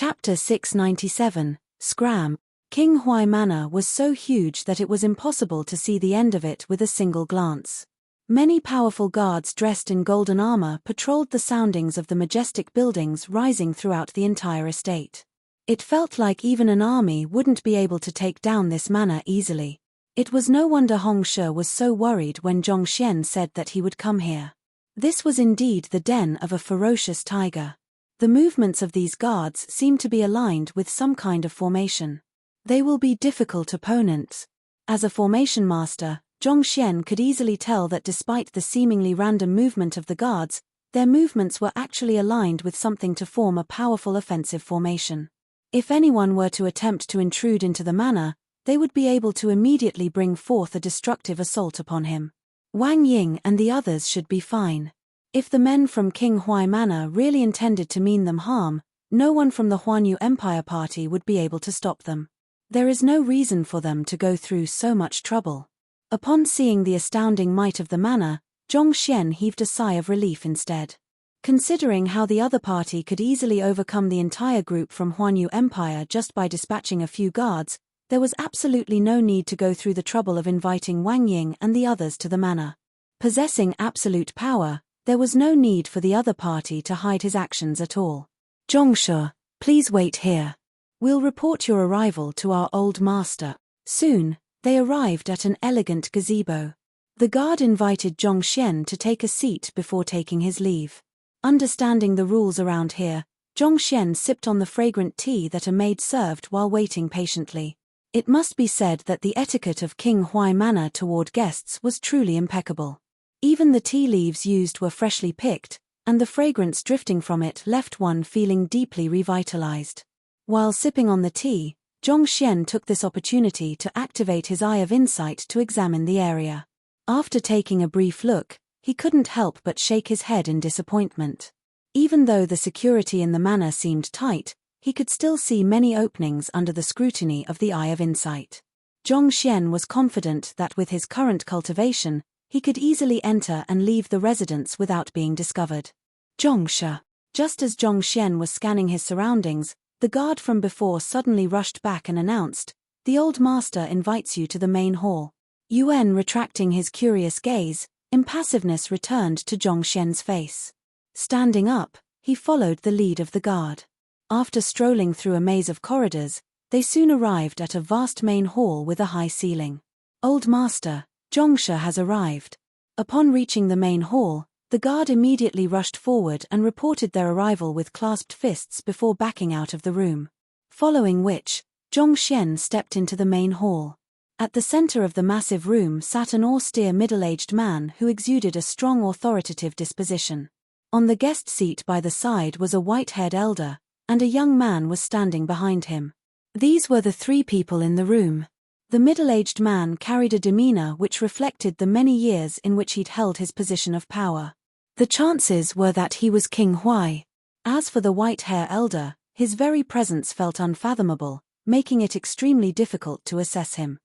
Chapter 697, Scram. King Huai Manor was so huge that it was impossible to see the end of it with a single glance. Many powerful guards dressed in golden armor patrolled the soundings of the majestic buildings rising throughout the entire estate. It felt like even an army wouldn't be able to take down this manor easily. It was no wonder Hong She was so worried when Zhong Xian said that he would come here. This was indeed the den of a ferocious tiger. The movements of these guards seemed to be aligned with some kind of formation. They will be difficult opponents. As a formation master, Zhong Xian could easily tell that despite the seemingly random movement of the guards, their movements were actually aligned with something to form a powerful offensive formation. If anyone were to attempt to intrude into the manor, they would be able to immediately bring forth a destructive assault upon him. Wang Ying and the others should be fine. If the men from King Huai Manor really intended to mean them harm, no one from the Huanyu Empire party would be able to stop them. There is no reason for them to go through so much trouble. Upon seeing the astounding might of the manor, Zhong Xian heaved a sigh of relief instead. Considering how the other party could easily overcome the entire group from Huanyu Empire just by dispatching a few guards, there was absolutely no need to go through the trouble of inviting Wang Ying and the others to the manor. Possessing absolute power, there was no need for the other party to hide his actions at all. Zhongshe, please wait here. We'll report your arrival to our old master. Soon, they arrived at an elegant gazebo. The guard invited Zhong Xian to take a seat before taking his leave. Understanding the rules around here, Zhong Xian sipped on the fragrant tea that a maid served while waiting patiently. It must be said that the etiquette of King Huai Manor toward guests was truly impeccable. Even the tea leaves used were freshly picked, and the fragrance drifting from it left one feeling deeply revitalized. While sipping on the tea, Zhong Xian took this opportunity to activate his eye of insight to examine the area. After taking a brief look, he couldn't help but shake his head in disappointment. Even though the security in the manor seemed tight, he could still see many openings under the scrutiny of the eye of insight. Zhong Xian was confident that with his current cultivation, he could easily enter and leave the residence without being discovered. Zhongshe. Just as Zhong Xian was scanning his surroundings, the guard from before suddenly rushed back and announced, "The old master invites you to the main hall." Yuan retracting his curious gaze, impassiveness returned to Zhong Xian's face. Standing up, he followed the lead of the guard. After strolling through a maze of corridors, they soon arrived at a vast main hall with a high ceiling. "Old master, Zhongshe has arrived." Upon reaching the main hall, the guard immediately rushed forward and reported their arrival with clasped fists before backing out of the room. Following which, Zhong Xian stepped into the main hall. At the center of the massive room sat an austere middle-aged man who exuded a strong authoritative disposition. On the guest seat by the side was a white-haired elder, and a young man was standing behind him. These were the three people in the room. The middle-aged man carried a demeanor which reflected the many years in which he'd held his position of power. The chances were that he was King Huai. As for the white-hair elder, his very presence felt unfathomable, making it extremely difficult to assess him.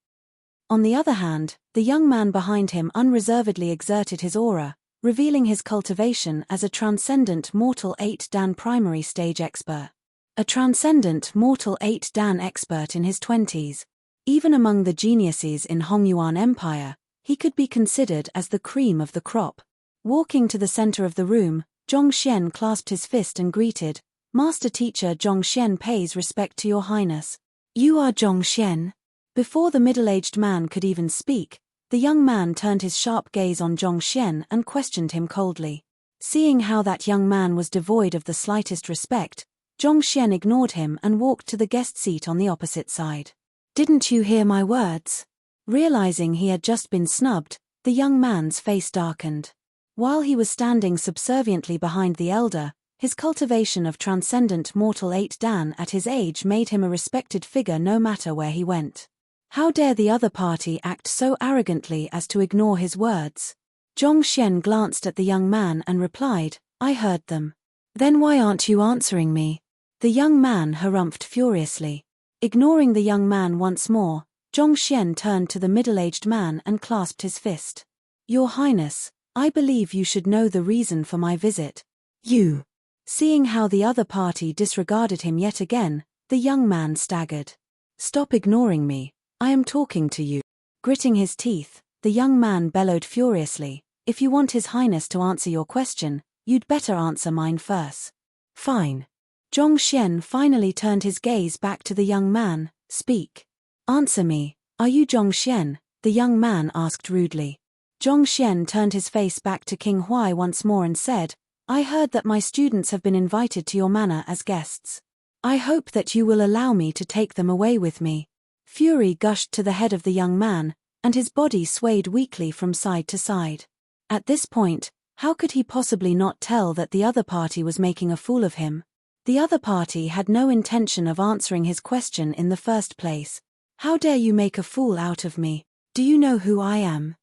On the other hand, the young man behind him unreservedly exerted his aura, revealing his cultivation as a transcendent mortal 8 Dan primary stage expert. A transcendent mortal 8 Dan expert in his 20s. Even among the geniuses in Hongyuan Empire, he could be considered as the cream of the crop. Walking to the center of the room, Zhong Xian clasped his fist and greeted, "Master Teacher Zhong Xian pays respect to your highness." "You are Zhong Xian?" Before the middle-aged man could even speak, the young man turned his sharp gaze on Zhong Xian and questioned him coldly. Seeing how that young man was devoid of the slightest respect, Zhong Xian ignored him and walked to the guest seat on the opposite side. "Didn't you hear my words?" Realizing he had just been snubbed, the young man's face darkened. While he was standing subserviently behind the elder, his cultivation of transcendent mortal 8 Dan at his age made him a respected figure no matter where he went. How dare the other party act so arrogantly as to ignore his words? Zhong Xian glanced at the young man and replied, "I heard them." "Then why aren't you answering me?" The young man harumphed furiously. Ignoring the young man once more, Zhong Xian turned to the middle-aged man and clasped his fist. "Your Highness, I believe you should know the reason for my visit." "You." Seeing how the other party disregarded him yet again, the young man staggered. "Stop ignoring me, I am talking to you." Gritting his teeth, the young man bellowed furiously, "If you want His Highness to answer your question, you'd better answer mine first." "Fine." Zhongxian finally turned his gaze back to the young man. "Speak. Answer me, are you Zhongxian?" the young man asked rudely. Zhongxian turned his face back to King Huai once more and said, "I heard that my students have been invited to your manor as guests. I hope that you will allow me to take them away with me." Fury gushed to the head of the young man, and his body swayed weakly from side to side. At this point, how could he possibly not tell that the other party was making a fool of him? The other party had no intention of answering his question in the first place. "How dare you make a fool out of me? Do you know who I am?"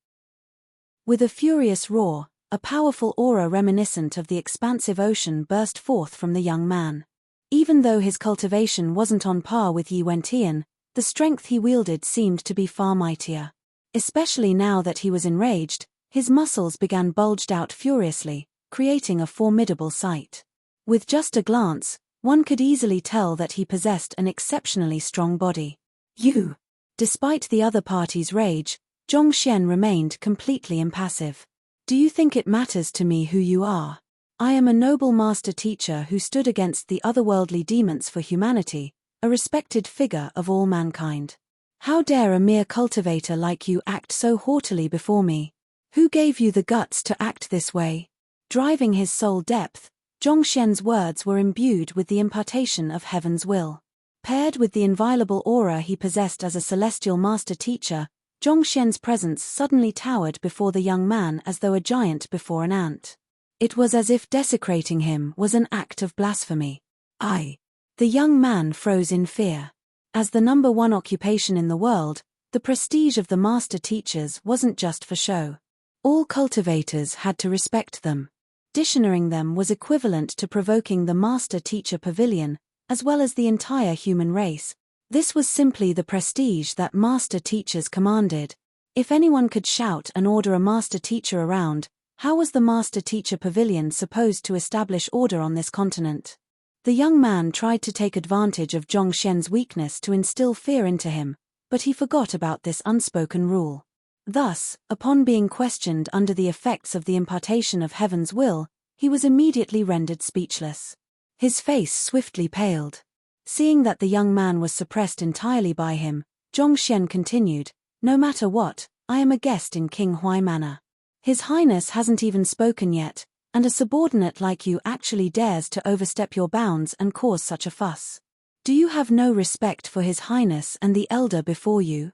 With a furious roar, a powerful aura reminiscent of the expansive ocean burst forth from the young man. Even though his cultivation wasn't on par with Yi Wentian, the strength he wielded seemed to be far mightier. Especially now that he was enraged, his muscles began bulged out furiously, creating a formidable sight. With just a glance, one could easily tell that he possessed an exceptionally strong body. "You!" Despite the other party's rage, Zhongxian remained completely impassive. "Do you think it matters to me who you are? I am a noble master teacher who stood against the otherworldly demons for humanity, a respected figure of all mankind. How dare a mere cultivator like you act so haughtily before me? Who gave you the guts to act this way?" Driving his soul depth, Zhongxian's words were imbued with the impartation of heaven's will. Paired with the inviolable aura he possessed as a celestial master teacher, Zhongxian's presence suddenly towered before the young man as though a giant before an ant. It was as if desecrating him was an act of blasphemy. The young man froze in fear. As the number one occupation in the world, the prestige of the master teachers wasn't just for show. All cultivators had to respect them. Dictionarying them was equivalent to provoking the master teacher pavilion, as well as the entire human race. This was simply the prestige that master teachers commanded. If anyone could shout and order a master teacher around, how was the master teacher pavilion supposed to establish order on this continent? The young man tried to take advantage of Zhongxian's weakness to instill fear into him, but he forgot about this unspoken rule. Thus, upon being questioned under the effects of the impartation of heaven's will, he was immediately rendered speechless. His face swiftly paled. Seeing that the young man was suppressed entirely by him, Zhongxian continued, "No matter what, I am a guest in King Huai Manor. His Highness hasn't even spoken yet, and a subordinate like you actually dares to overstep your bounds and cause such a fuss. Do you have no respect for His Highness and the elder before you?"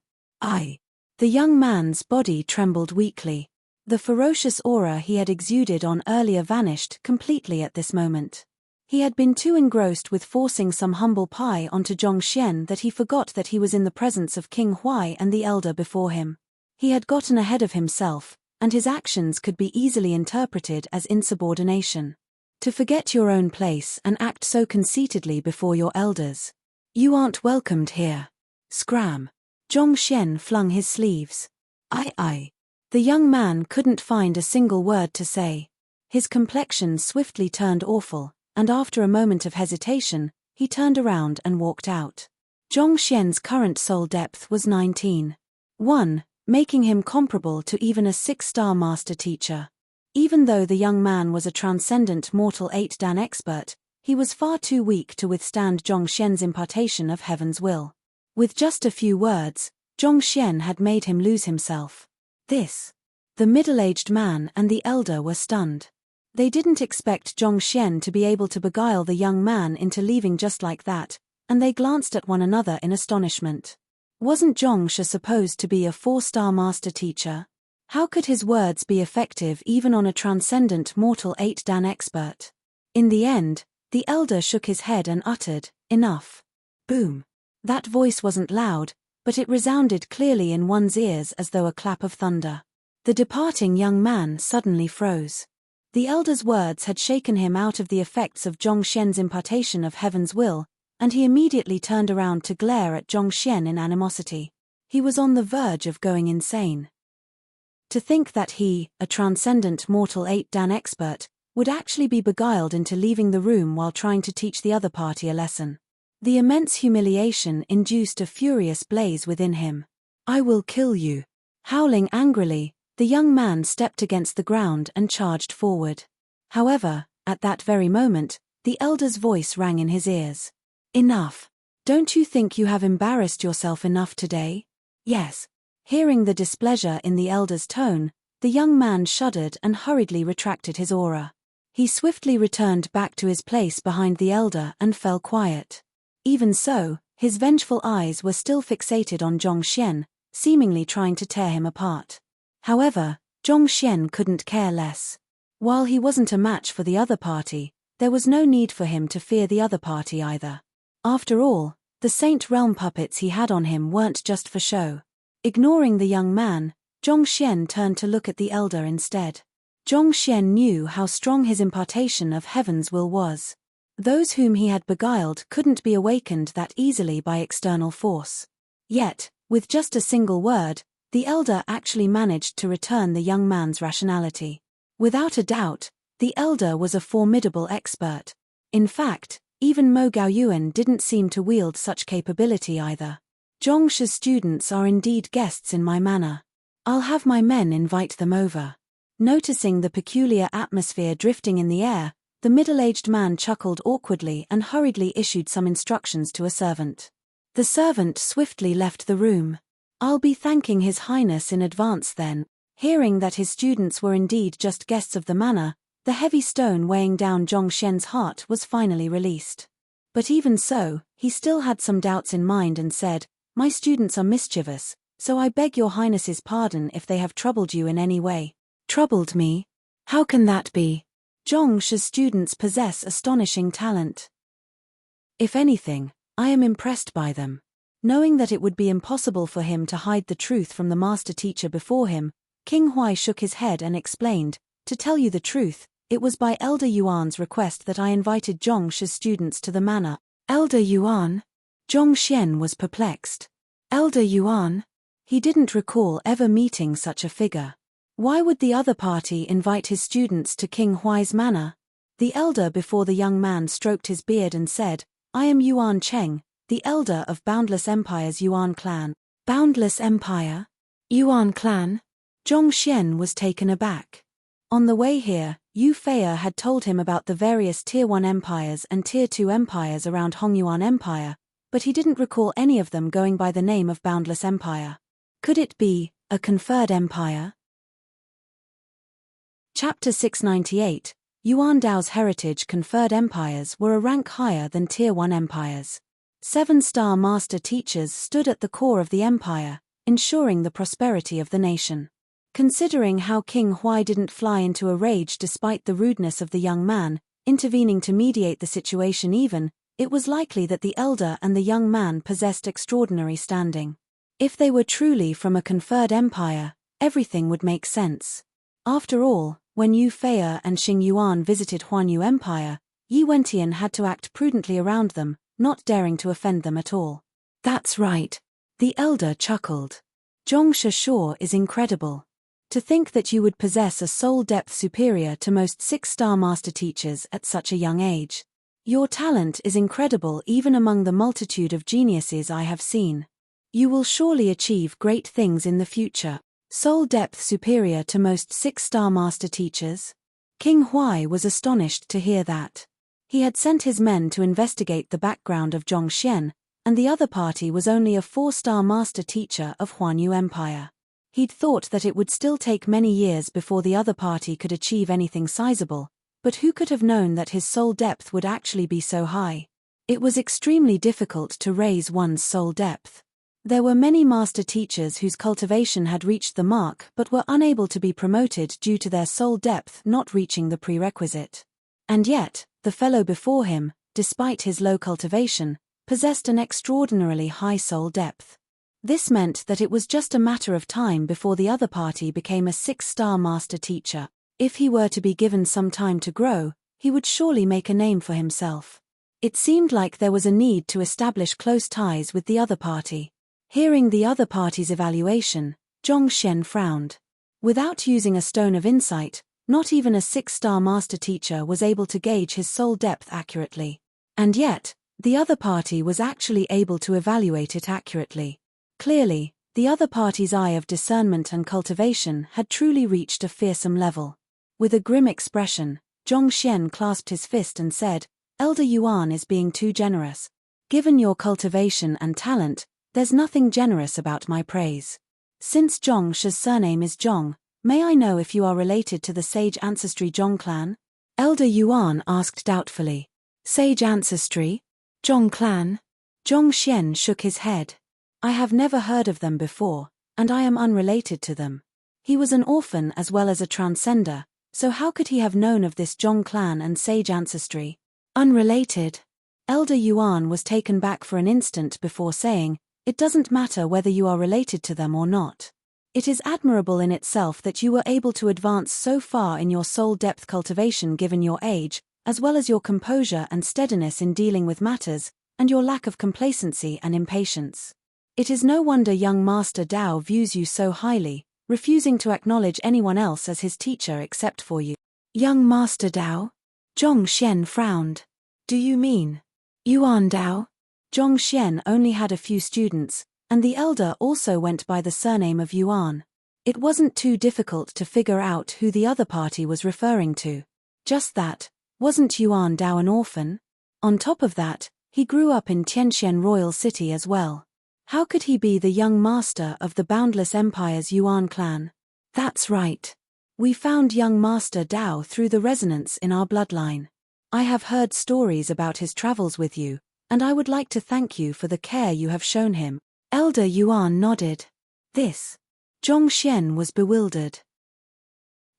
The young man's body trembled weakly. The ferocious aura he had exuded on earlier vanished completely at this moment. He had been too engrossed with forcing some humble pie onto Zhongxian that he forgot that he was in the presence of King Huai and the elder before him. He had gotten ahead of himself, and his actions could be easily interpreted as insubordination. To forget your own place and act so conceitedly before your elders. "You aren't welcomed here." Scram. Zhongxian flung his sleeves. The young man couldn't find a single word to say. His complexion swiftly turned awful, and after a moment of hesitation, he turned around and walked out. Zhongxian's current soul depth was 19.1, making him comparable to even a 6-star master teacher. Even though the young man was a transcendent mortal 8-dan expert, he was far too weak to withstand Zhongxian's impartation of heaven's will. With just a few words, Zhongxian had made him lose himself. The middle-aged man and the elder were stunned. They didn't expect Zhongxian to be able to beguile the young man into leaving just like that, and they glanced at one another in astonishment. Wasn't Zhongxia supposed to be a 4-star master teacher? How could his words be effective even on a transcendent mortal 8-dan expert? In the end, the elder shook his head and uttered, "Enough." Boom. That voice wasn't loud, but it resounded clearly in one's ears as though a clap of thunder. The departing young man suddenly froze. The elder's words had shaken him out of the effects of Zhongxian's impartation of heaven's will, and he immediately turned around to glare at Zhongxian in animosity. He was on the verge of going insane. To think that he, a transcendent mortal 8-dan expert, would actually be beguiled into leaving the room while trying to teach the other party a lesson. The immense humiliation induced a furious blaze within him. "I will kill you." Howling angrily, the young man stepped against the ground and charged forward. However, at that very moment, the elder's voice rang in his ears. "Enough. Don't you think you have embarrassed yourself enough today?" "Yes." Hearing the displeasure in the elder's tone, the young man shuddered and hurriedly retracted his aura. He swiftly returned back to his place behind the elder and fell quiet. Even so, his vengeful eyes were still fixated on Zhongxian, seemingly trying to tear him apart. However, Zhongxian couldn't care less. While he wasn't a match for the other party, there was no need for him to fear the other party either. After all, the Saint Realm puppets he had on him weren't just for show. Ignoring the young man, Zhongxian turned to look at the elder instead. Zhongxian knew how strong his impartation of heaven's will was. Those whom he had beguiled couldn't be awakened that easily by external force. Yet, with just a single word, the elder actually managed to return the young man's rationality. Without a doubt, the elder was a formidable expert. In fact, even Mo Gaoyuan didn't seem to wield such capability either. "Zhongshi's students are indeed guests in my manor. I'll have my men invite them over." Noticing the peculiar atmosphere drifting in the air, the middle-aged man chuckled awkwardly and hurriedly issued some instructions to a servant. The servant swiftly left the room. "I'll be thanking His Highness in advance then." Hearing that his students were indeed just guests of the manor, the heavy stone weighing down Zhongxian's heart was finally released. But even so, he still had some doubts in mind and said, "My students are mischievous, so I beg your Highness's pardon if they have troubled you in any way." "Troubled me? How can that be? Zhongshi's students possess astonishing talent. If anything, I am impressed by them." Knowing that it would be impossible for him to hide the truth from the master teacher before him, King Huai shook his head and explained, "To tell you the truth, it was by Elder Yuan's request that I invited Zhongshi's students to the manor." "Elder Yuan?" Zhongxian was perplexed. "Elder Yuan?" He didn't recall ever meeting such a figure. Why would the other party invite his students to King Huai's manor? The elder before the young man stroked his beard and said, "I am Yuan Cheng, the elder of Boundless Empire's Yuan clan." "Boundless Empire? Yuan clan?" Zhongxian was taken aback. On the way here, Yu Fei'er had told him about the various Tier 1 empires and Tier 2 empires around Hongyuan Empire, but he didn't recall any of them going by the name of Boundless Empire. Could it be a conferred empire? Chapter 698, Yuan Dao's heritage conferred empires were a rank higher than Tier 1 empires. 7-star master teachers stood at the core of the empire, ensuring the prosperity of the nation. Considering how King Huai didn't fly into a rage despite the rudeness of the young man, intervening to mediate the situation even, it was likely that the elder and the young man possessed extraordinary standing. If they were truly from a conferred empire, everything would make sense. After all, when Yu Fei'er and Xing Yuan visited Huanyu Empire, Yi Wentian had to act prudently around them, not daring to offend them at all. "That's right." The elder chuckled. "Zhongsha sure is incredible. To think that you would possess a soul depth superior to most 6-star master teachers at such a young age. Your talent is incredible even among the multitude of geniuses I have seen. You will surely achieve great things in the future. Soul depth superior to most 6-star master teachers?" King Huai was astonished to hear that. He had sent his men to investigate the background of Zhongxian, and the other party was only a 4-star master teacher of Huanyu Empire. He'd thought that it would still take many years before the other party could achieve anything sizable, but who could have known that his soul depth would actually be so high? It was extremely difficult to raise one's soul depth. There were many master teachers whose cultivation had reached the mark but were unable to be promoted due to their soul depth not reaching the prerequisite. And yet, the fellow before him, despite his low cultivation, possessed an extraordinarily high soul depth. This meant that it was just a matter of time before the other party became a 6-star master teacher. If he were to be given some time to grow, he would surely make a name for himself. It seemed like there was a need to establish close ties with the other party. Hearing the other party's evaluation, Zhongxian frowned. Without using a stone of insight, Not even a 6-star master teacher was able to gauge his soul depth accurately. And yet, the other party was actually able to evaluate it accurately. Clearly, the other party's eye of discernment and cultivation had truly reached a fearsome level. With a grim expression, Zhongxian clasped his fist and said, "Elder Yuan is being too generous. Given your cultivation and talent, there's nothing generous about my praise. Since Zhongshi's surname is Zhong, may I know if you are related to the sage ancestry Zhong clan?" Elder Yuan asked doubtfully. "Sage ancestry? Zhong clan?" Zhongxian shook his head. "I have never heard of them before, and I am unrelated to them." He was an orphan as well as a transcender, so how could he have known of this Zhong clan and sage ancestry? Unrelated? Elder Yuan was taken back for an instant before saying, "It doesn't matter whether you are related to them or not. It is admirable in itself that you were able to advance so far in your soul depth cultivation given your age, as well as your composure and steadiness in dealing with matters, and your lack of complacency and impatience. It is no wonder young Master Dao views you so highly, refusing to acknowledge anyone else as his teacher except for you." "Young Master Dao?" Zhongxian frowned. "Do you mean Yuan Dao?" Zhongxian only had a few students, and the elder also went by the surname of Yuan. It wasn't too difficult to figure out who the other party was referring to. Just that, wasn't Yuan Dao an orphan? On top of that, he grew up in Tianxian Royal City as well. How could he be the young master of the Boundless Empire's Yuan clan? That's right. We found young Master Dao through the resonance in our bloodline. I have heard stories about his travels with you, and I would like to thank you for the care you have shown him." Elder Yuan nodded. This. Zhongxian was bewildered.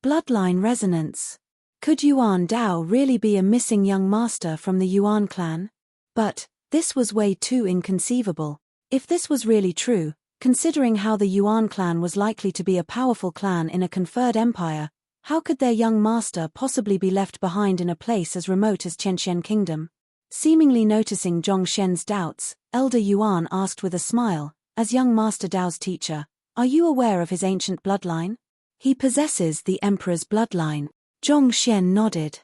Bloodline resonance. Could Yuan Dao really be a missing young master from the Yuan clan? But this was way too inconceivable. If this was really true, considering how the Yuan clan was likely to be a powerful clan in a conferred empire, how could their young master possibly be left behind in a place as remote as Tianxian Kingdom? Seemingly noticing Zhongxian's doubts, Elder Yuan asked with a smile, "As young Master Dao's teacher, are you aware of his ancient bloodline?" "He possesses the Emperor's bloodline." Zhongxian nodded.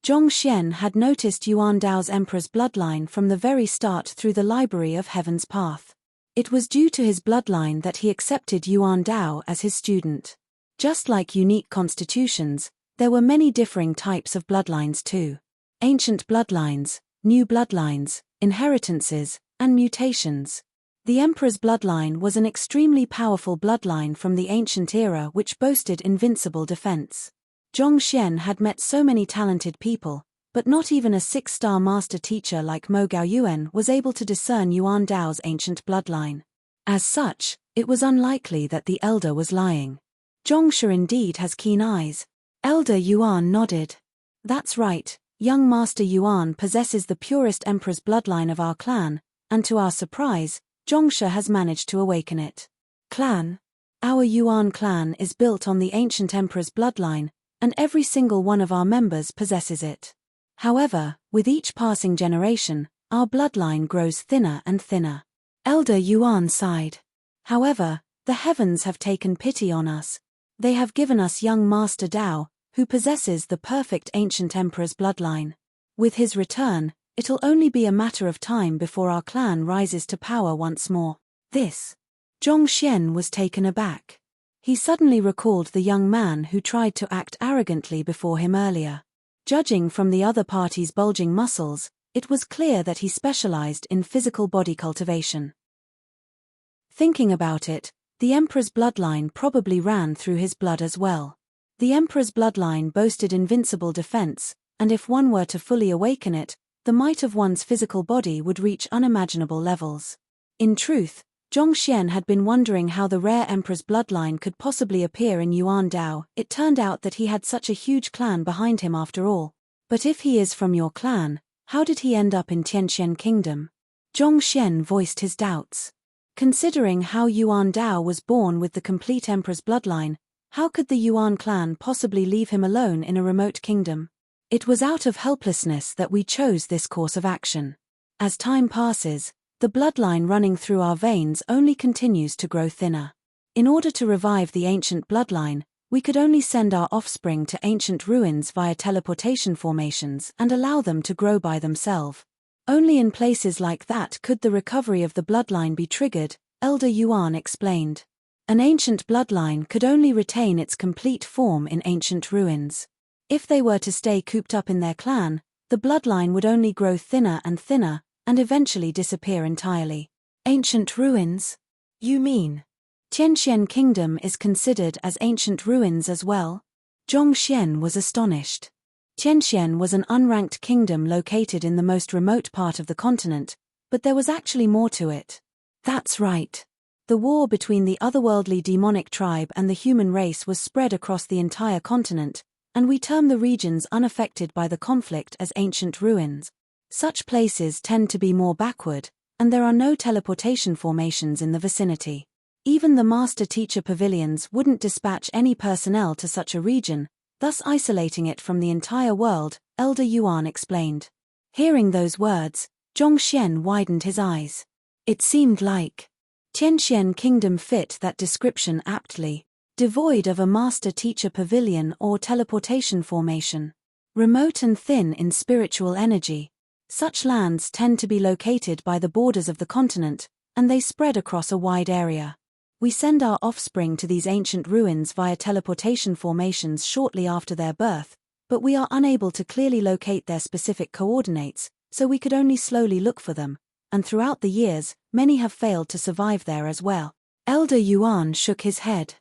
Zhongxian had noticed Yuan Dao's Emperor's bloodline from the very start through the Library of Heaven's Path. It was due to his bloodline that he accepted Yuan Dao as his student. Just like unique constitutions, there were many differing types of bloodlines too. Ancient bloodlines, new bloodlines, inheritances, and mutations. The Emperor's bloodline was an extremely powerful bloodline from the ancient era which boasted invincible defense. Zhongxian had met so many talented people, but not even a 6-star master teacher like Mo Gaoyuan was able to discern Yuan Dao's ancient bloodline. As such, it was unlikely that the elder was lying. Zhongsha indeed has keen eyes. Elder Yuan nodded. That's right, young Master Yuan possesses the purest Emperor's bloodline of our clan, and to our surprise, Zhongsha has managed to awaken it. Clan? Our Yuan clan is built on the ancient Emperor's bloodline, and every single one of our members possesses it. However, with each passing generation, our bloodline grows thinner and thinner. Elder Yuan sighed. However, the heavens have taken pity on us. They have given us young Master Dao, who possesses the perfect ancient Emperor's bloodline. With his return, it'll only be a matter of time before our clan rises to power once more. This. Zhongxian was taken aback. He suddenly recalled the young man who tried to act arrogantly before him earlier. Judging from the other party's bulging muscles, it was clear that he specialized in physical body cultivation. Thinking about it, the Emperor's bloodline probably ran through his blood as well. The Emperor's bloodline boasted invincible defense, and if one were to fully awaken it, the might of one's physical body would reach unimaginable levels. In truth, Zhongxian had been wondering how the rare Emperor's bloodline could possibly appear in Yuan Dao. It turned out that he had such a huge clan behind him after all. But if he is from your clan, how did he end up in Tianxian Kingdom? Zhongxian voiced his doubts. Considering how Yuan Dao was born with the complete Emperor's bloodline, how could the Yuan clan possibly leave him alone in a remote kingdom? It was out of helplessness that we chose this course of action. As time passes, the bloodline running through our veins only continues to grow thinner. In order to revive the ancient bloodline, We could only send our offspring to ancient ruins via teleportation formations and allow them to grow by themselves. Only in places like that could the recovery of the bloodline be triggered, Elder Yuan explained. An ancient bloodline could only retain its complete form in ancient ruins. If they were to stay cooped up in their clan, the bloodline would only grow thinner and eventually disappear entirely. Ancient ruins? You mean? Tianxian Kingdom is considered as ancient ruins as well? Zhongxian was astonished. Tianxian was an unranked kingdom located in the most remote part of the continent, but there was actually more to it. That's right. The war between the otherworldly demonic tribe and the human race was spread across the entire continent, and we term the regions unaffected by the conflict as ancient ruins. Such places tend to be more backward, and there are no teleportation formations in the vicinity. Even the master-teacher pavilions wouldn't dispatch any personnel to such a region, thus isolating it from the entire world, Elder Yuan explained. Hearing those words, Zhongxian widened his eyes. It seemed like Tianxian Kingdom fit that description aptly, devoid of a master-teacher pavilion or teleportation formation. Remote and thin in spiritual energy. Such lands tend to be located by the borders of the continent, and they spread across a wide area. We send our offspring to these ancient ruins via teleportation formations shortly after their birth, but we are unable to clearly locate their specific coordinates, so we could only slowly look for them, and throughout the years, many have failed to survive there as well. Elder Yuan shook his head.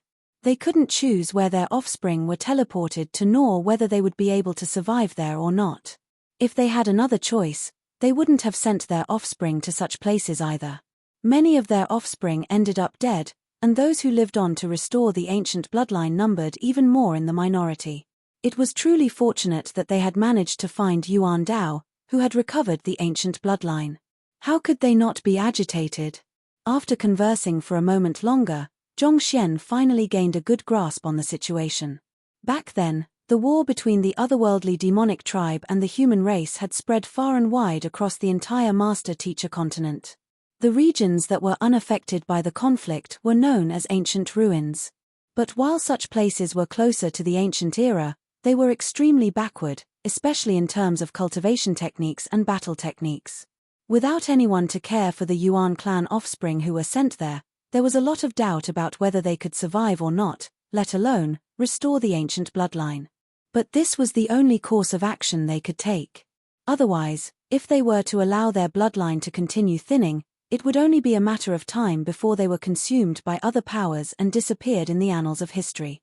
They couldn't choose where their offspring were teleported to nor whether they would be able to survive there or not. If they had another choice, they wouldn't have sent their offspring to such places either. Many of their offspring ended up dead, and those who lived on to restore the ancient bloodline numbered even more in the minority. It was truly fortunate that they had managed to find Yuan Dao, who had recovered the ancient bloodline. How could they not be agitated? After conversing for a moment longer, Zhongxian finally gained a good grasp on the situation. Back then, the war between the otherworldly demonic tribe and the human race had spread far and wide across the entire master-teacher continent. The regions that were unaffected by the conflict were known as ancient ruins. But while such places were closer to the ancient era, they were extremely backward, especially in terms of cultivation techniques and battle techniques. Without anyone to care for the Yuan clan offspring who were sent there, there was a lot of doubt about whether they could survive or not, let alone restore the ancient bloodline. But this was the only course of action they could take. Otherwise, if they were to allow their bloodline to continue thinning, it would only be a matter of time before they were consumed by other powers and disappeared in the annals of history.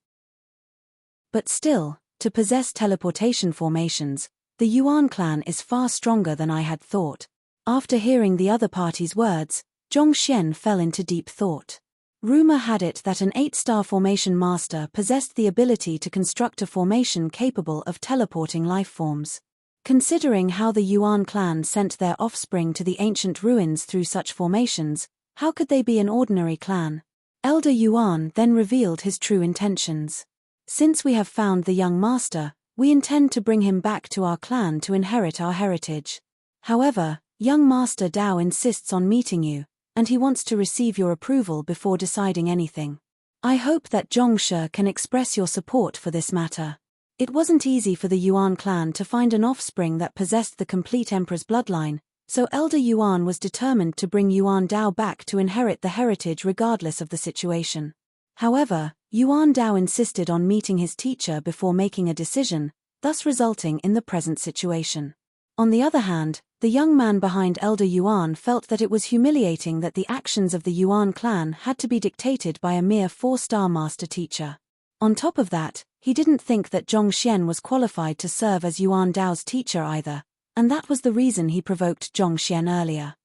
But still, to possess teleportation formations, the Yuan clan is far stronger than I had thought. After hearing the other party's words, Zhongxian fell into deep thought. Rumor had it that an 8-star formation master possessed the ability to construct a formation capable of teleporting life forms. Considering how the Yuan clan sent their offspring to the ancient ruins through such formations, how could they be an ordinary clan? Elder Yuan then revealed his true intentions. Since we have found the young master, we intend to bring him back to our clan to inherit our heritage. However, young Master Dao insists on meeting you, and he wants to receive your approval before deciding anything. I hope that Zhongshe can express your support for this matter. It wasn't easy for the Yuan clan to find an offspring that possessed the complete emperor's bloodline, so Elder Yuan was determined to bring Yuan Dao back to inherit the heritage regardless of the situation. However, Yuan Dao insisted on meeting his teacher before making a decision, thus resulting in the present situation. On the other hand, the young man behind Elder Yuan felt that it was humiliating that the actions of the Yuan clan had to be dictated by a mere 4-star master teacher. On top of that, he didn't think that Zhongxian was qualified to serve as Yuan Dao's teacher either, and that was the reason he provoked Zhongxian earlier.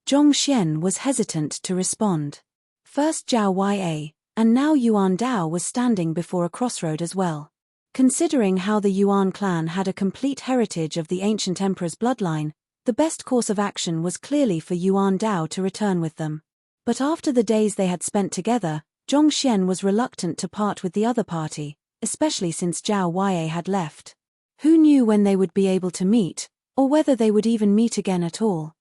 Zhongxian was hesitant to respond. First Zhao Ya, and now Yuan Dao was standing before a crossroad as well. Considering how the Yuan clan had a complete heritage of the ancient emperor's bloodline, the best course of action was clearly for Yuan Dao to return with them. But after the days they had spent together, Zhongxian was reluctant to part with the other party, especially since Zhao Ya had left. Who knew when they would be able to meet, or whether they would even meet again at all?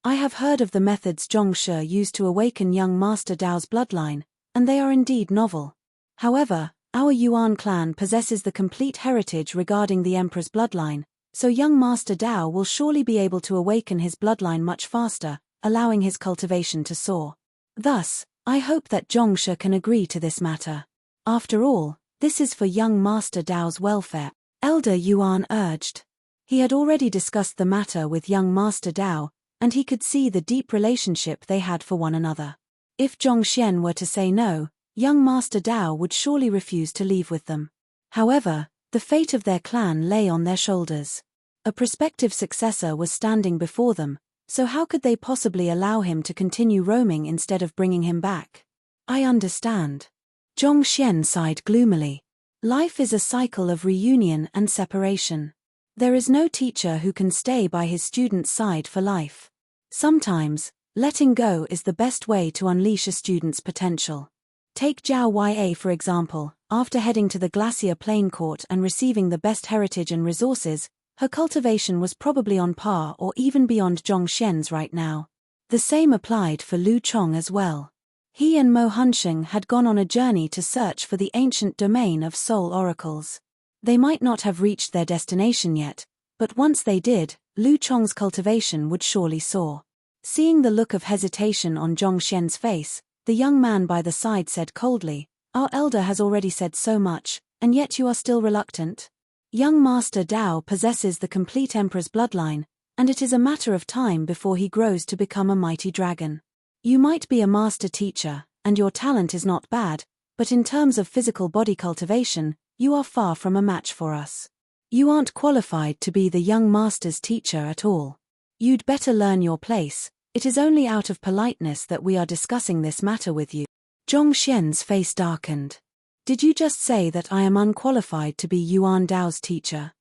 I have heard of the methods Zhongshe used to awaken young Master Dao's bloodline, and they are indeed novel. However, our Yuan clan possesses the complete heritage regarding the Emperor's bloodline, so young Master Dao will surely be able to awaken his bloodline much faster, allowing his cultivation to soar. Thus, I hope that Zhongshe can agree to this matter. After all, this is for young Master Dao's welfare, Elder Yuan urged. He had already discussed the matter with young Master Dao, and he could see the deep relationship they had for one another. If Zhongxian were to say no, young Master Dao would surely refuse to leave with them. However, the fate of their clan lay on their shoulders. A prospective successor was standing before them, so how could they possibly allow him to continue roaming instead of bringing him back? I understand. Zhongxian sighed gloomily. Life is a cycle of reunion and separation. There is no teacher who can stay by his student's side for life. Sometimes, letting go is the best way to unleash a student's potential. Take Zhao Ya for example. After heading to the Glacier Plain Court and receiving the best heritage and resources, her cultivation was probably on par or even beyond Zhongxian's right now. The same applied for Lu Chong as well. He and Mo Hunsheng had gone on a journey to search for the ancient domain of soul oracles. They might not have reached their destination yet, but once they did, Lu Chong's cultivation would surely soar. Seeing the look of hesitation on Zhongxian's face, the young man by the side said coldly, "Our elder has already said so much, and yet you are still reluctant? Young Master Dao possesses the complete Emperor's bloodline, and it is a matter of time before he grows to become a mighty dragon. You might be a master teacher, and your talent is not bad, but in terms of physical body cultivation, you are far from a match for us. You aren't qualified to be the young master's teacher at all. You'd better learn your place. It is only out of politeness that we are discussing this matter with you." Zhongxian's face darkened. "Did you just say that I am unqualified to be Yuan Dao's teacher?"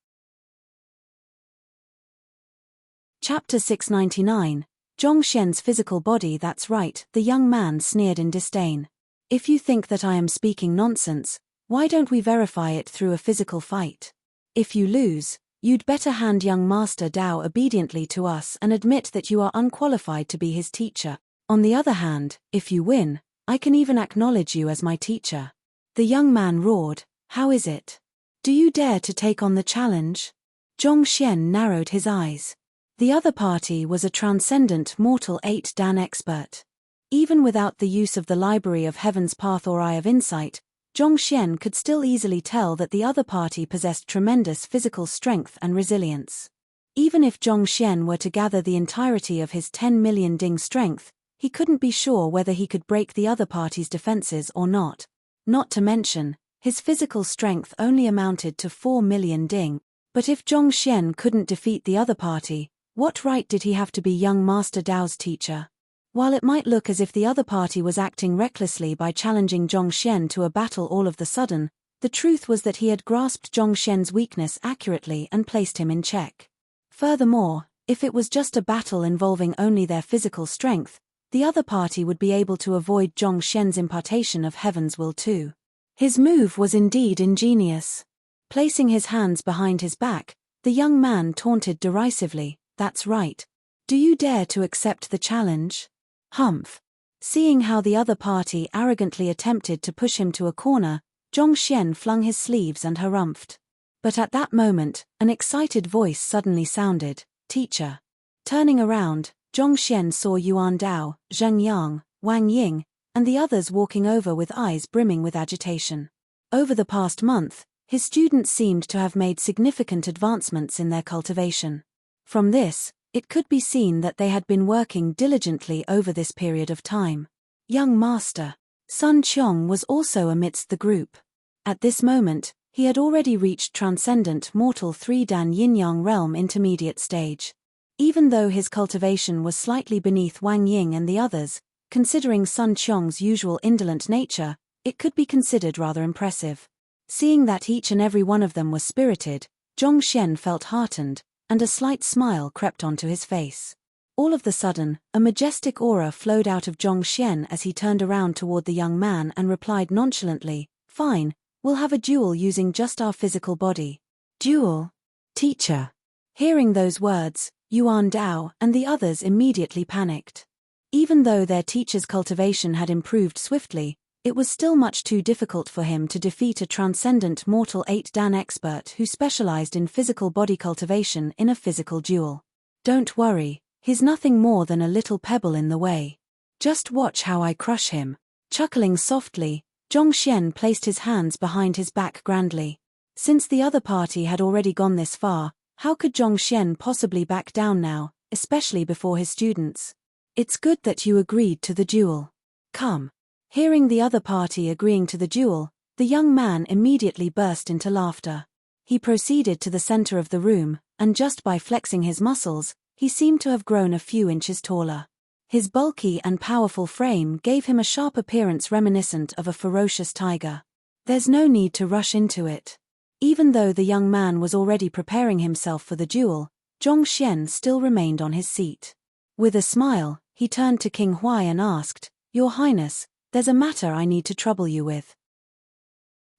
Chapter 699, Zhongxian's physical body. That's right, the young man sneered in disdain. "If you think that I am speaking nonsense, why don't we verify it through a physical fight? If you lose, you'd better hand young Master Dao obediently to us and admit that you are unqualified to be his teacher. On the other hand, if you win, I can even acknowledge you as my teacher." The young man roared, "How is it? Do you dare to take on the challenge?" Zhongxian narrowed his eyes. The other party was a transcendent mortal 8-dan expert. Even without the use of the Library of Heaven's Path or Eye of Insight, Zhongxian could still easily tell that the other party possessed tremendous physical strength and resilience. Even if Zhongxian were to gather the entirety of his 10 million ding strength, he couldn't be sure whether he could break the other party's defenses or not. Not to mention, his physical strength only amounted to 4 million ding. But if Zhongxian couldn't defeat the other party, what right did he have to be young Master Dao's teacher? While it might look as if the other party was acting recklessly by challenging Zhongxian to a battle all of the sudden, the truth was that he had grasped Zhongxian's weakness accurately and placed him in check. Furthermore, if it was just a battle involving only their physical strength, the other party would be able to avoid Zhongxian's impartation of heaven's will too. His move was indeed ingenious. Placing his hands behind his back, the young man taunted derisively, "That's right. Do you dare to accept the challenge?" Humph. Seeing how the other party arrogantly attempted to push him to a corner, Zhongxian flung his sleeves and harumphed. But at that moment, an excited voice suddenly sounded, "Teacher." Turning around, Zhongxian saw Yuan Dao, Zheng Yang, Wang Ying, and the others walking over with eyes brimming with agitation. Over the past month, his students seemed to have made significant advancements in their cultivation. From this, it could be seen that they had been working diligently over this period of time. Young Master Sun Qiong was also amidst the group. At this moment, he had already reached transcendent mortal 3-dan yin-yang realm intermediate stage. Even though his cultivation was slightly beneath Wang Ying and the others, considering Sun Qiong's usual indolent nature, it could be considered rather impressive. Seeing that each and every one of them was spirited, Zhongxian felt heartened, and a slight smile crept onto his face. All of the sudden, a majestic aura flowed out of Zhongxian as he turned around toward the young man and replied nonchalantly, "Fine, we'll have a duel using just our physical body." "Duel? Teacher." Hearing those words, Yuan Dao and the others immediately panicked. Even though their teacher's cultivation had improved swiftly, It was still much too difficult for him to defeat a transcendent mortal 8-dan expert who specialized in physical body cultivation in a physical duel. Don't worry, he's nothing more than a little pebble in the way. Just watch how I crush him. Chuckling softly, Zhongxian placed his hands behind his back grandly. Since the other party had already gone this far, how could Zhongxian possibly back down now, especially before his students? It's good that you agreed to the duel. Come. Hearing the other party agreeing to the duel, the young man immediately burst into laughter. He proceeded to the center of the room, and just by flexing his muscles, he seemed to have grown a few inches taller. His bulky and powerful frame gave him a sharp appearance reminiscent of a ferocious tiger. There's no need to rush into it. Even though the young man was already preparing himself for the duel, Zhongxian still remained on his seat. With a smile, he turned to King Huai and asked, "Your Highness, there's a matter I need to trouble you with.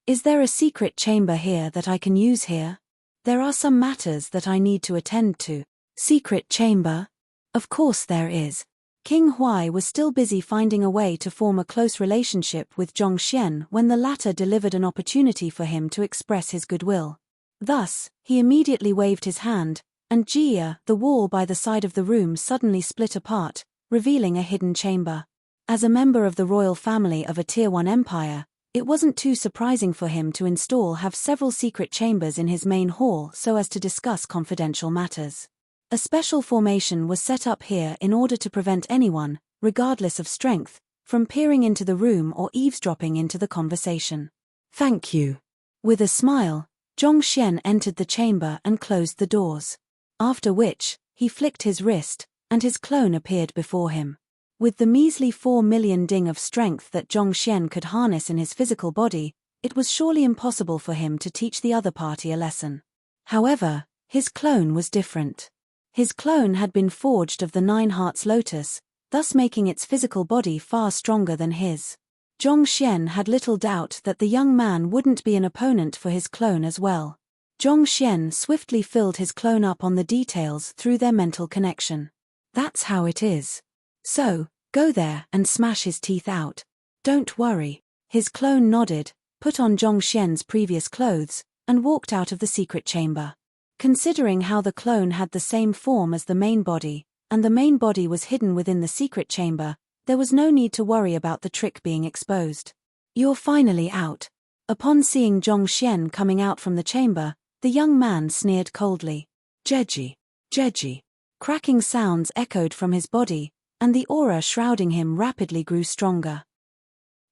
Is there a secret chamber here that I can use here? There are some matters that I need to attend to." "Secret chamber? Of course there is." King Huai was still busy finding a way to form a close relationship with Zhongxian when the latter delivered an opportunity for him to express his goodwill. Thus, he immediately waved his hand, and Jia, the wall by the side of the room suddenly split apart, revealing a hidden chamber. As a member of the royal family of a Tier 1 empire, it wasn't too surprising for him to have several secret chambers in his main hall so as to discuss confidential matters. A special formation was set up here in order to prevent anyone, regardless of strength, from peering into the room or eavesdropping into the conversation. "Thank you." With a smile, Zhongxian entered the chamber and closed the doors. After which, he flicked his wrist, and his clone appeared before him. With the measly 4 million ding of strength that Zhongxian could harness in his physical body, it was surely impossible for him to teach the other party a lesson. However, his clone was different. His clone had been forged of the 9 Hearts Lotus, thus making its physical body far stronger than his. Zhongxian had little doubt that the young man wouldn't be an opponent for his clone as well. Zhongxian swiftly filled his clone up on the details through their mental connection. "That's how it is. So, go there and smash his teeth out. Don't worry." His clone nodded, put on Zhongxian's previous clothes, and walked out of the secret chamber. Considering how the clone had the same form as the main body, and the main body was hidden within the secret chamber, there was no need to worry about the trick being exposed. "You're finally out." Upon seeing Zhongxian coming out from the chamber, the young man sneered coldly. "Jeji, Jeji." Cracking sounds echoed from his body, and the aura shrouding him rapidly grew stronger.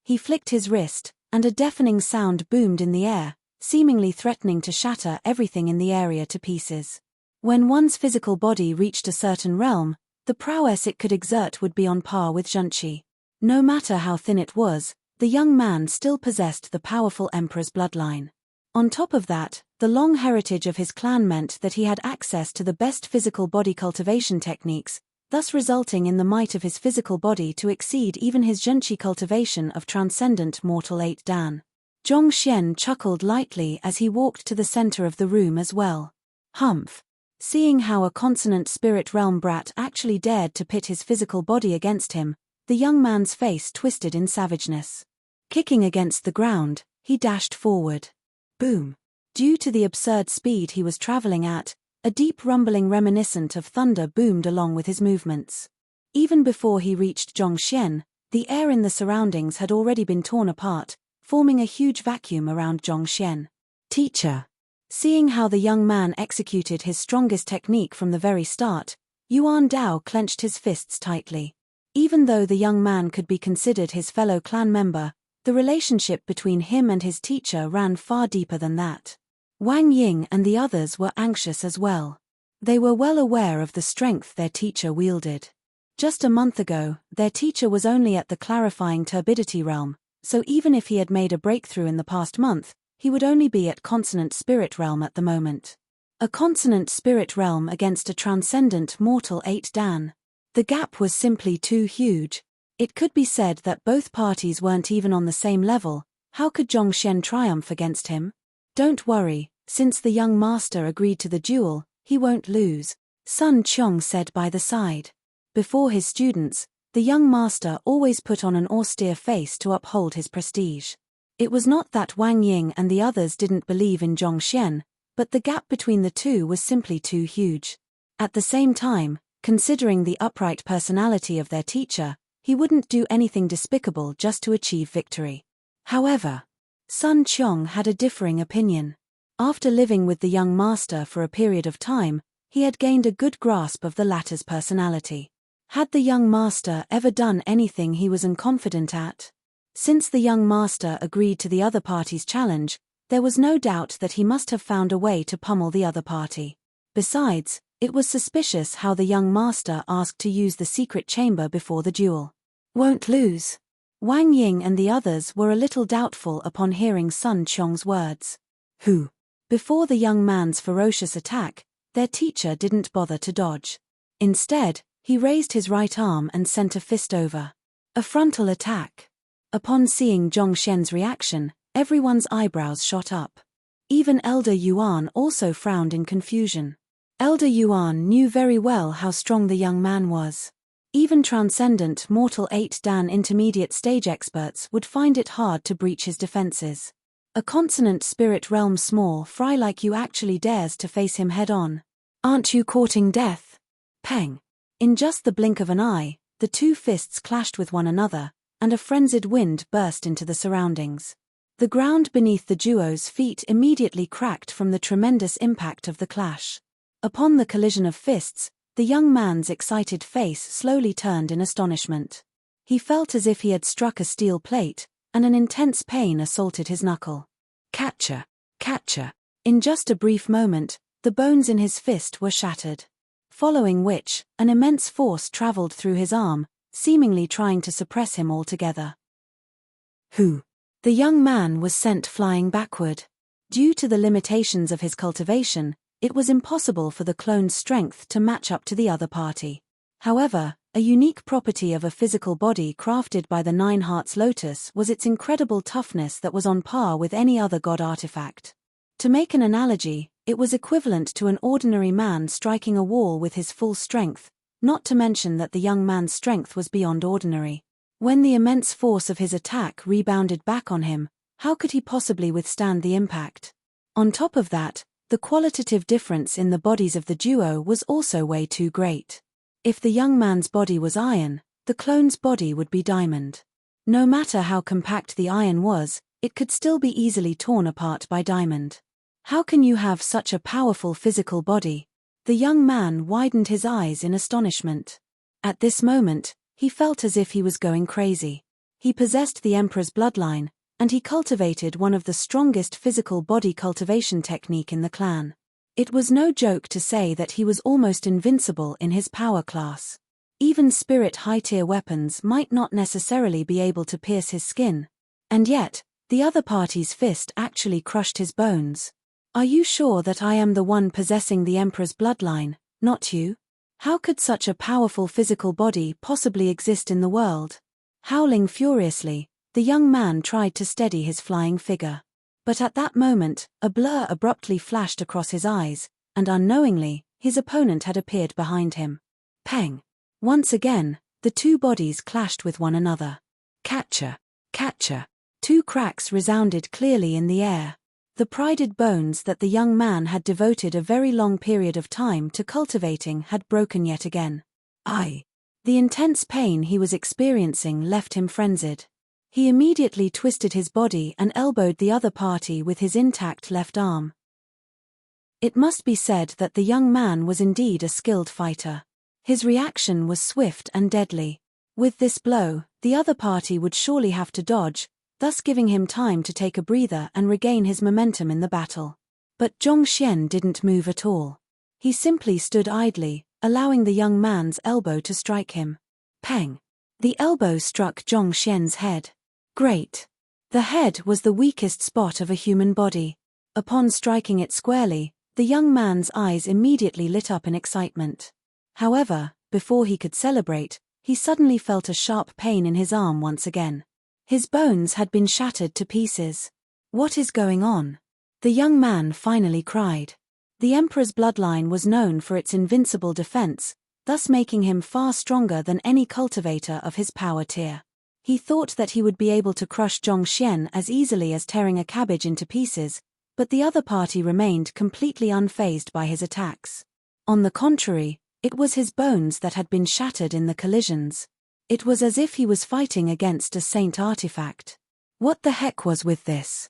He flicked his wrist, and a deafening sound boomed in the air, seemingly threatening to shatter everything in the area to pieces. When one's physical body reached a certain realm, the prowess it could exert would be on par with Zhenqi. No matter how thin it was, the young man still possessed the powerful emperor's bloodline. On top of that, the long heritage of his clan meant that he had access to the best physical body cultivation techniques, thus resulting in the might of his physical body to exceed even his Zhenqi cultivation of transcendent mortal 8-dan. Zhongxian chuckled lightly as he walked to the center of the room as well. Humph. Seeing how a consonant spirit realm brat actually dared to pit his physical body against him, the young man's face twisted in savageness. Kicking against the ground, he dashed forward. Boom. Due to the absurd speed he was traveling at, a deep rumbling reminiscent of thunder boomed along with his movements. Even before he reached Zhongxian, the air in the surroundings had already been torn apart, forming a huge vacuum around Zhongxian. "Teacher." Seeing how the young man executed his strongest technique from the very start, Yuan Dao clenched his fists tightly. Even though the young man could be considered his fellow clan member, the relationship between him and his teacher ran far deeper than that. Wang Ying and the others were anxious as well. They were well aware of the strength their teacher wielded. Just a month ago, their teacher was only at the clarifying turbidity realm, so even if he had made a breakthrough in the past month, he would only be at consonant spirit realm at the moment. A consonant spirit realm against a transcendent mortal 8-dan. The gap was simply too huge. It could be said that both parties weren't even on the same level. How could Zhongxian triumph against him? "Don't worry, since the young master agreed to the duel, he won't lose," Sun Qiong said by the side. Before his students, the young master always put on an austere face to uphold his prestige. It was not that Wang Ying and the others didn't believe in Zhongxian, but the gap between the two was simply too huge. At the same time, considering the upright personality of their teacher, he wouldn't do anything despicable just to achieve victory. However, Sun Qiong had a differing opinion. After living with the young master for a period of time, he had gained a good grasp of the latter's personality. Had the young master ever done anything he was unconfident at? Since the young master agreed to the other party's challenge, there was no doubt that he must have found a way to pummel the other party. Besides, it was suspicious how the young master asked to use the secret chamber before the duel. Won't lose. Wang Ying and the others were a little doubtful upon hearing Sun Qiong's words. Who? Before the young man's ferocious attack, their teacher didn't bother to dodge. Instead, he raised his right arm and sent a fist over. A frontal attack. Upon seeing Zhongxian's reaction, everyone's eyebrows shot up. Even Elder Yuan also frowned in confusion. Elder Yuan knew very well how strong the young man was. Even transcendent mortal 8 Dan intermediate stage experts would find it hard to breach his defenses. A consonant spirit realm small fry like you actually dares to face him head-on. Aren't you courting death? Peng. In just the blink of an eye, the two fists clashed with one another, and a frenzied wind burst into the surroundings. The ground beneath the duo's feet immediately cracked from the tremendous impact of the clash. Upon the collision of fists, the young man's excited face slowly turned in astonishment. He felt as if he had struck a steel plate, and an intense pain assaulted his knuckle. Catcher, catcher. In just a brief moment, the bones in his fist were shattered. Following which, an immense force traveled through his arm, seemingly trying to suppress him altogether. Who? The young man was sent flying backward. Due to the limitations of his cultivation, it was impossible for the clone's strength to match up to the other party. However, a unique property of a physical body crafted by the Nine Hearts Lotus was its incredible toughness that was on par with any other god artifact. To make an analogy, it was equivalent to an ordinary man striking a wall with his full strength, not to mention that the young man's strength was beyond ordinary. When the immense force of his attack rebounded back on him, how could he possibly withstand the impact? On top of that, the qualitative difference in the bodies of the duo was also way too great. If the young man's body was iron, the clone's body would be diamond. No matter how compact the iron was, it could still be easily torn apart by diamond. How can you have such a powerful physical body? The young man widened his eyes in astonishment. At this moment, he felt as if he was going crazy. He possessed the Emperor's bloodline, and he cultivated one of the strongest physical body cultivation technique in the clan. It was no joke to say that he was almost invincible in his power class. Even spirit high-tier weapons might not necessarily be able to pierce his skin. And yet, the other party's fist actually crushed his bones. Are you sure that I am the one possessing the Emperor's bloodline, not you? How could such a powerful physical body possibly exist in the world? Howling furiously, the young man tried to steady his flying figure. But at that moment, a blur abruptly flashed across his eyes, and unknowingly, his opponent had appeared behind him. Peng! Once again, the two bodies clashed with one another. Catcher! Catcher! Two cracks resounded clearly in the air. The prided bones that the young man had devoted a very long period of time to cultivating had broken yet again. Aye! The intense pain he was experiencing left him frenzied. He immediately twisted his body and elbowed the other party with his intact left arm. It must be said that the young man was indeed a skilled fighter. His reaction was swift and deadly. With this blow, the other party would surely have to dodge, thus giving him time to take a breather and regain his momentum in the battle. But Zhongxian didn't move at all. He simply stood idly, allowing the young man's elbow to strike him. Peng! The elbow struck Zhongxian's head. Great! The head was the weakest spot of a human body. Upon striking it squarely, the young man's eyes immediately lit up in excitement. However, before he could celebrate, he suddenly felt a sharp pain in his arm once again. His bones had been shattered to pieces. What is going on? The young man finally cried. The Emperor's bloodline was known for its invincible defense, thus making him far stronger than any cultivator of his power tier. He thought that he would be able to crush Zhongxian as easily as tearing a cabbage into pieces, but the other party remained completely unfazed by his attacks. On the contrary, it was his bones that had been shattered in the collisions. It was as if he was fighting against a saint artifact. What the heck was with this?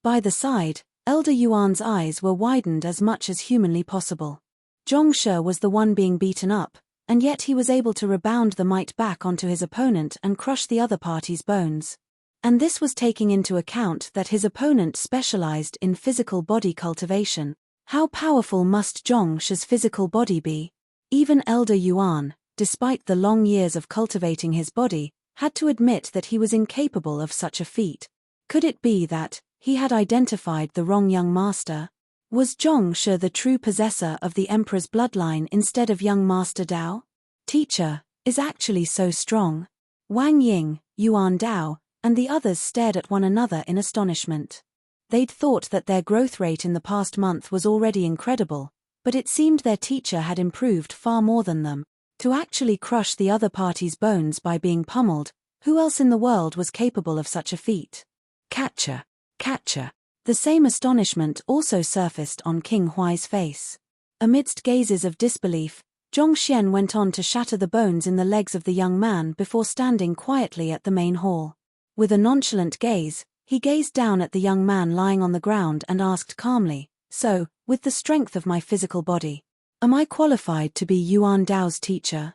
By the side, Elder Yuan's eyes were widened as much as humanly possible. Zhongshe was the one being beaten up, and yet he was able to rebound the might back onto his opponent and crush the other party's bones. And this was taking into account that his opponent specialized in physical body cultivation. How powerful must Zhongshe's physical body be? Even Elder Yuan, despite the long years of cultivating his body, had to admit that he was incapable of such a feat. Could it be that he had identified the wrong young master? Was Zhongshe the true possessor of the Emperor's bloodline instead of young Master Dao? Teacher is actually so strong. Wang Ying, Yuan Dao, and the others stared at one another in astonishment. They'd thought that their growth rate in the past month was already incredible, but it seemed their teacher had improved far more than them. To actually crush the other party's bones by being pummeled, who else in the world was capable of such a feat? Catcher. The same astonishment also surfaced on King Huai's face. Amidst gazes of disbelief, Zhongxian went on to shatter the bones in the legs of the young man before standing quietly at the main hall. With a nonchalant gaze, he gazed down at the young man lying on the ground and asked calmly, "So, with the strength of my physical body, am I qualified to be Yuan Dao's teacher?"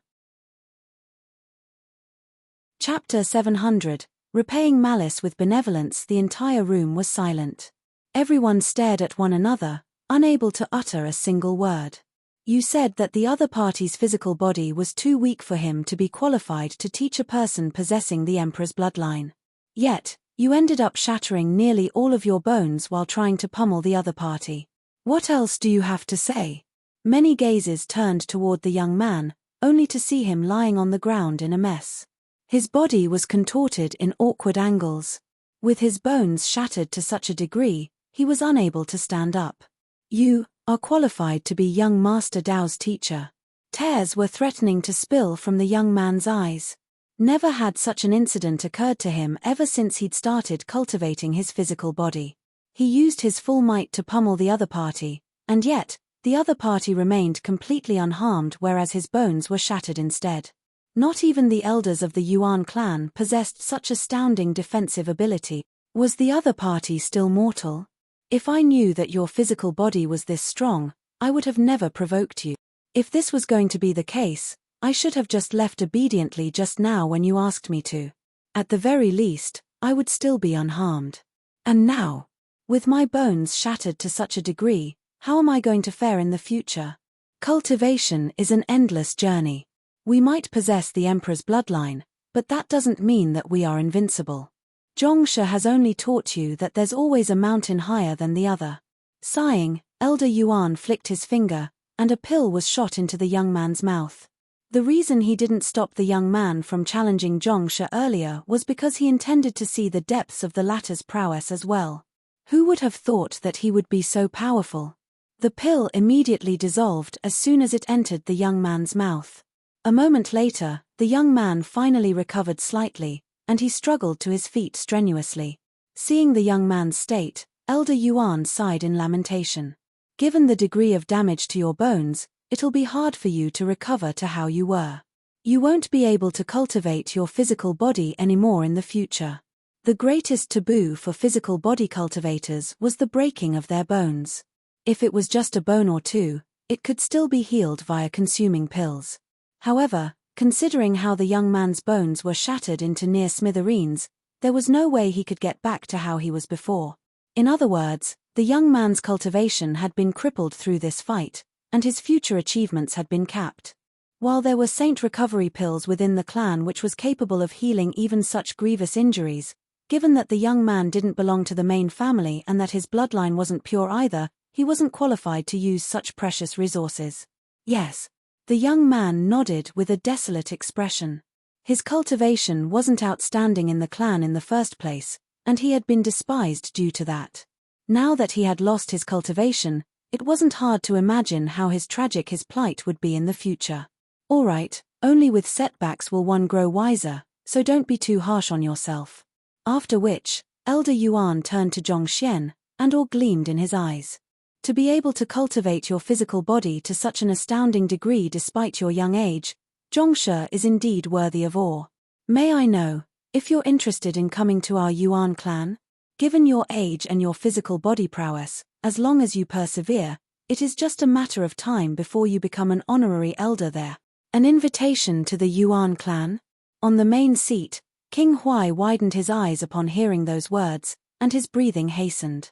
Chapter 700, Repaying Malice with Benevolence. The entire room was silent. Everyone stared at one another, unable to utter a single word. You said that the other party's physical body was too weak for him to be qualified to teach a person possessing the Emperor's bloodline. Yet, you ended up shattering nearly all of your bones while trying to pummel the other party. What else do you have to say? Many gazes turned toward the young man, only to see him lying on the ground in a mess. His body was contorted in awkward angles. With his bones shattered to such a degree, he was unable to stand up. You are qualified to be young Master Dao's teacher. Tears were threatening to spill from the young man's eyes. Never had such an incident occurred to him ever since he'd started cultivating his physical body. He used his full might to pummel the other party, and yet, the other party remained completely unharmed whereas his bones were shattered instead. Not even the elders of the Yuan clan possessed such astounding defensive ability. Was the other party still mortal? If I knew that your physical body was this strong, I would have never provoked you. If this was going to be the case, I should have just left obediently just now when you asked me to. At the very least, I would still be unharmed. And now, with my bones shattered to such a degree, how am I going to fare in the future? Cultivation is an endless journey. We might possess the Emperor's bloodline, but that doesn't mean that we are invincible. Zhongshe has only taught you that there's always a mountain higher than the other. Sighing, Elder Yuan flicked his finger, and a pill was shot into the young man's mouth. The reason he didn't stop the young man from challenging Zhongshe earlier was because he intended to see the depths of the latter's prowess as well. Who would have thought that he would be so powerful? The pill immediately dissolved as soon as it entered the young man's mouth. A moment later, the young man finally recovered slightly, and he struggled to his feet strenuously. Seeing the young man's state, Elder Yuan sighed in lamentation. Given the degree of damage to your bones, it'll be hard for you to recover to how you were. You won't be able to cultivate your physical body anymore in the future. The greatest taboo for physical body cultivators was the breaking of their bones. If it was just a bone or two, it could still be healed via consuming pills. However, considering how the young man's bones were shattered into near smithereens, there was no way he could get back to how he was before. In other words, the young man's cultivation had been crippled through this fight, and his future achievements had been capped. While there were saint recovery pills within the clan which was capable of healing even such grievous injuries, given that the young man didn't belong to the main family and that his bloodline wasn't pure either, he wasn't qualified to use such precious resources. Yes. The young man nodded with a desolate expression. His cultivation wasn't outstanding in the clan in the first place, and he had been despised due to that. Now that he had lost his cultivation, It wasn't hard to imagine how tragic his plight would be in the future. All right, only with setbacks will one grow wiser, so don't be too harsh on yourself. After which, Elder Yuan turned to Zhongxian, and awe gleamed in his eyes. To be able to cultivate your physical body to such an astounding degree despite your young age, Zhongshe is indeed worthy of awe. May I know, if you're interested in coming to our Yuan clan? Given your age and your physical body prowess, as long as you persevere, it is just a matter of time before you become an honorary elder there. An invitation to the Yuan clan? On the main seat, King Huai widened his eyes upon hearing those words, and his breathing hastened.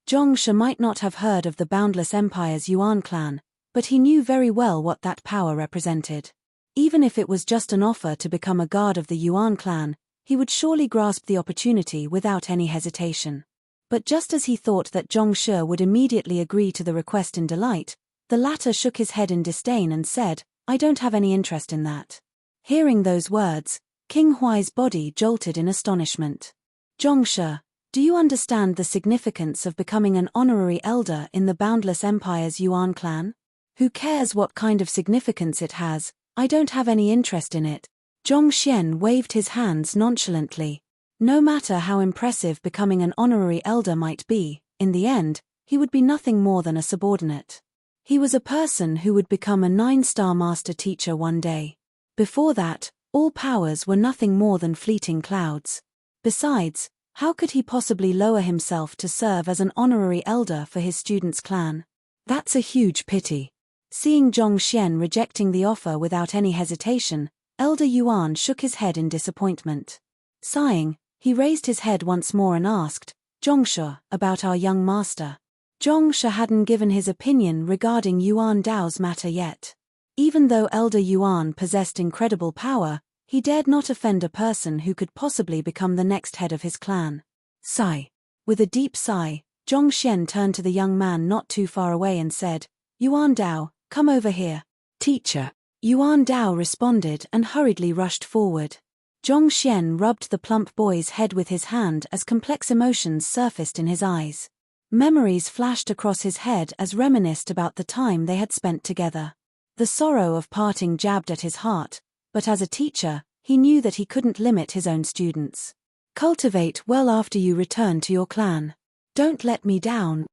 Zhongshe might not have heard of the Boundless Empire's Yuan clan, but he knew very well what that power represented. Even if it was just an offer to become a guard of the Yuan clan, he would surely grasp the opportunity without any hesitation. But just as he thought that Zhongshe would immediately agree to the request in delight, the latter shook his head in disdain and said, "I don't have any interest in that." Hearing those words, King Huai's body jolted in astonishment. "Zhongshe, do you understand the significance of becoming an honorary elder in the Boundless Empire's Yuan clan? Who cares what kind of significance it has? I don't have any interest in it." Zhongxian waved his hands nonchalantly. No matter how impressive becoming an honorary elder might be, in the end, he would be nothing more than a subordinate. He was a person who would become a 9-star master teacher one day. Before that, all powers were nothing more than fleeting clouds. Besides, how could he possibly lower himself to serve as an honorary elder for his student's clan? That's a huge pity. Seeing Zhongxian rejecting the offer without any hesitation, Elder Yuan shook his head in disappointment. Sighing, he raised his head once more and asked, "Zhongshe, about our young master." Zhongshe hadn't given his opinion regarding Yuan Dao's matter yet. Even though Elder Yuan possessed incredible power, he dared not offend a person who could possibly become the next head of his clan. Sigh. With a deep sigh, Zhongxian turned to the young man not too far away and said, "Yuan Dao, come over here." "Teacher." Yuan Dao responded and hurriedly rushed forward. Zhongxian rubbed the plump boy's head with his hand as complex emotions surfaced in his eyes. Memories flashed across his head as reminisced about the time they had spent together. The sorrow of parting jabbed at his heart, but as a teacher, he knew that he couldn't limit his own students. Cultivate well after you return to your clan. Don't let me down.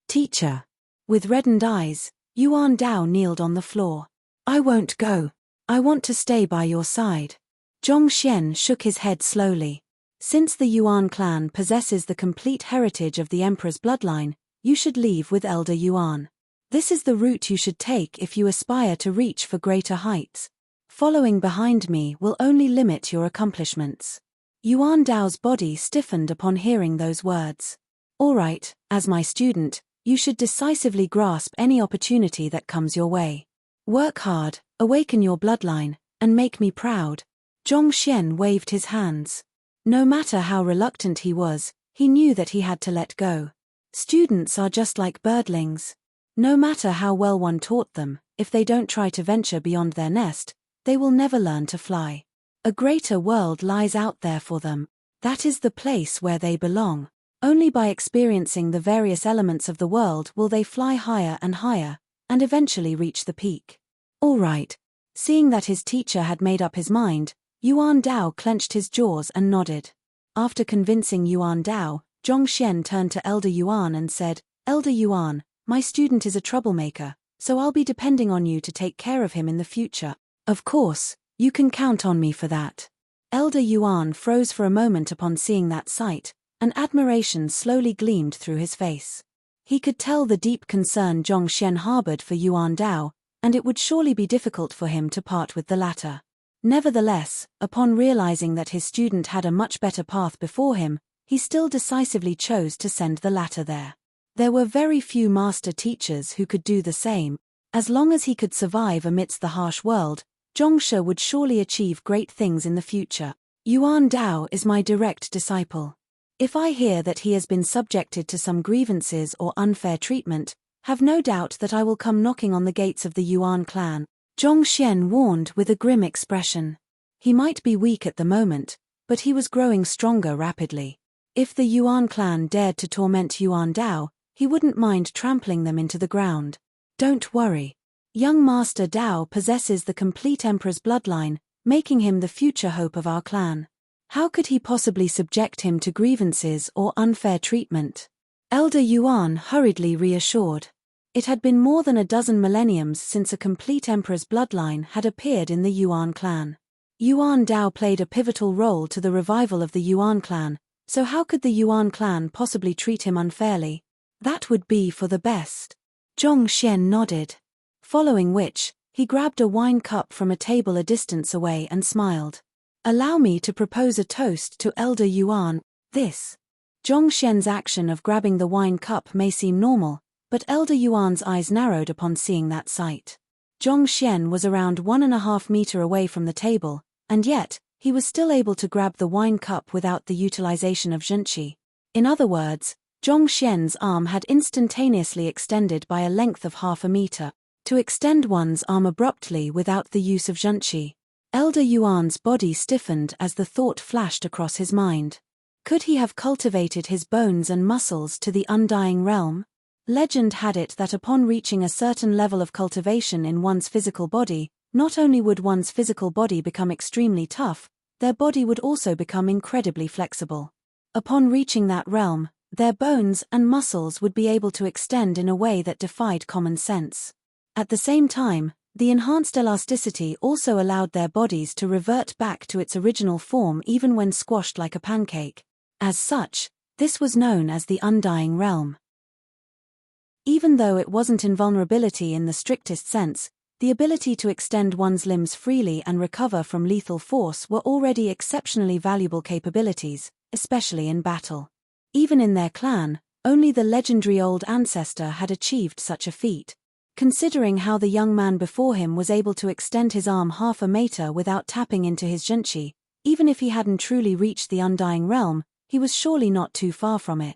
Teacher. With reddened eyes, Yuan Dao kneeled on the floor. I won't go. I want to stay by your side. Zhongxian shook his head slowly. Since the Yuan clan possesses the complete heritage of the emperor's bloodline, you should leave with Elder Yuan. This is the route you should take if you aspire to reach for greater heights. Following behind me will only limit your accomplishments. Yuan Dao's body stiffened upon hearing those words. All right, as my student, you should decisively grasp any opportunity that comes your way. Work hard, awaken your bloodline, and make me proud. Zhongxian waved his hands. No matter how reluctant he was, he knew that he had to let go. Students are just like birdlings. No matter how well one taught them, if they don't try to venture beyond their nest, they will never learn to fly. A greater world lies out there for them. That is the place where they belong. Only by experiencing the various elements of the world will they fly higher and higher, and eventually reach the peak. All right. Seeing that his teacher had made up his mind, Yuan Dao clenched his jaws and nodded. After convincing Yuan Dao, Zhongxian turned to Elder Yuan and said, Elder Yuan, my student is a troublemaker, so I'll be depending on you to take care of him in the future. Of course, you can count on me for that. Elder Yuan froze for a moment upon seeing that sight, and admiration slowly gleamed through his face. He could tell the deep concern Zhongxian harbored for Yuan Dao, and it would surely be difficult for him to part with the latter. Nevertheless, upon realizing that his student had a much better path before him, he still decisively chose to send the latter there. There were very few master teachers who could do the same. As long as he could survive amidst the harsh world, Zhongshe would surely achieve great things in the future. Yuan Dao is my direct disciple. If I hear that he has been subjected to some grievances or unfair treatment, have no doubt that I will come knocking on the gates of the Yuan clan. Zhongxian warned with a grim expression. He might be weak at the moment, but he was growing stronger rapidly. If the Yuan clan dared to torment Yuan Dao, He wouldn't mind trampling them into the ground. Don't worry. Young Master Dao possesses the complete Emperor's bloodline, making him the future hope of our clan. How could he possibly subject him to grievances or unfair treatment? Elder Yuan hurriedly reassured. It had been more than a dozen millenniums since a complete Emperor's bloodline had appeared in the Yuan clan. Yuan Dao played a pivotal role to the revival of the Yuan clan, so how could the Yuan clan possibly treat him unfairly? That would be for the best. Zhong Xian nodded. Following which, he grabbed a wine cup from a table a distance away and smiled. Allow me to propose a toast to Elder Yuan. This. Zhong Xian's action of grabbing the wine cup may seem normal, but Elder Yuan's eyes narrowed upon seeing that sight. Zhong Xian was around 1.5 meters away from the table, and yet, he was still able to grab the wine cup without the utilization of zhenqi. In other words, Zhong Xian's arm had instantaneously extended by a length of 0.5 meter. To extend one's arm abruptly without the use of zhenqi. Elder Yuan's body stiffened as the thought flashed across his mind. Could he have cultivated his bones and muscles to the undying realm? Legend had it that upon reaching a certain level of cultivation in one's physical body, not only would one's physical body become extremely tough, their body would also become incredibly flexible. Upon reaching that realm, their bones and muscles would be able to extend in a way that defied common sense. At the same time, the enhanced elasticity also allowed their bodies to revert back to its original form even when squashed like a pancake. As such, this was known as the undying realm. Even though it wasn't invulnerability in the strictest sense, the ability to extend one's limbs freely and recover from lethal force were already exceptionally valuable capabilities, especially in battle. Even in their clan, only the legendary old ancestor had achieved such a feat. Considering how the young man before him was able to extend his arm 0.5 meter without tapping into his zhenqi, even if he hadn't truly reached the undying realm, he was surely not too far from it.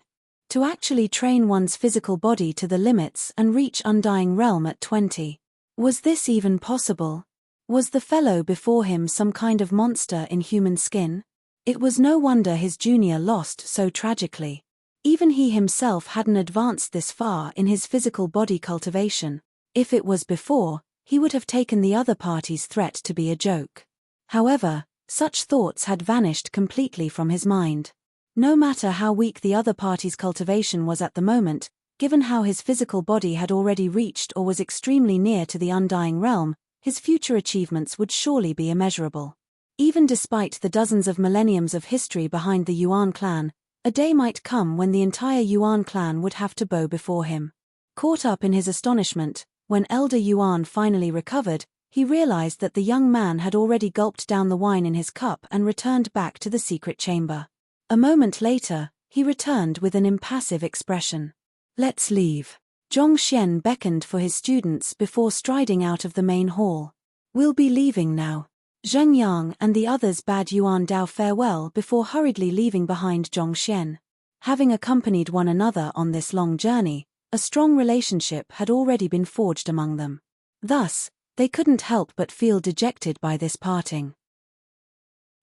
To actually train one's physical body to the limits and reach undying realm at 20. Was this even possible? Was the fellow before him some kind of monster in human skin? It was no wonder his junior lost so tragically. Even he himself hadn't advanced this far in his physical body cultivation. If it was before, he would have taken the other party's threat to be a joke. However, such thoughts had vanished completely from his mind. No matter how weak the other party's cultivation was at the moment, given how his physical body had already reached or was extremely near to the undying realm, his future achievements would surely be immeasurable. Even despite the dozens of millenniums of history behind the Yuan clan, a day might come when the entire Yuan clan would have to bow before him. Caught up in his astonishment, when Elder Yuan finally recovered, he realized that the young man had already gulped down the wine in his cup and returned back to the secret chamber. A moment later, he returned with an impassive expression. Let's leave. Zhong Xian beckoned for his students before striding out of the main hall. We'll be leaving now. Zheng Yang and the others bade Yuan Dao farewell before hurriedly leaving behind Zhong Xian. Having accompanied one another on this long journey, a strong relationship had already been forged among them. Thus, they couldn't help but feel dejected by this parting.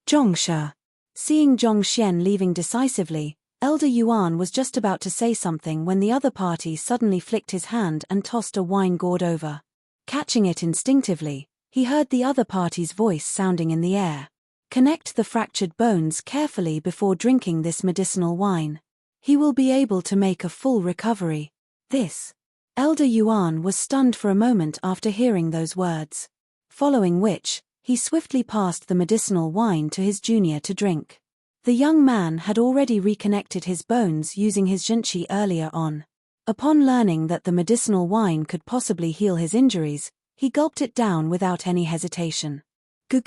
Zhongsha. Seeing Zhong Xian leaving decisively, Elder Yuan was just about to say something when the other party suddenly flicked his hand and tossed a wine gourd over. Catching it instinctively, he heard the other party's voice sounding in the air. Connect the fractured bones carefully before drinking this medicinal wine. He will be able to make a full recovery. This. Elder Yuan was stunned for a moment after hearing those words. Following which, he swiftly passed the medicinal wine to his junior to drink. The young man had already reconnected his bones using his zhenqi earlier on. Upon learning that the medicinal wine could possibly heal his injuries, he gulped it down without any hesitation. Gu.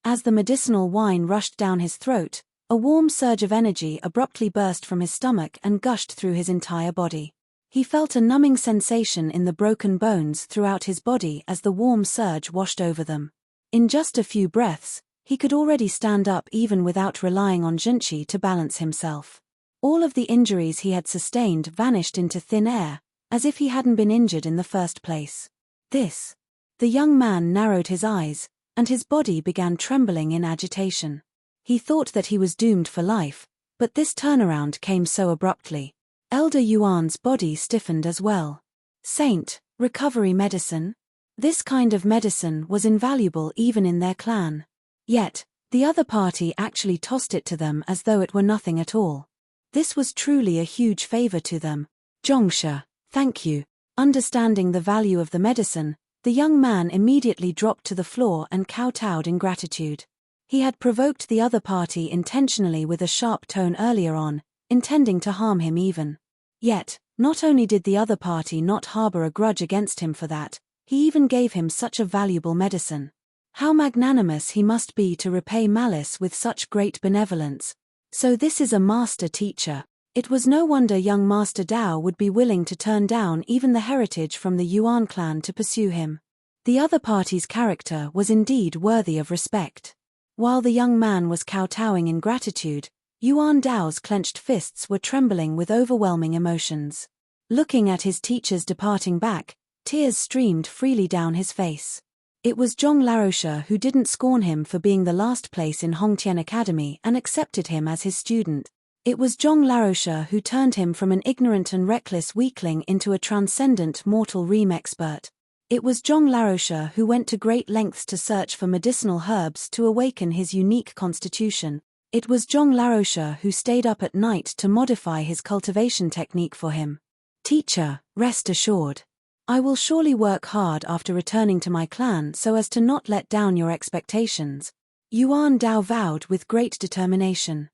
As the medicinal wine rushed down his throat, a warm surge of energy abruptly burst from his stomach and gushed through his entire body. He felt a numbing sensation in the broken bones throughout his body as the warm surge washed over them. In just a few breaths, he could already stand up even without relying on zhenqi to balance himself. All of the injuries he had sustained vanished into thin air, as if he hadn't been injured in the first place. This. The young man narrowed his eyes, and his body began trembling in agitation. He thought that he was doomed for life, but this turnaround came so abruptly. Elder Yuan's body stiffened as well. Saint, recovery medicine? This kind of medicine was invaluable even in their clan. Yet, the other party actually tossed it to them as though it were nothing at all. This was truly a huge favor to them. Zhongshe, thank you. Understanding the value of the medicine, the young man immediately dropped to the floor and kowtowed in gratitude. He had provoked the other party intentionally with a sharp tone earlier on, intending to harm him even. Yet, not only did the other party not harbor a grudge against him for that, he even gave him such a valuable medicine. How magnanimous he must be to repay malice with such great benevolence. So this is a master teacher. It was no wonder young Master Dao would be willing to turn down even the heritage from the Yuan clan to pursue him. The other party's character was indeed worthy of respect. While the young man was kowtowing in gratitude, Yuan Dao's clenched fists were trembling with overwhelming emotions. Looking at his teacher's departing back, tears streamed freely down his face. It was Zhong Larosha who didn't scorn him for being the last place in Hongtian Academy and accepted him as his student. It was Zhong Larosha who turned him from an ignorant and reckless weakling into a transcendent mortal ream expert. It was Zhong Larosha who went to great lengths to search for medicinal herbs to awaken his unique constitution. It was Zhong Larosha who stayed up at night to modify his cultivation technique for him. Teacher, rest assured. I will surely work hard after returning to my clan so as to not let down your expectations. Yuan Dao vowed with great determination.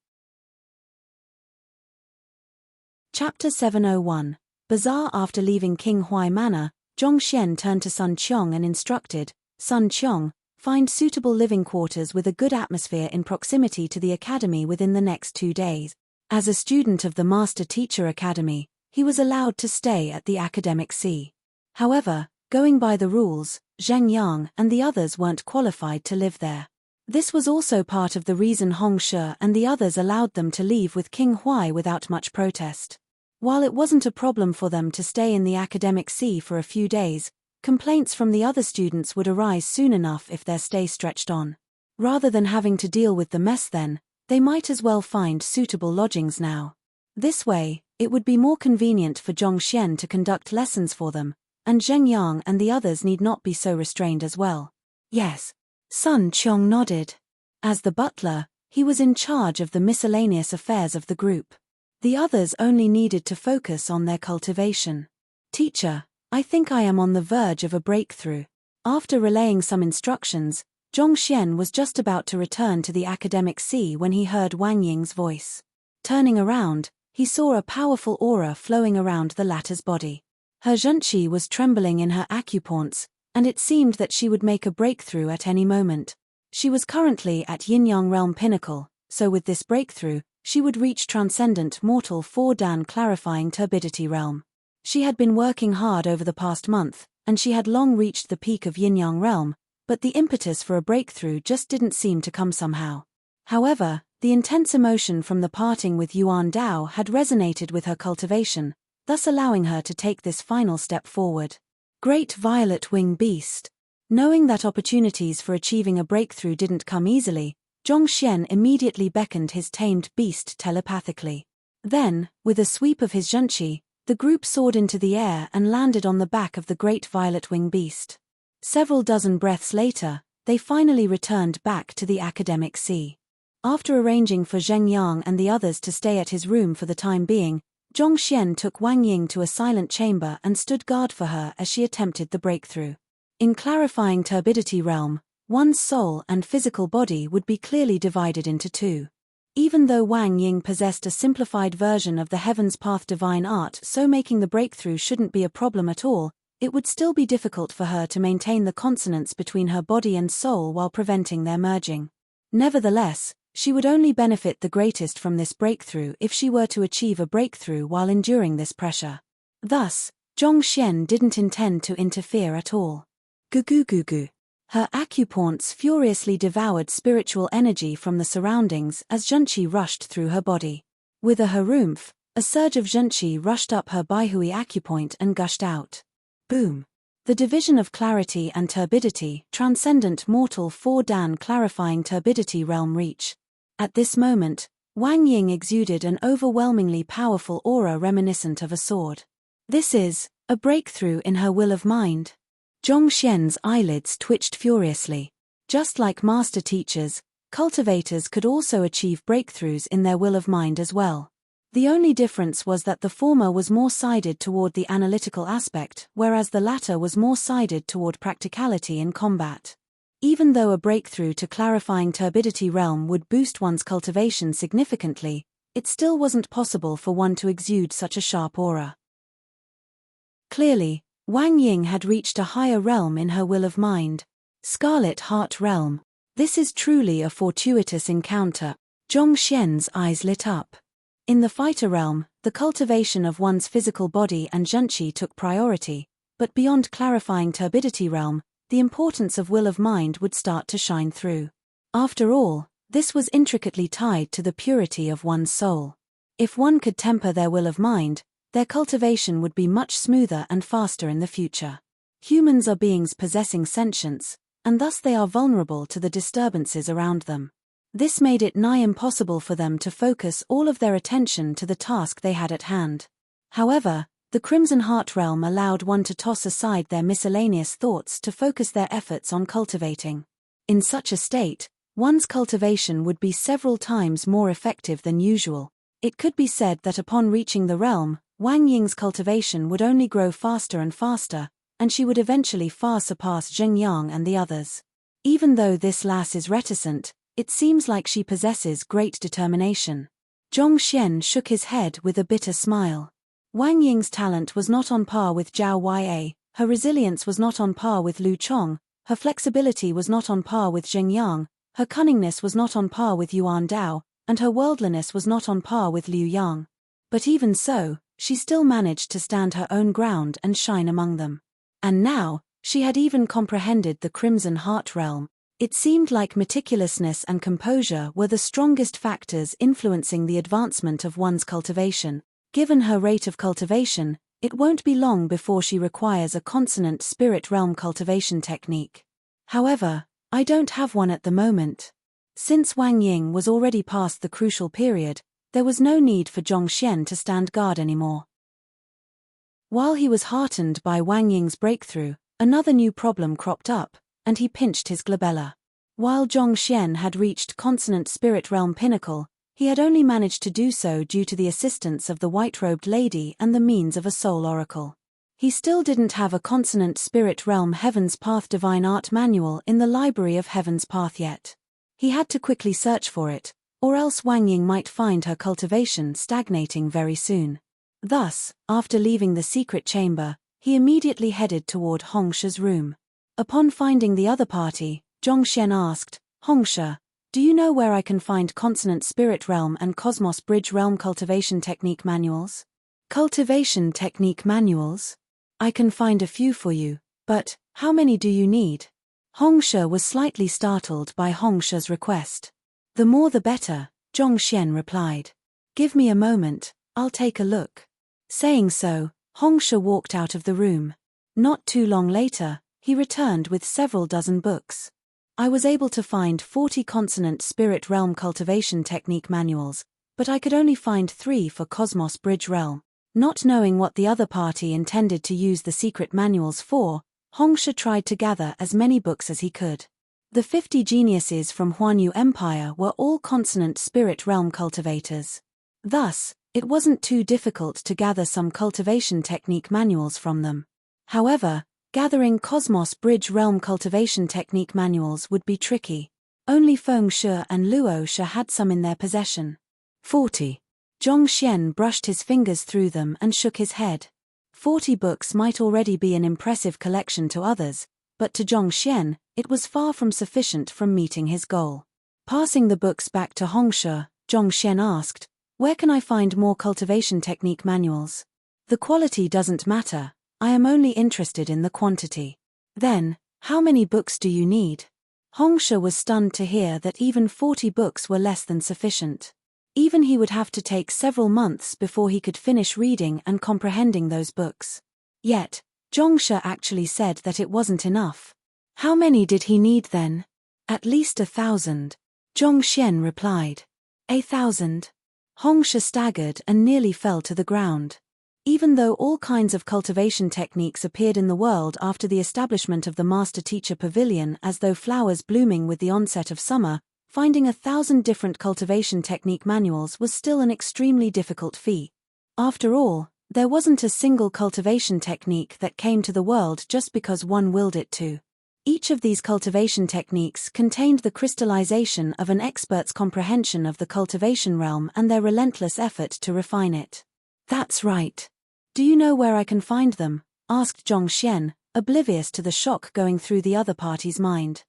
Chapter 701. Bazaar. After leaving King Huai Manor, Zhongxian turned to Sun Qiong and instructed, Sun Qiong, find suitable living quarters with a good atmosphere in proximity to the academy within the next 2 days. As a student of the Master Teacher Academy, he was allowed to stay at the academic C. However, going by the rules, Zheng Yang and the others weren't qualified to live there. This was also part of the reason Hong Shi and the others allowed them to leave with King Huai without much protest. While it wasn't a problem for them to stay in the academic C for a few days, complaints from the other students would arise soon enough if their stay stretched on. Rather than having to deal with the mess then, they might as well find suitable lodgings now. This way, it would be more convenient for Zhongxian to conduct lessons for them, and Zheng Yang and the others need not be so restrained as well. Yes. Sun Qiong nodded. As the butler, he was in charge of the miscellaneous affairs of the group. The others only needed to focus on their cultivation. Teacher, I think I am on the verge of a breakthrough. After relaying some instructions, Zhongxian was just about to return to the academic C when he heard Wang Ying's voice. Turning around, he saw a powerful aura flowing around the latter's body. Her zhenqi was trembling in her acupoints, and it seemed that she would make a breakthrough at any moment. She was currently at Yin-Yang Realm Pinnacle, so with this breakthrough, she would reach Transcendent Mortal 4-Dan Clarifying Turbidity Realm. She had been working hard over the past month, and she had long reached the peak of Yin-Yang Realm, but the impetus for a breakthrough just didn't seem to come somehow. However, the intense emotion from the parting with Yuan Dao had resonated with her cultivation, thus allowing her to take this final step forward. Great Violet Wing Beast. Knowing that opportunities for achieving a breakthrough didn't come easily, Zhongxian immediately beckoned his tamed beast telepathically. Then, with a sweep of his zhenqi, the group soared into the air and landed on the back of the great Violet Wing Beast. Several dozen breaths later, they finally returned back to the academic C. After arranging for Zheng Yang and the others to stay at his room for the time being, Zhongxian took Wang Ying to a silent chamber and stood guard for her as she attempted the breakthrough. In Clarifying Turbidity Realm, one's soul and physical body would be clearly divided into two. Even though Wang Ying possessed a simplified version of the Heaven's Path divine art, so making the breakthrough shouldn't be a problem at all, it would still be difficult for her to maintain the consonance between her body and soul while preventing their merging. Nevertheless, she would only benefit the greatest from this breakthrough if she were to achieve a breakthrough while enduring this pressure. Thus, Zhongxian didn't intend to interfere at all. Gu. Her acupoints furiously devoured spiritual energy from the surroundings as zhenqi rushed through her body. With a harumph, a surge of zhenqi rushed up her baihui acupoint and gushed out. Boom! The division of clarity and turbidity, Transcendent Mortal 4-Dan Clarifying Turbidity Realm reach. At this moment, Wang Ying exuded an overwhelmingly powerful aura reminiscent of a sword. This is a breakthrough in her will of mind. Zhong Xian's eyelids twitched furiously. Just like master teachers, cultivators could also achieve breakthroughs in their will of mind as well. The only difference was that the former was more sided toward the analytical aspect, whereas the latter was more sided toward practicality in combat. Even though a breakthrough to clarifying turbidity realm would boost one's cultivation significantly, it still wasn't possible for one to exude such a sharp aura. Clearly, Wang Ying had reached a higher realm in her will of mind. Scarlet Heart Realm. This is truly a fortuitous encounter. Zhong Xian's eyes lit up. In the fighter realm, the cultivation of one's physical body and zhenqi took priority, but beyond clarifying turbidity realm, the importance of will of mind would start to shine through. After all, this was intricately tied to the purity of one's soul. If one could temper their will of mind, their cultivation would be much smoother and faster in the future. Humans are beings possessing sentience, and thus they are vulnerable to the disturbances around them. This made it nigh impossible for them to focus all of their attention to the task they had at hand. However, the Crimson Heart Realm allowed one to toss aside their miscellaneous thoughts to focus their efforts on cultivating. In such a state, one's cultivation would be several times more effective than usual. It could be said that upon reaching the realm, Wang Ying's cultivation would only grow faster and faster, and she would eventually far surpass Zheng Yang and the others. Even though this lass is reticent, it seems like she possesses great determination. Zhong Xian shook his head with a bitter smile. Wang Ying's talent was not on par with Zhao Ya, her resilience was not on par with Lu Chong, her flexibility was not on par with Zheng Yang, her cunningness was not on par with Yuan Dao, and her worldliness was not on par with Liu Yang. But even so, she still managed to stand her own ground and shine among them. And now, she had even comprehended the Crimson Heart Realm. It seemed like meticulousness and composure were the strongest factors influencing the advancement of one's cultivation. Given her rate of cultivation, it won't be long before she requires a consonant spirit realm cultivation technique. However, I don't have one at the moment. Since Wang Ying was already past the crucial period, there was no need for Zhong Xian to stand guard anymore. While he was heartened by Wang Ying's breakthrough, another new problem cropped up, and he pinched his glabella. While Zhong Xian had reached consonant spirit realm pinnacle, he had only managed to do so due to the assistance of the white-robed lady and the means of a soul oracle. He still didn't have a consonant spirit realm Heaven's Path divine art manual in the library of Heaven's Path yet. He had to quickly search for it, or else Wang Ying might find her cultivation stagnating very soon. Thus, after leaving the secret chamber, he immediately headed toward Hongsha's room. Upon finding the other party, Zhong Xian asked, "Hongsha, do you know where I can find consonant spirit realm and cosmos bridge realm cultivation technique manuals?" "Cultivation technique manuals? I can find a few for you, but how many do you need?" Hongsha was slightly startled by Hongsha's request. "The more the better," Zhong Xian replied. "Give me a moment, I'll take a look." Saying so, Hongsha walked out of the room. Not too long later, he returned with several dozen books. "I was able to find 40 consonant spirit realm cultivation technique manuals, but I could only find 3 for Cosmos Bridge Realm." Not knowing what the other party intended to use the secret manuals for, Hongsha tried to gather as many books as he could. The 50 geniuses from Huanyu Empire were all consonant spirit realm cultivators. Thus, it wasn't too difficult to gather some cultivation technique manuals from them. However, gathering Cosmos Bridge Realm cultivation technique manuals would be tricky. Only Feng Shui and Luo Shi had some in their possession. 40. Zhong Xian brushed his fingers through them and shook his head. 40 books might already be an impressive collection to others, but to Zhong Xian, it was far from sufficient from meeting his goal. Passing the books back to Hongsha, Zhong Xian asked, "Where can I find more cultivation technique manuals?" "The quality doesn't matter, I am only interested in the quantity." "Then, how many books do you need?" Hongsha was stunned to hear that even 40 books were less than sufficient. Even he would have to take several months before he could finish reading and comprehending those books. Yet, Zhongsha actually said that it wasn't enough. How many did he need then? "At least 1,000. Zhong Xian replied. 1,000. Hongsha staggered and nearly fell to the ground. Even though all kinds of cultivation techniques appeared in the world after the establishment of the master-teacher pavilion as though flowers blooming with the onset of summer, finding 1,000 different cultivation technique manuals was still an extremely difficult feat. After all, there wasn't a single cultivation technique that came to the world just because one willed it to. Each of these cultivation techniques contained the crystallization of an expert's comprehension of the cultivation realm and their relentless effort to refine it. That's right. Do you know where I can find them? Asked Zhongxian, oblivious to the shock going through the other party's mind.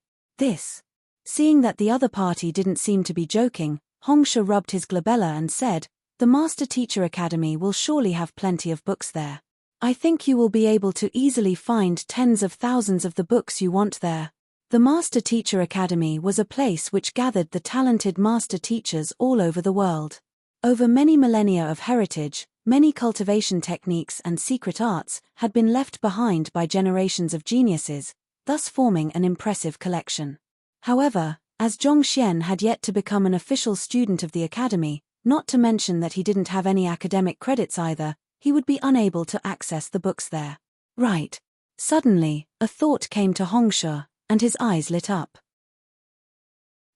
Seeing that the other party didn't seem to be joking, Hongsha rubbed his glabella and said, "The Master Teacher Academy will surely have plenty of books there. I think you will be able to easily find tens of thousands of the books you want there." The Master Teacher Academy was a place which gathered the talented master teachers all over the world. Over many millennia of heritage, many cultivation techniques and secret arts had been left behind by generations of geniuses, thus forming an impressive collection. However, as Zhongxian had yet to become an official student of the academy, not to mention that he didn't have any academic credits either, he would be unable to access the books there. Right. Suddenly, a thought came to Hongsha, and his eyes lit up.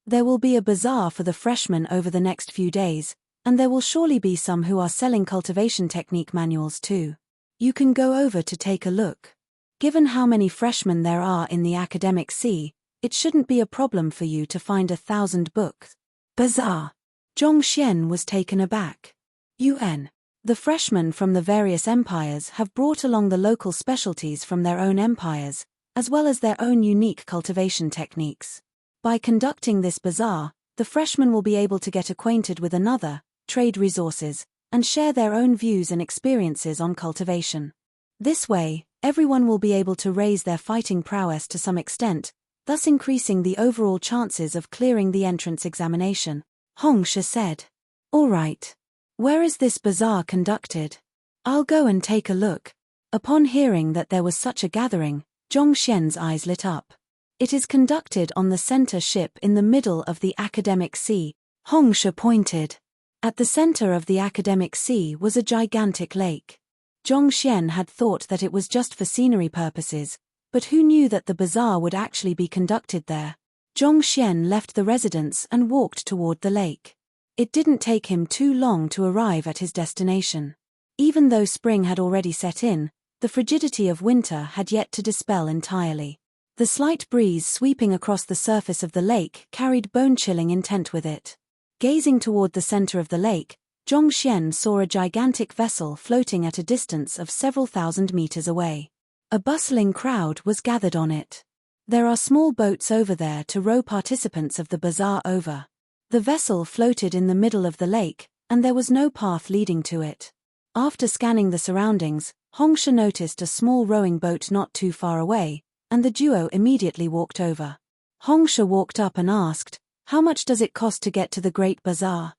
There will be a bazaar for the freshmen over the next few days, and there will surely be some who are selling cultivation technique manuals too. You can go over to take a look. Given how many freshmen there are in the academic sea, it shouldn't be a problem for you to find 1,000 books. Bazaar. Zhongxian was taken aback. The freshmen from the various empires have brought along the local specialties from their own empires, as well as their own unique cultivation techniques. By conducting this bazaar, the freshmen will be able to get acquainted with another, trade resources, and share their own views and experiences on cultivation. This way, everyone will be able to raise their fighting prowess to some extent, thus increasing the overall chances of clearing the entrance examination. Hongsha said. All right. Where is this bazaar conducted? I'll go and take a look. Upon hearing that there was such a gathering, Zhongxian's eyes lit up. It is conducted on the center ship in the middle of the academic sea. Hongsha pointed. At the center of the academic sea was a gigantic lake. Zhongxian had thought that it was just for scenery purposes, but who knew that the bazaar would actually be conducted there? Zhongxian left the residence and walked toward the lake. It didn't take him too long to arrive at his destination. Even though spring had already set in, the frigidity of winter had yet to dispel entirely. The slight breeze sweeping across the surface of the lake carried bone-chilling intent with it. Gazing toward the center of the lake, Zhongxian saw a gigantic vessel floating at a distance of several thousand meters away. A bustling crowd was gathered on it. There are small boats over there to row participants of the bazaar over. The vessel floated in the middle of the lake, and there was no path leading to it. After scanning the surroundings, Hongsha noticed a small rowing boat not too far away, and the duo immediately walked over. Hongsha walked up and asked, "How much does it cost to get to the Great Bazaar?"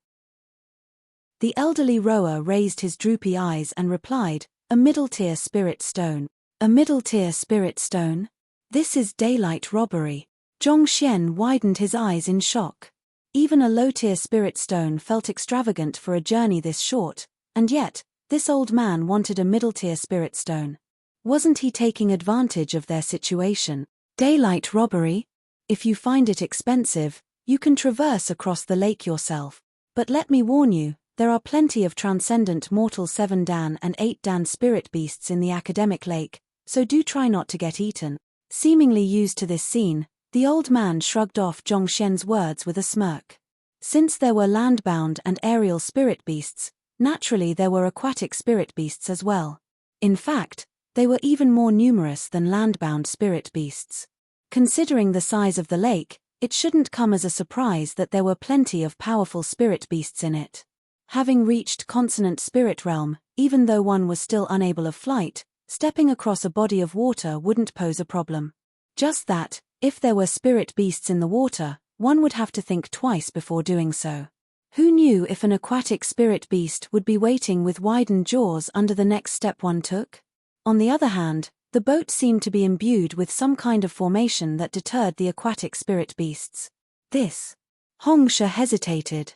The elderly rower raised his droopy eyes and replied, "A middle-tier spirit stone." "A middle-tier spirit stone? This is daylight robbery." Zhongxian widened his eyes in shock. Even a low-tier spirit stone felt extravagant for a journey this short, and yet, this old man wanted a middle-tier spirit stone. Wasn't he taking advantage of their situation? Daylight robbery? If you find it expensive, you can traverse across the lake yourself. But let me warn you, there are plenty of transcendent mortal 7-dan and 8-dan spirit beasts in the academic lake, so do try not to get eaten. Seemingly used to this scene, the old man shrugged off Zhongxian's words with a smirk. Since there were land-bound and aerial spirit beasts, naturally there were aquatic spirit beasts as well. In fact, they were even more numerous than land-bound spirit beasts. Considering the size of the lake, it shouldn't come as a surprise that there were plenty of powerful spirit beasts in it. Having reached consonant spirit realm, even though one was still unable of flight, stepping across a body of water wouldn't pose a problem. Just that, if there were spirit beasts in the water, one would have to think twice before doing so. Who knew if an aquatic spirit beast would be waiting with widened jaws under the next step one took? On the other hand, the boat seemed to be imbued with some kind of formation that deterred the aquatic spirit beasts. Hongsha hesitated.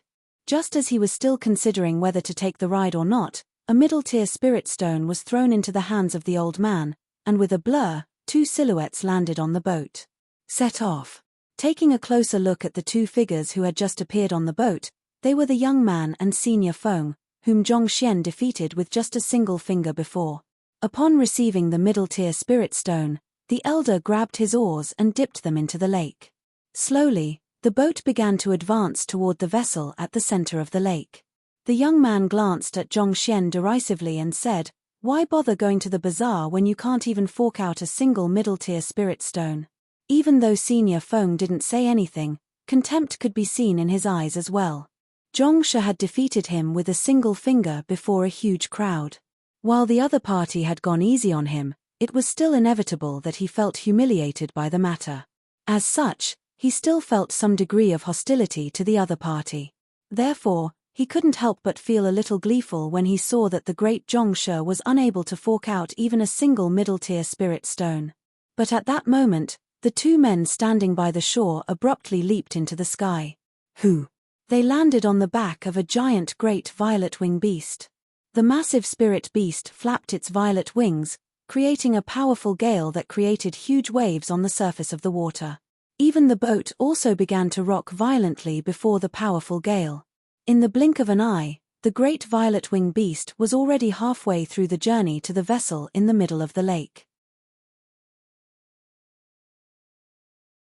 Just as he was still considering whether to take the ride or not, a middle-tier spirit stone was thrown into the hands of the old man, and with a blur, two silhouettes landed on the boat. Set off. Taking a closer look at the two figures who had just appeared on the boat, they were the young man and senior Feng, whom Zhongxian defeated with just a single finger before. Upon receiving the middle-tier spirit stone, the elder grabbed his oars and dipped them into the lake. Slowly, the boat began to advance toward the vessel at the center of the lake. The young man glanced at Zhongxian derisively and said, "Why bother going to the bazaar when you can't even fork out a single middle-tier spirit stone?" Even though senior Feng didn't say anything, contempt could be seen in his eyes as well. Zhongshe had defeated him with a single finger before a huge crowd. While the other party had gone easy on him, it was still inevitable that he felt humiliated by the matter. As such, he still felt some degree of hostility to the other party. Therefore, he couldn't help but feel a little gleeful when he saw that the great Zhongshe was unable to fork out even a single middle-tier spirit stone. But at that moment, the two men standing by the shore abruptly leaped into the sky. Who? They landed on the back of a giant great violet-wing beast. The massive spirit beast flapped its violet wings, creating a powerful gale that created huge waves on the surface of the water. Even the boat also began to rock violently before the powerful gale. In the blink of an eye, the great violet-wing beast was already halfway through the journey to the vessel in the middle of the lake.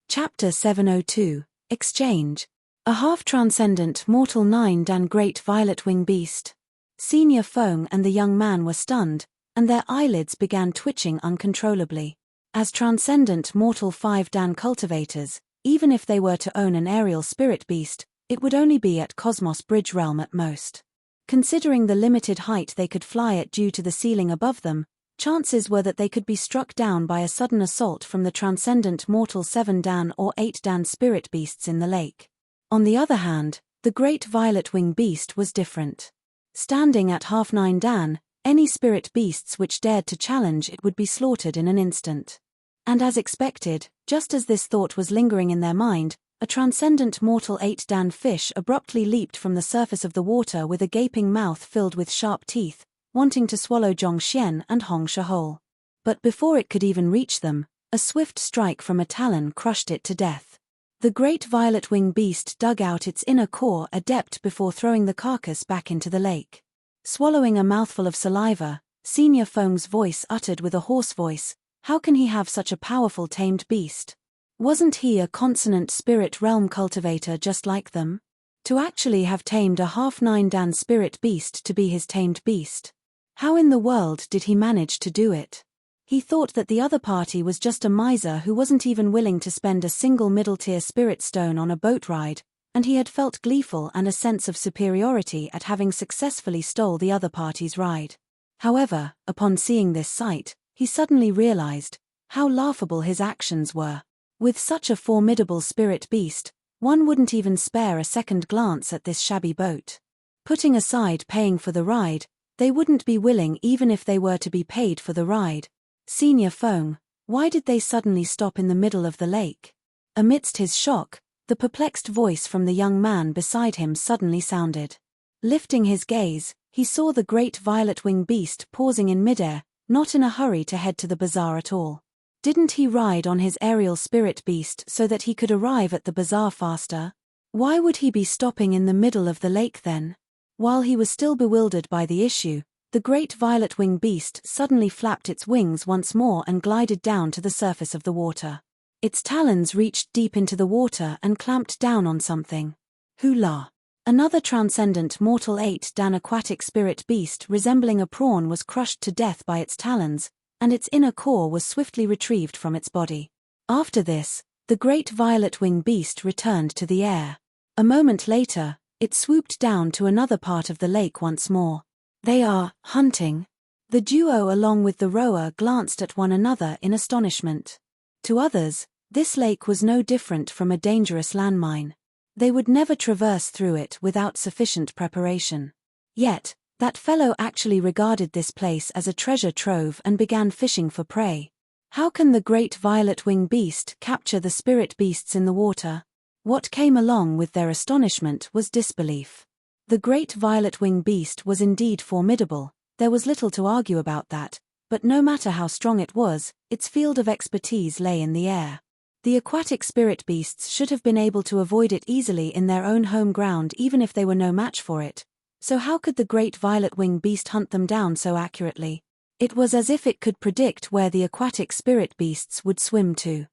Chapter 702, Exchange. A half-transcendent mortal 9-dan great violet-wing beast. Senior Feng and the young man were stunned, and their eyelids began twitching uncontrollably. As transcendent mortal 5-dan cultivators, even if they were to own an aerial spirit beast, it would only be at Cosmos Bridge Realm at most. Considering the limited height they could fly at due to the ceiling above them, chances were that they could be struck down by a sudden assault from the transcendent mortal 7-dan or 8-dan spirit beasts in the lake. On the other hand, the great violet-wing beast was different. Standing at half 9-dan, any spirit beasts which dared to challenge it would be slaughtered in an instant. And as expected, just as this thought was lingering in their mind, a transcendent mortal 8-dan fish abruptly leaped from the surface of the water with a gaping mouth filled with sharp teeth, wanting to swallow Zhongxian and Hongshe whole. But before it could even reach them, a swift strike from a talon crushed it to death. The great violet-wing beast dug out its inner core a depth before throwing the carcass back into the lake. Swallowing a mouthful of saliva, Senior Feng's voice uttered with a hoarse voice, "How can he have such a powerful tamed beast? Wasn't he a consonant spirit realm cultivator just like them? To actually have tamed a half 9-dan spirit beast to be his tamed beast. How in the world did he manage to do it?" He thought that the other party was just a miser who wasn't even willing to spend a single middle-tier spirit stone on a boat ride, and he had felt gleeful and a sense of superiority at having successfully stole the other party's ride. However, upon seeing this sight, he suddenly realized how laughable his actions were. With such a formidable spirit beast, one wouldn't even spare a second glance at this shabby boat. Putting aside paying for the ride, they wouldn't be willing even if they were to be paid for the ride. Senior Feng, why did they suddenly stop in the middle of the lake? Amidst his shock, the perplexed voice from the young man beside him suddenly sounded. Lifting his gaze, he saw the great violet-wing beast pausing in midair, not in a hurry to head to the bazaar at all. Didn't he ride on his aerial spirit beast so that he could arrive at the bazaar faster? Why would he be stopping in the middle of the lake then? While he was still bewildered by the issue, the great violet-wing beast suddenly flapped its wings once more and glided down to the surface of the water. Its talons reached deep into the water and clamped down on something. Hula! Another transcendent mortal 8-dan aquatic spirit beast resembling a prawn was crushed to death by its talons, and its inner core was swiftly retrieved from its body. After this, the great violet-wing beast returned to the air. A moment later, it swooped down to another part of the lake once more. They are hunting. The duo along with the rower glanced at one another in astonishment. To others, this lake was no different from a dangerous landmine. They would never traverse through it without sufficient preparation. Yet, that fellow actually regarded this place as a treasure trove and began fishing for prey. How can the great violet-wing beast capture the spirit beasts in the water? What came along with their astonishment was disbelief. The great violet-wing beast was indeed formidable, there was little to argue about that, but no matter how strong it was, its field of expertise lay in the air. The aquatic spirit beasts should have been able to avoid it easily in their own home ground even if they were no match for it. So how could the great violet-wing beast hunt them down so accurately? It was as if it could predict where the aquatic spirit beasts would swim to.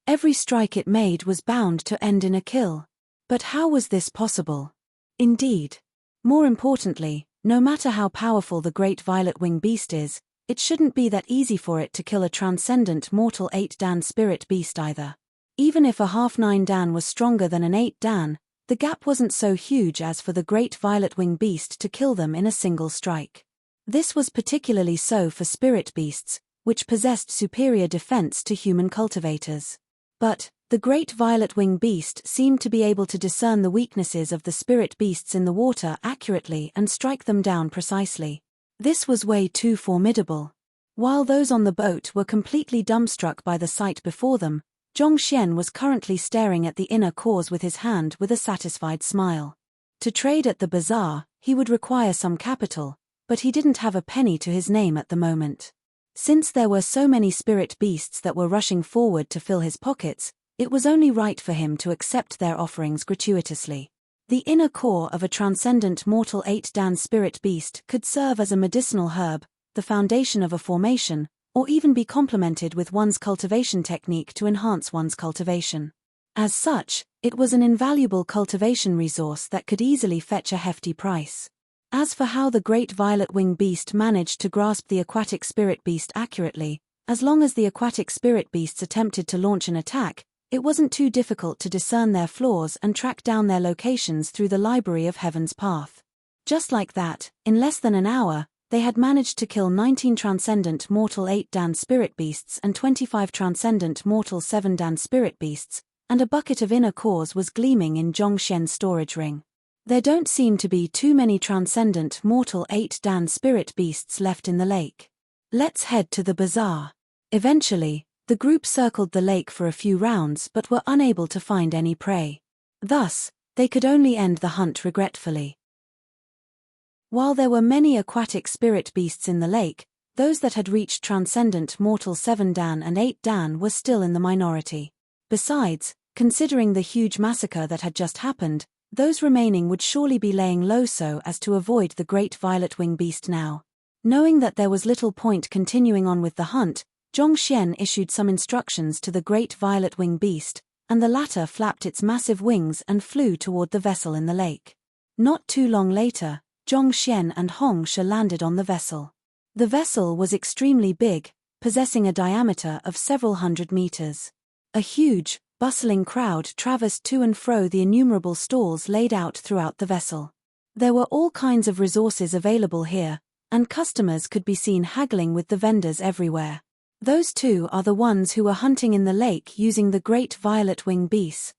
Every strike it made was bound to end in a kill. But how was this possible? Indeed. More importantly, no matter how powerful the great violet-wing beast is, it shouldn't be that easy for it to kill a transcendent mortal 8-dan spirit beast either. Even if a half 9-dan was stronger than an 8-dan, the gap wasn't so huge as for the great violet-wing beast to kill them in a single strike. This was particularly so for spirit beasts, which possessed superior defense to human cultivators. But the great violet-wing beast seemed to be able to discern the weaknesses of the spirit beasts in the water accurately and strike them down precisely. This was way too formidable. While those on the boat were completely dumbstruck by the sight before them, Zhongxian was currently staring at the inner cores with his hand with a satisfied smile. To trade at the bazaar, he would require some capital, but he didn't have a penny to his name at the moment. Since there were so many spirit beasts that were rushing forward to fill his pockets, it was only right for him to accept their offerings gratuitously. The inner core of a transcendent mortal 8-dan spirit beast could serve as a medicinal herb, the foundation of a formation, or even be complemented with one's cultivation technique to enhance one's cultivation. As such, it was an invaluable cultivation resource that could easily fetch a hefty price. As for how the great violet-wing beast managed to grasp the aquatic spirit beast accurately, as long as the aquatic spirit beasts attempted to launch an attack, it wasn't too difficult to discern their flaws and track down their locations through the library of Heaven's Path. Just like that, in less than an hour, they had managed to kill 19 transcendent mortal 8-dan spirit beasts and 25 transcendent mortal 7-dan spirit beasts, and a bucket of inner cores was gleaming in Zhongxian's storage ring. There don't seem to be too many transcendent mortal 8-dan spirit beasts left in the lake. Let's head to the bazaar. Eventually, the group circled the lake for a few rounds but were unable to find any prey. Thus, they could only end the hunt regretfully. While there were many aquatic spirit beasts in the lake, those that had reached transcendent mortal 7-dan and 8-dan were still in the minority. Besides, considering the huge massacre that had just happened, those remaining would surely be laying low so as to avoid the great violet-wing beast now. Knowing that there was little point continuing on with the hunt, Zhongxian issued some instructions to the great violet-wing beast, and the latter flapped its massive wings and flew toward the vessel in the lake. Not too long later, Zhongxian and Hongshe landed on the vessel. The vessel was extremely big, possessing a diameter of several hundred meters. A huge, bustling crowd traversed to and fro the innumerable stalls laid out throughout the vessel. There were all kinds of resources available here, and customers could be seen haggling with the vendors everywhere. Those two are the ones who were hunting in the lake using the great violet-wing beast.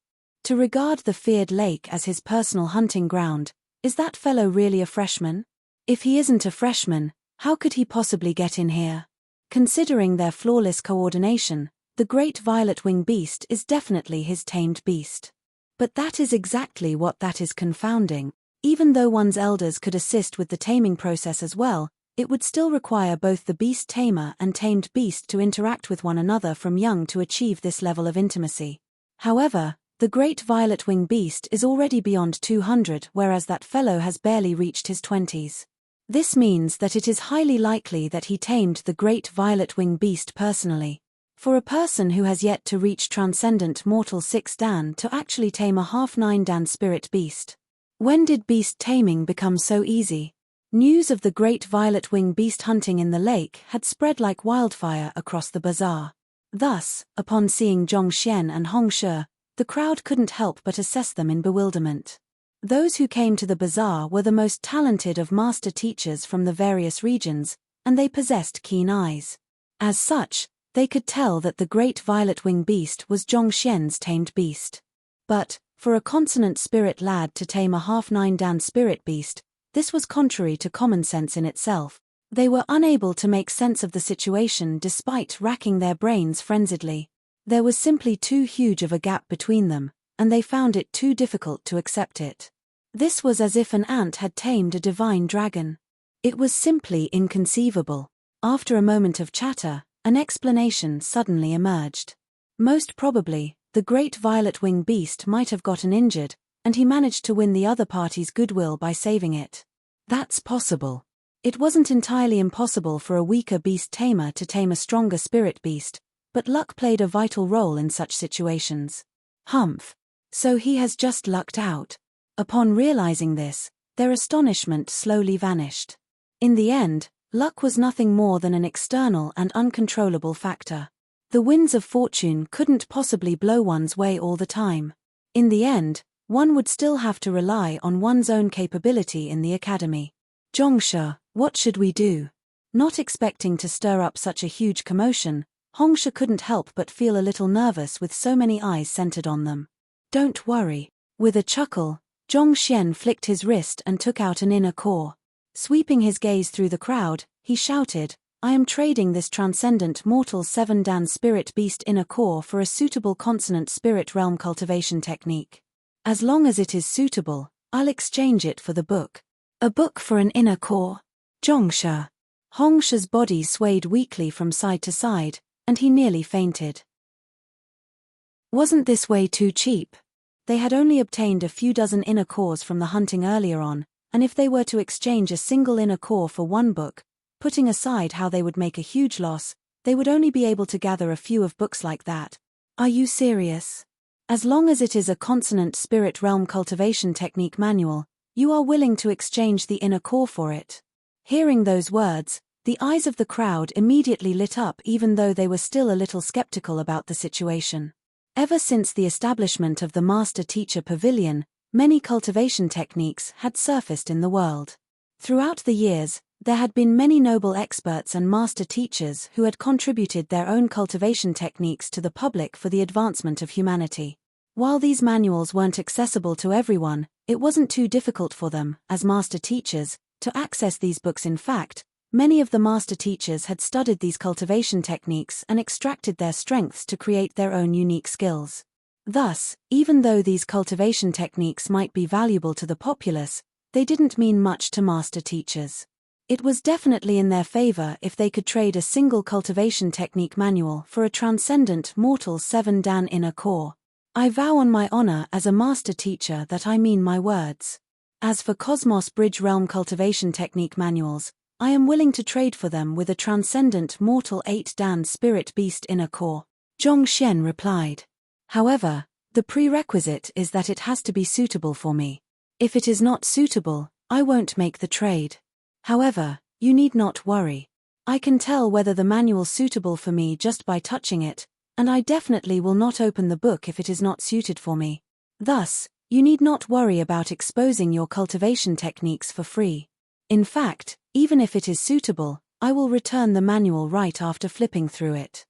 To regard the feared lake as his personal hunting ground, is that fellow really a freshman? If he isn't a freshman, how could he possibly get in here? Considering their flawless coordination, the great violet-wing beast is definitely his tamed beast. But that is exactly what that is confounding. Even though one's elders could assist with the taming process as well, it would still require both the beast tamer and tamed beast to interact with one another from young to achieve this level of intimacy. However, the great violet-wing beast is already beyond 200, whereas that fellow has barely reached his 20s. This means that it is highly likely that he tamed the great violet-wing beast personally. For a person who has yet to reach transcendent mortal 6-dan to actually tame a half 9-dan spirit beast. When did beast taming become so easy? News of the great violet-wing beast hunting in the lake had spread like wildfire across the bazaar. Thus, upon seeing Zhongxian and Hongshe, the crowd couldn't help but assess them in bewilderment. Those who came to the bazaar were the most talented of master teachers from the various regions, and they possessed keen eyes. As such, they could tell that the great violet-wing beast was Zhongxian's tamed beast. But, for a consonant spirit lad to tame a half 9-dan spirit beast, this was contrary to common sense in itself. They were unable to make sense of the situation despite racking their brains frenziedly. There was simply too huge of a gap between them, and they found it too difficult to accept it. This was as if an ant had tamed a divine dragon. It was simply inconceivable. After a moment of chatter, an explanation suddenly emerged. Most probably, the great violet-wing beast might have gotten injured, and he managed to win the other party's goodwill by saving it. That's possible. It wasn't entirely impossible for a weaker beast tamer to tame a stronger spirit beast, but luck played a vital role in such situations. Humph. So he has just lucked out. Upon realizing this, their astonishment slowly vanished. In the end, luck was nothing more than an external and uncontrollable factor. The winds of fortune couldn't possibly blow one's way all the time. In the end, one would still have to rely on one's own capability in the academy. Zhongshe, what should we do? Not expecting to stir up such a huge commotion, Hongshe couldn't help but feel a little nervous with so many eyes centered on them. Don't worry. With a chuckle, Zhongxian flicked his wrist and took out an inner core. Sweeping his gaze through the crowd, he shouted, I am trading this transcendent mortal 7-dan spirit beast inner core for a suitable consonant spirit realm cultivation technique. As long as it is suitable, I'll exchange it for the book. A book for an inner core? Zhongshe. Hongshe's body swayed weakly from side to side, and he nearly fainted. Wasn't this way too cheap? They had only obtained a few dozen inner cores from the hunting earlier on, and if they were to exchange a single inner core for one book, putting aside how they would make a huge loss, they would only be able to gather a few of books like that. Are you serious? As long as it is a consonant spirit realm cultivation technique manual, you are willing to exchange the inner core for it. Hearing those words, the eyes of the crowd immediately lit up even though they were still a little skeptical about the situation. Ever since the establishment of the Master-Teacher Pavilion, many cultivation techniques had surfaced in the world. Throughout the years, there had been many noble experts and master teachers who had contributed their own cultivation techniques to the public for the advancement of humanity. While these manuals weren't accessible to everyone, it wasn't too difficult for them, as master teachers, to access these books. In fact, many of the master teachers had studied these cultivation techniques and extracted their strengths to create their own unique skills. Thus, even though these cultivation techniques might be valuable to the populace, they didn't mean much to master teachers. It was definitely in their favor if they could trade a single cultivation technique manual for a transcendent mortal 7-dan inner core. I vow on my honor as a master teacher that I mean my words. As for Cosmos Bridge Realm cultivation technique manuals, I am willing to trade for them with a transcendent mortal 8-dan spirit beast inner core. Zhongxian replied. However, the prerequisite is that it has to be suitable for me. If it is not suitable, I won't make the trade. However, you need not worry. I can tell whether the manual's suitable for me just by touching it, and I definitely will not open the book if it is not suited for me. Thus, you need not worry about exposing your cultivation techniques for free. In fact, even if it is suitable, I will return the manual right after flipping through it.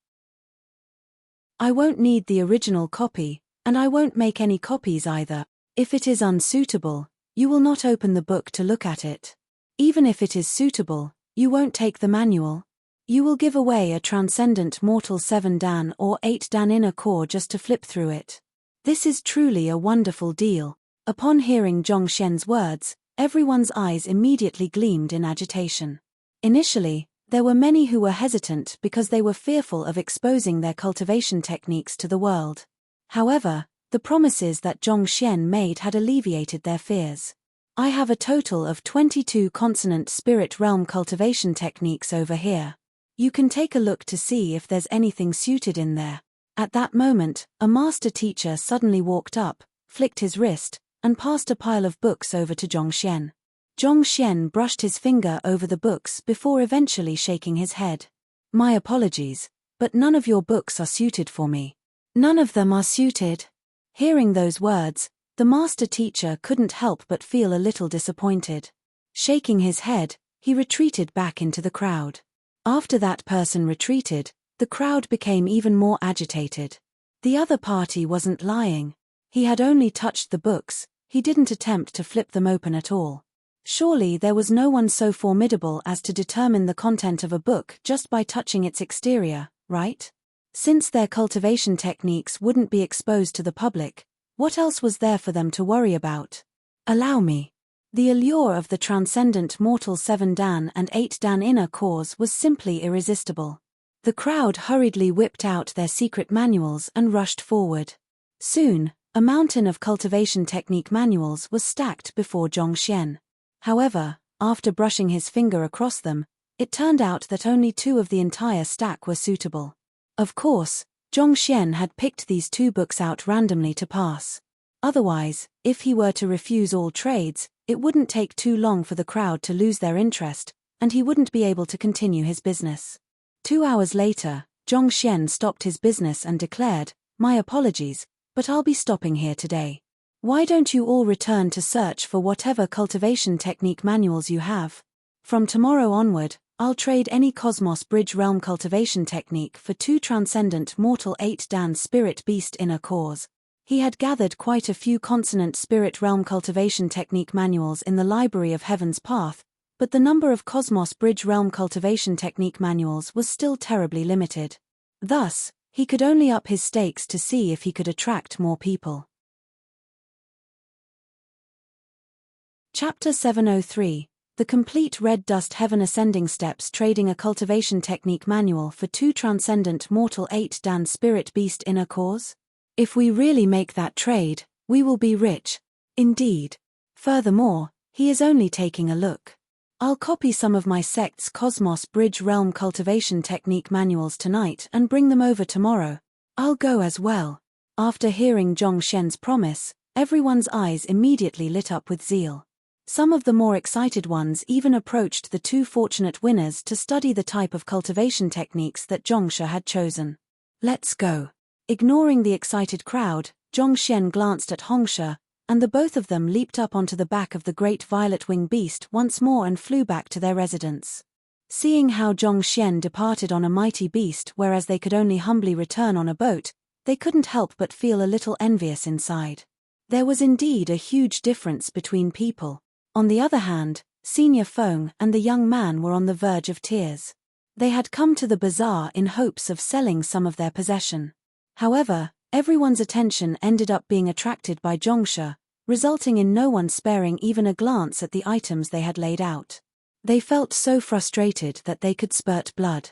I won't need the original copy, and I won't make any copies either. If it is unsuitable, you will not open the book to look at it. Even if it is suitable, you won't take the manual. You will give away a transcendent mortal 7-dan or 8-dan inner core just to flip through it. This is truly a wonderful deal. Upon hearing Zhongxian's words, everyone's eyes immediately gleamed in agitation. Initially, there were many who were hesitant because they were fearful of exposing their cultivation techniques to the world. However, the promises that Zhongxian made had alleviated their fears. I have a total of 22 consonant spirit realm cultivation techniques over here. You can take a look to see if there's anything suited in there. At that moment, a master teacher suddenly walked up, flicked his wrist, and passed a pile of books over to Zhongxian. Zhongxian brushed his finger over the books before eventually shaking his head. My apologies, but none of your books are suited for me. None of them are suited. Hearing those words, the master teacher couldn't help but feel a little disappointed. Shaking his head, he retreated back into the crowd. After that person retreated, the crowd became even more agitated. The other party wasn't lying. He had only touched the books, he didn't attempt to flip them open at all. Surely there was no one so formidable as to determine the content of a book just by touching its exterior, right? Since their cultivation techniques wouldn't be exposed to the public, what else was there for them to worry about? Allow me. The allure of the transcendent mortal 7 Dan and 8 Dan inner cores was simply irresistible. The crowd hurriedly whipped out their secret manuals and rushed forward. Soon, a mountain of cultivation technique manuals was stacked before Zhongxian. However, after brushing his finger across them, it turned out that only 2 of the entire stack were suitable. Of course, Zhongxian had picked these 2 books out randomly to pass. Otherwise, if he were to refuse all trades, it wouldn't take too long for the crowd to lose their interest, and he wouldn't be able to continue his business. 2 hours later, Zhongxian stopped his business and declared, "My apologies, but I'll be stopping here today. Why don't you all return to search for whatever cultivation technique manuals you have? From tomorrow onward, I'll trade any Cosmos Bridge Realm cultivation technique for 2 transcendent mortal 8 Dan spirit beast inner cores." He had gathered quite a few consonant spirit realm cultivation technique manuals in the Library of Heaven's Path, but the number of Cosmos Bridge Realm cultivation technique manuals was still terribly limited. Thus, he could only up his stakes to see if he could attract more people. Chapter 703, The Complete Red Dust Heaven Ascending Steps Trading a Cultivation Technique Manual for 2 Transcendent Mortal 8 Dan Spirit Beast Inner Cores? If we really make that trade, we will be rich. Indeed. Furthermore, he is only taking a look. I'll copy some of my sect's Cosmos Bridge Realm cultivation technique manuals tonight and bring them over tomorrow. I'll go as well. After hearing Zhongxian's promise, everyone's eyes immediately lit up with zeal. Some of the more excited ones even approached the 2 fortunate winners to study the type of cultivation techniques that Zhongshe had chosen. Let's go. Ignoring the excited crowd, Zhongxian glanced at Hongshe, and the both of them leaped up onto the back of the great violet-wing beast once more and flew back to their residence. Seeing how Zhongxian departed on a mighty beast whereas they could only humbly return on a boat, they couldn't help but feel a little envious inside. There was indeed a huge difference between people. On the other hand, Senior Feng and the young man were on the verge of tears. They had come to the bazaar in hopes of selling some of their possession. However, everyone's attention ended up being attracted by Zhongshe, resulting in no one sparing even a glance at the items they had laid out. They felt so frustrated that they could spurt blood.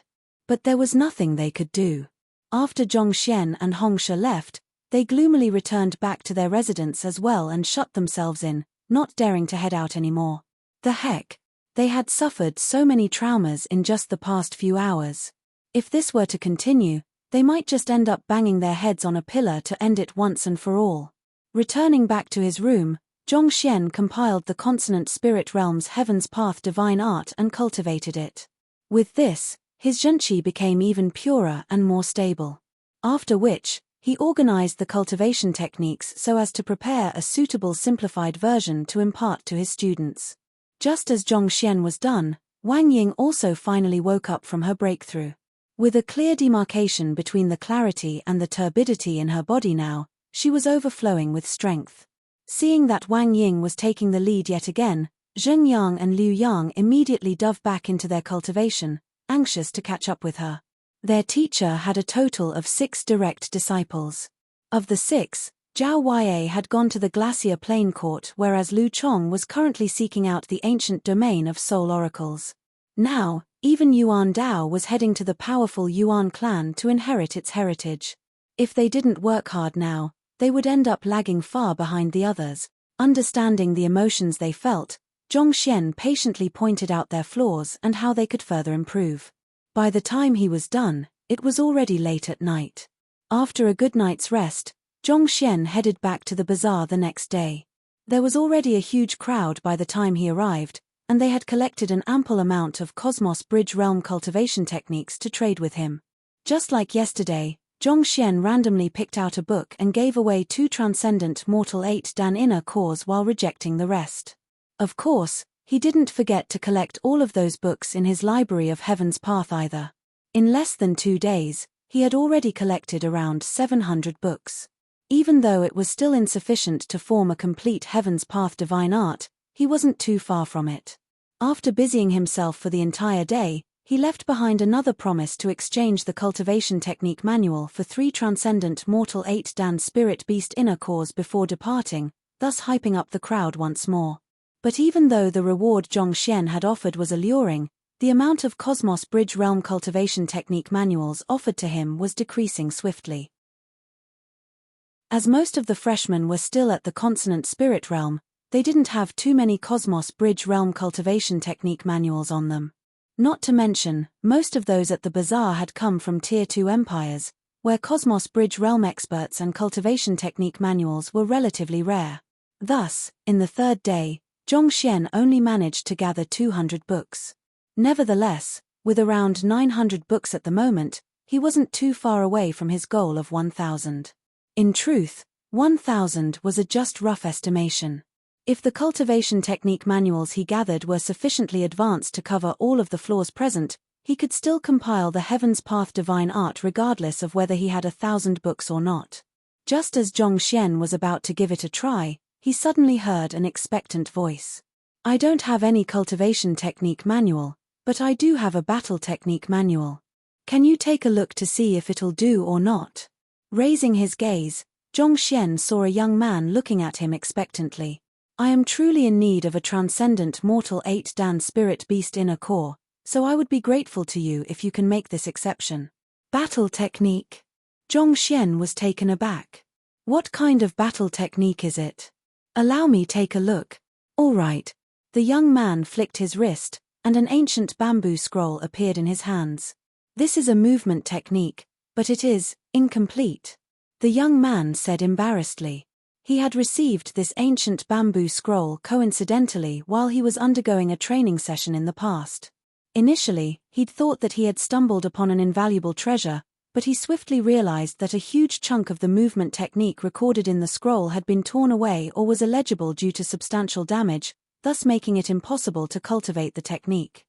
But there was nothing they could do. After Zhongxian and Hongshe left, they gloomily returned back to their residence as well and shut themselves in, not daring to head out anymore. The heck? They had suffered so many traumas in just the past few hours. If this were to continue, they might just end up banging their heads on a pillar to end it once and for all. Returning back to his room, Zhongxian compiled the consonant spirit realm's Heaven's Path divine art and cultivated it. With this, his zhenqi became even purer and more stable. After which, he organized the cultivation techniques so as to prepare a suitable simplified version to impart to his students. Just as Zhongxian was done, Wang Ying also finally woke up from her breakthrough. With a clear demarcation between the clarity and the turbidity in her body now, she was overflowing with strength. Seeing that Wang Ying was taking the lead yet again, Zheng Yang and Liu Yang immediately dove back into their cultivation, anxious to catch up with her. Their teacher had a total of 6 direct disciples. Of the 6, Zhao Yue had gone to the Glacier Plain Court whereas Lu Chong was currently seeking out the ancient domain of soul oracles. Now, even Yuan Dao was heading to the powerful Yuan clan to inherit its heritage. If they didn't work hard now, they would end up lagging far behind the others. Understanding the emotions they felt, Zhongxian patiently pointed out their flaws and how they could further improve. By the time he was done, it was already late at night. After a good night's rest, Zhongxian headed back to the bazaar the next day. There was already a huge crowd by the time he arrived, and they had collected an ample amount of Cosmos Bridge Realm cultivation techniques to trade with him. Just like yesterday, Zhongxian randomly picked out a book and gave away 2 transcendent mortal 8 Dan inner cores while rejecting the rest. Of course, he didn't forget to collect all of those books in his Library of Heaven's Path either. In less than 2 days, he had already collected around 700 books. Even though it was still insufficient to form a complete Heaven's Path divine art, he wasn't too far from it. After busying himself for the entire day, he left behind another promise to exchange the cultivation technique manual for 3 transcendent mortal 8 Dan spirit beast inner cores before departing, thus hyping up the crowd once more. But even though the reward Zhongxian had offered was alluring, the amount of Cosmos Bridge Realm cultivation technique manuals offered to him was decreasing swiftly. As most of the freshmen were still at the Consonant Spirit Realm, they didn't have too many Cosmos Bridge Realm cultivation technique manuals on them. Not to mention, most of those at the bazaar had come from Tier 2 empires, where Cosmos Bridge Realm experts and cultivation technique manuals were relatively rare. Thus, in the third day, Zhongxian only managed to gather 200 books. Nevertheless, with around 900 books at the moment, he wasn't too far away from his goal of 1,000. In truth, 1,000 was a just rough estimation. If the cultivation technique manuals he gathered were sufficiently advanced to cover all of the flaws present, he could still compile the Heaven's Path Divine Art regardless of whether he had 1,000 books or not. Just as Zhongxian was about to give it a try, he suddenly heard an expectant voice. "I don't have any cultivation technique manual, but I do have a battle technique manual. Can you take a look to see if it'll do or not?" Raising his gaze, Zhongxian saw a young man looking at him expectantly. "I am truly in need of a transcendent mortal 8-Dan spirit beast inner core, so I would be grateful to you if you can make this exception." Battle technique? Zhongxian was taken aback. "What kind of battle technique is it? Allow me take a look." "All right." The young man flicked his wrist, and an ancient bamboo scroll appeared in his hands. "This is a movement technique, but it is incomplete," the young man said embarrassedly. He had received this ancient bamboo scroll coincidentally while he was undergoing a training session in the past. Initially, he'd thought that he had stumbled upon an invaluable treasure, but he swiftly realized that a huge chunk of the movement technique recorded in the scroll had been torn away or was illegible due to substantial damage, thus making it impossible to cultivate the technique.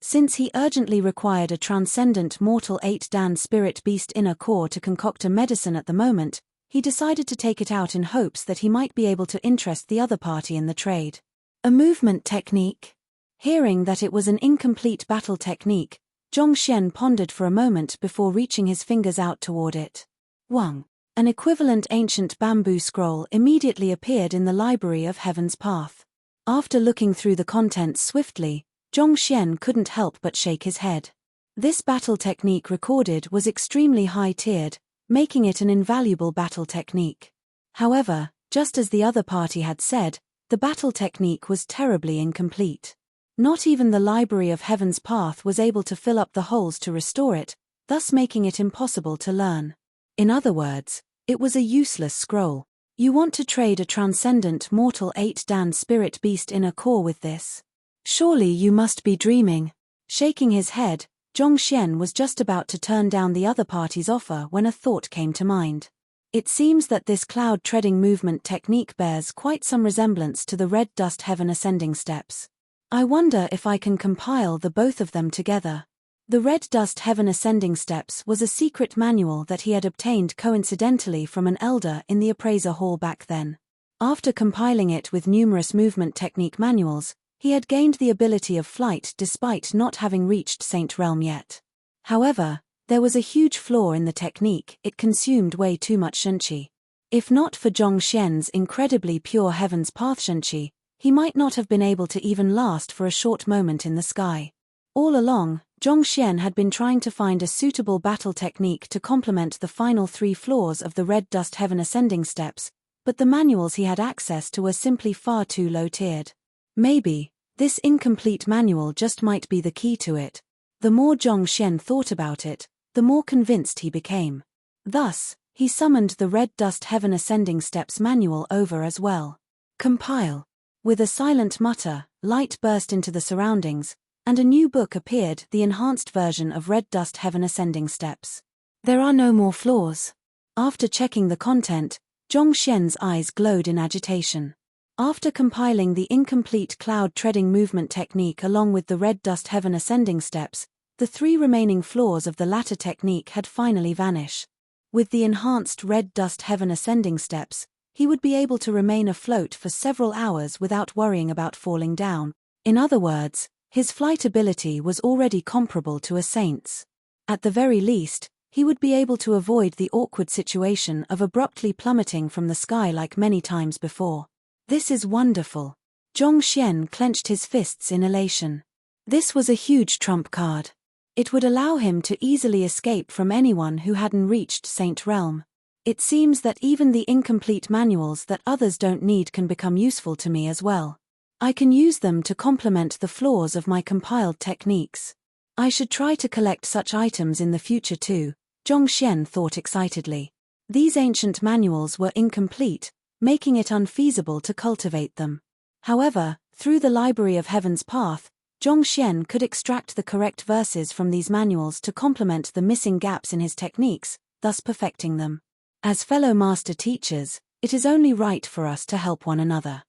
Since he urgently required a transcendent mortal 8-Dan spirit beast inner core to concoct a medicine at the moment, he decided to take it out in hopes that he might be able to interest the other party in the trade. A movement technique? Hearing that it was an incomplete battle technique, Zhongxian pondered for a moment before reaching his fingers out toward it. Wang. An equivalent ancient bamboo scroll immediately appeared in the library of Heaven's Path. After looking through the contents swiftly, Zhongxian couldn't help but shake his head. This battle technique recorded was extremely high-tiered, making it an invaluable battle technique. However, just as the other party had said, the battle technique was terribly incomplete. Not even the Library of Heaven's Path was able to fill up the holes to restore it, thus making it impossible to learn. In other words, it was a useless scroll. "You want to trade a transcendent mortal 8-Dan spirit beast inner core with this? Surely you must be dreaming." Shaking his head, Zhongxian was just about to turn down the other party's offer when a thought came to mind. It seems that this cloud-treading movement technique bears quite some resemblance to the Red Dust Heaven ascending steps. I wonder if I can compile the both of them together. The Red Dust Heaven ascending steps was a secret manual that he had obtained coincidentally from an elder in the appraiser hall back then. After compiling it with numerous movement technique manuals, he had gained the ability of flight despite not having reached Saint Realm yet. However, there was a huge flaw in the technique: it consumed way too much shenqi. If not for Zhongxian's incredibly pure Heaven's Path shenqi, he might not have been able to even last for a short moment in the sky. All along, Zhongxian had been trying to find a suitable battle technique to complement the final 3 floors of the Red Dust Heaven ascending steps, but the manuals he had access to were simply far too low-tiered. Maybe, this incomplete manual just might be the key to it. The more Zhongxian thought about it, the more convinced he became. Thus, he summoned the Red Dust Heaven ascending steps manual over as well. Compile. With a silent mutter, light burst into the surroundings, and a new book appeared, the enhanced version of Red Dust Heaven ascending steps. There are no more flaws. After checking the content, Zhongxian's eyes glowed in agitation. After compiling the incomplete cloud-treading movement technique along with the Red Dust Heaven ascending steps, the 3 remaining flaws of the latter technique had finally vanished. With the enhanced Red Dust Heaven ascending steps, he would be able to remain afloat for several hours without worrying about falling down. In other words, his flight ability was already comparable to a saint's. At the very least, He would be able to avoid the awkward situation of abruptly plummeting from the sky like many times before. This is wonderful. Zhongxian clenched his fists in elation. This was a huge trump card. It would allow him to easily escape from anyone who hadn't reached Saint Realm. It seems that even the incomplete manuals that others don't need can become useful to me as well. I can use them to complement the flaws of my compiled techniques. I should try to collect such items in the future too, Zhongxian thought excitedly. These ancient manuals were incomplete, making it unfeasible to cultivate them. However, through the Library of Heaven's Path, Zhongxian could extract the correct verses from these manuals to complement the missing gaps in his techniques, thus perfecting them. As fellow master teachers, it is only right for us to help one another.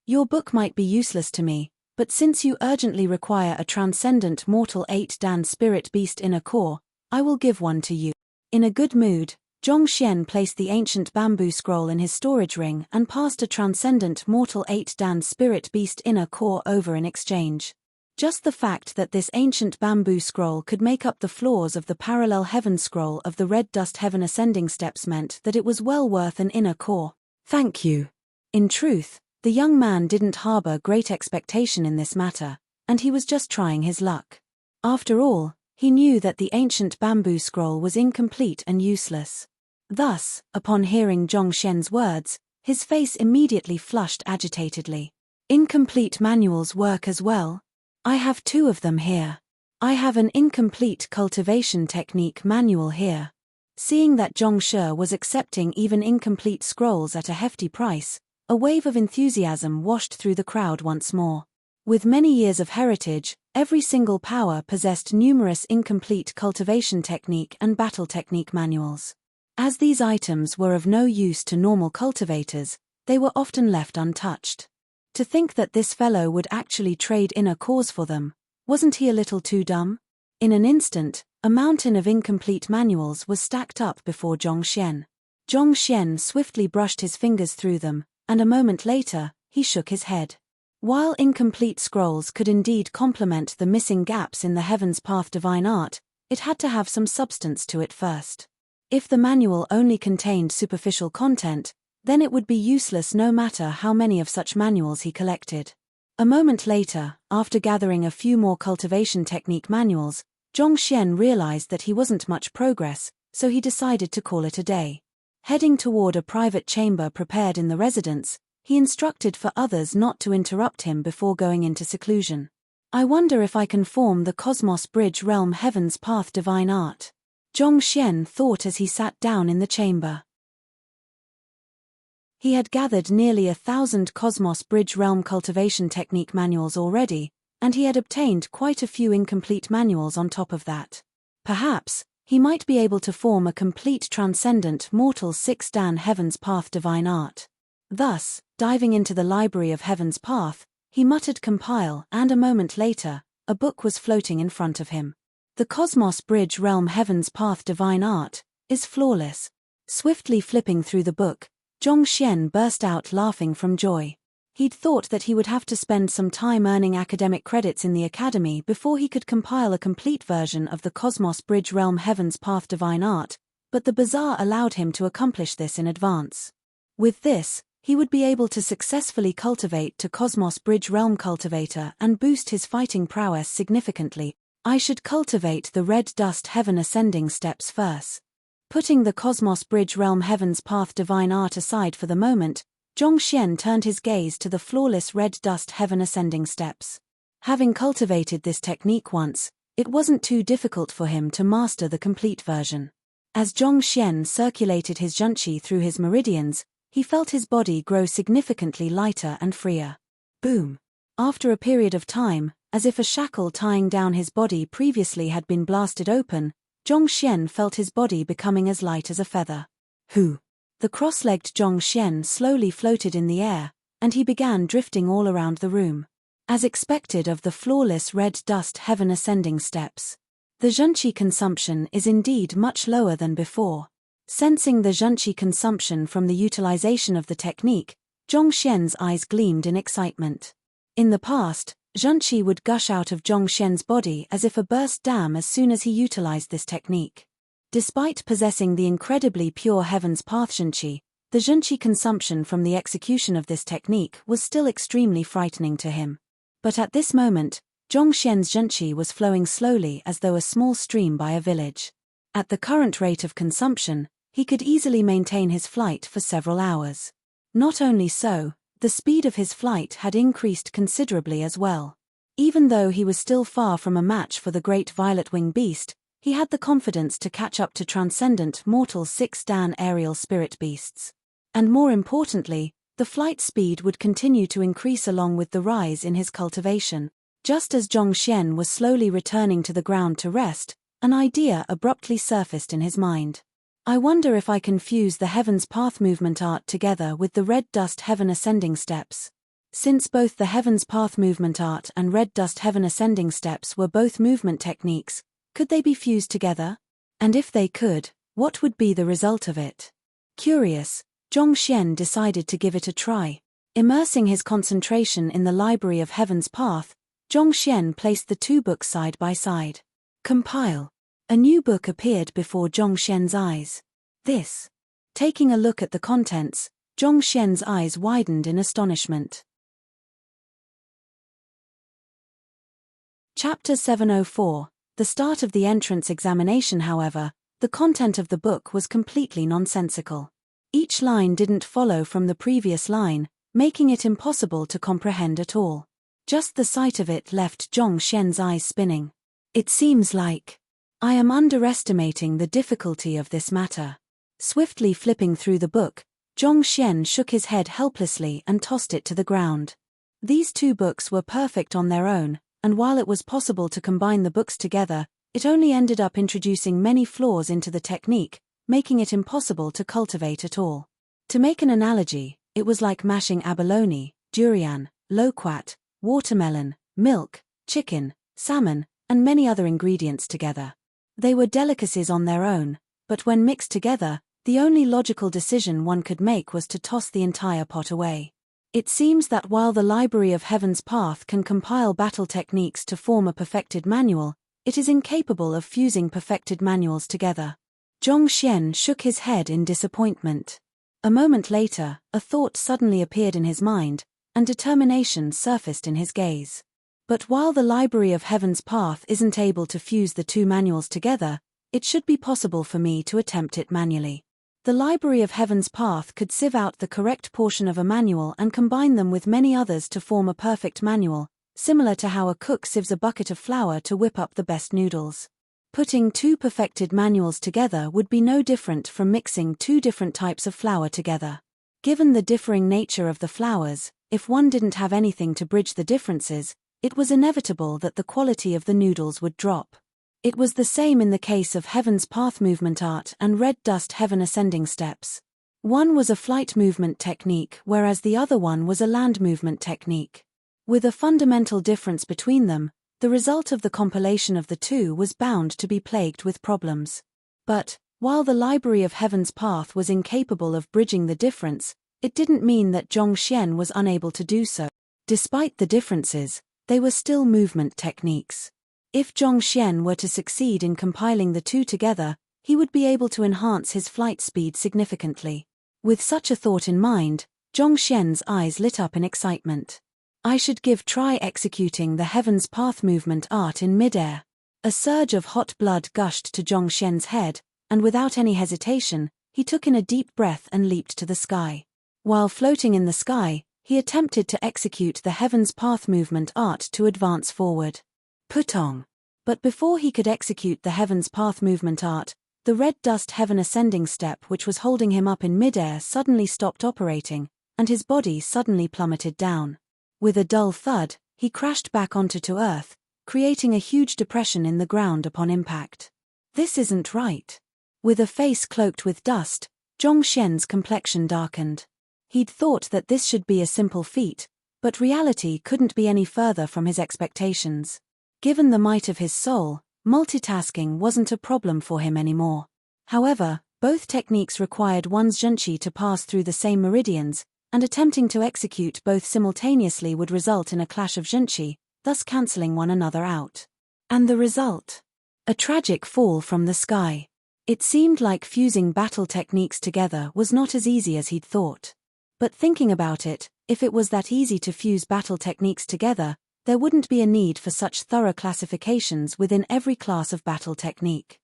Your book might be useless to me, but since you urgently require a transcendent mortal 8-dan spirit beast inner core, I will give one to you. In a good mood, Zhongxian placed the ancient bamboo scroll in his storage ring and passed a transcendent mortal 8-dan spirit beast inner core over in exchange. Just the fact that this ancient bamboo scroll could make up the flaws of the parallel heaven scroll of the red dust heaven ascending steps meant that it was well worth an inner core. Thank you. In truth, the young man didn't harbor great expectation in this matter, and he was just trying his luck. After all, he knew that the ancient bamboo scroll was incomplete and useless. Thus, upon hearing Zhongxian's words, his face immediately flushed agitatedly. Incomplete manuals work as well? I have 2 of them here. I have an incomplete cultivation technique manual here. Seeing that Zhongxue was accepting even incomplete scrolls at a hefty price, a wave of enthusiasm washed through the crowd once more. With many years of heritage, every single power possessed numerous incomplete cultivation technique and battle technique manuals. As these items were of no use to normal cultivators, they were often left untouched. To think that this fellow would actually trade inner cores for them, wasn't he a little too dumb? In an instant, a mountain of incomplete manuals was stacked up before Zhongxian. Zhongxian swiftly brushed his fingers through them, and a moment later, he shook his head. While incomplete scrolls could indeed complement the missing gaps in the Heaven's Path divine art, it had to have some substance to it first. If the manual only contained superficial content, then it would be useless no matter how many of such manuals he collected. A moment later, after gathering a few more cultivation technique manuals, Zhongxian realized that he wasn't much progress, so he decided to call it a day. Heading toward a private chamber prepared in the residence, he instructed for others not to interrupt him before going into seclusion. I wonder if I can form the Cosmos Bridge Realm Heaven's Path divine art. Zhongxian thought as he sat down in the chamber. He had gathered nearly 1,000 Cosmos Bridge Realm cultivation technique manuals already, and he had obtained quite a few incomplete manuals on top of that. Perhaps, he might be able to form a complete transcendent mortal 6-dan Heaven's Path divine art. Thus, diving into the Library of Heaven's Path, he muttered compile, and a moment later, a book was floating in front of him. The Cosmos Bridge Realm Heaven's Path divine art is flawless. Swiftly flipping through the book, Zhongxian burst out laughing from joy. He'd thought that he would have to spend some time earning academic credits in the academy before he could compile a complete version of the Cosmos Bridge Realm Heaven's Path divine art, but the bazaar allowed him to accomplish this in advance. With this, he would be able to successfully cultivate to Cosmos Bridge Realm Cultivator and boost his fighting prowess significantly. I should cultivate the red dust heaven ascending steps first. Putting the Cosmos Bridge Realm Heaven's Path divine art aside for the moment, Zhongxian turned his gaze to the flawless red dust heaven ascending steps. Having cultivated this technique once, it wasn't too difficult for him to master the complete version. As Zhongxian circulated his zhenqi through his meridians, he felt his body grow significantly lighter and freer. Boom! After a period of time, as if a shackle tying down his body previously had been blasted open, Zhongxian felt his body becoming as light as a feather. Hoo! The cross-legged Zhongxian slowly floated in the air, and he began drifting all around the room. As expected of the flawless red dust heaven ascending steps. The zhenqi consumption is indeed much lower than before. Sensing the zhenqi consumption from the utilization of the technique, Zhongxian's eyes gleamed in excitement. In the past, Zhenqi would gush out of Zhongshen's body as if a burst dam as soon as he utilized this technique. Despite possessing the incredibly pure Heaven's Path Zhenqi, the Zhenqi consumption from the execution of this technique was still extremely frightening to him. But at this moment, Zhongshen's Zhenqi was flowing slowly as though a small stream by a village. At the current rate of consumption, he could easily maintain his flight for several hours. Not only so, the speed of his flight had increased considerably as well. Even though he was still far from a match for the great violet-wing beast, he had the confidence to catch up to transcendent mortal 6-dan aerial spirit beasts. And more importantly, the flight speed would continue to increase along with the rise in his cultivation. Just as Zhongshen was slowly returning to the ground to rest, an idea abruptly surfaced in his mind. I wonder if I can fuse the Heaven's Path movement art together with the Red Dust Heaven Ascending Steps. Since both the Heaven's Path movement art and Red Dust Heaven Ascending Steps were both movement techniques, could they be fused together? And if they could, what would be the result of it? Curious, Zhongshen decided to give it a try. Immersing his concentration in the Library of Heaven's Path, Zhongshen placed the two books side by side. Compile. A new book appeared before Zhongshen's eyes. This. Taking a look at the contents, Zhongshen's eyes widened in astonishment. Chapter 704. The start of the entrance examination. However, the content of the book was completely nonsensical. Each line didn't follow from the previous line, making it impossible to comprehend at all. Just the sight of it left Zhongshen's eyes spinning. It seems like I am underestimating the difficulty of this matter. Swiftly flipping through the book, Zhongshen shook his head helplessly and tossed it to the ground. These two books were perfect on their own, and while it was possible to combine the books together, it only ended up introducing many flaws into the technique, making it impossible to cultivate at all. To make an analogy, it was like mashing abalone, durian, loquat, watermelon, milk, chicken, salmon, and many other ingredients together. They were delicacies on their own, but when mixed together, the only logical decision one could make was to toss the entire pot away. It seems that while the Library of Heaven's Path can compile battle techniques to form a perfected manual, it is incapable of fusing perfected manuals together. Zhongshen shook his head in disappointment. A moment later, a thought suddenly appeared in his mind, and determination surfaced in his gaze. But while the Library of Heaven's Path isn't able to fuse the two manuals together, it should be possible for me to attempt it manually. The Library of Heaven's Path could sieve out the correct portion of a manual and combine them with many others to form a perfect manual, similar to how a cook sieves a bucket of flour to whip up the best noodles. Putting two perfected manuals together would be no different from mixing two different types of flour together. Given the differing nature of the flours, if one didn't have anything to bridge the differences, it was inevitable that the quality of the noodles would drop. It was the same in the case of Heaven's Path movement art and Red Dust Heaven Ascending Steps. One was a flight movement technique whereas the other one was a land movement technique. With a fundamental difference between them, the result of the compilation of the two was bound to be plagued with problems. But, while the Library of Heaven's Path was incapable of bridging the difference, it didn't mean that Zhongshen was unable to do so. Despite the differences, they were still movement techniques. If Zhongshen were to succeed in compiling the two together, he would be able to enhance his flight speed significantly. With such a thought in mind, Zhongshen's eyes lit up in excitement. I should try executing the Heaven's Path movement art in midair. A surge of hot blood gushed to Zhongshen's head, and without any hesitation, he took in a deep breath and leaped to the sky. While floating in the sky, he attempted to execute the Heaven's Path movement art to advance forward. Putong. But before he could execute the Heaven's Path movement art, the Red Dust Heaven Ascending Step which was holding him up in midair suddenly stopped operating, and his body suddenly plummeted down. With a dull thud, he crashed back onto Earth, creating a huge depression in the ground upon impact. This isn't right. With a face cloaked with dust, Zhongshen's complexion darkened. He'd thought that this should be a simple feat, but reality couldn't be any further from his expectations. Given the might of his soul, multitasking wasn't a problem for him anymore. However, both techniques required one's zhenqi to pass through the same meridians, and attempting to execute both simultaneously would result in a clash of zhenqi, thus cancelling one another out. And the result? A tragic fall from the sky. It seemed like fusing battle techniques together was not as easy as he'd thought. But thinking about it, if it was that easy to fuse battle techniques together, there wouldn't be a need for such thorough classifications within every class of battle technique.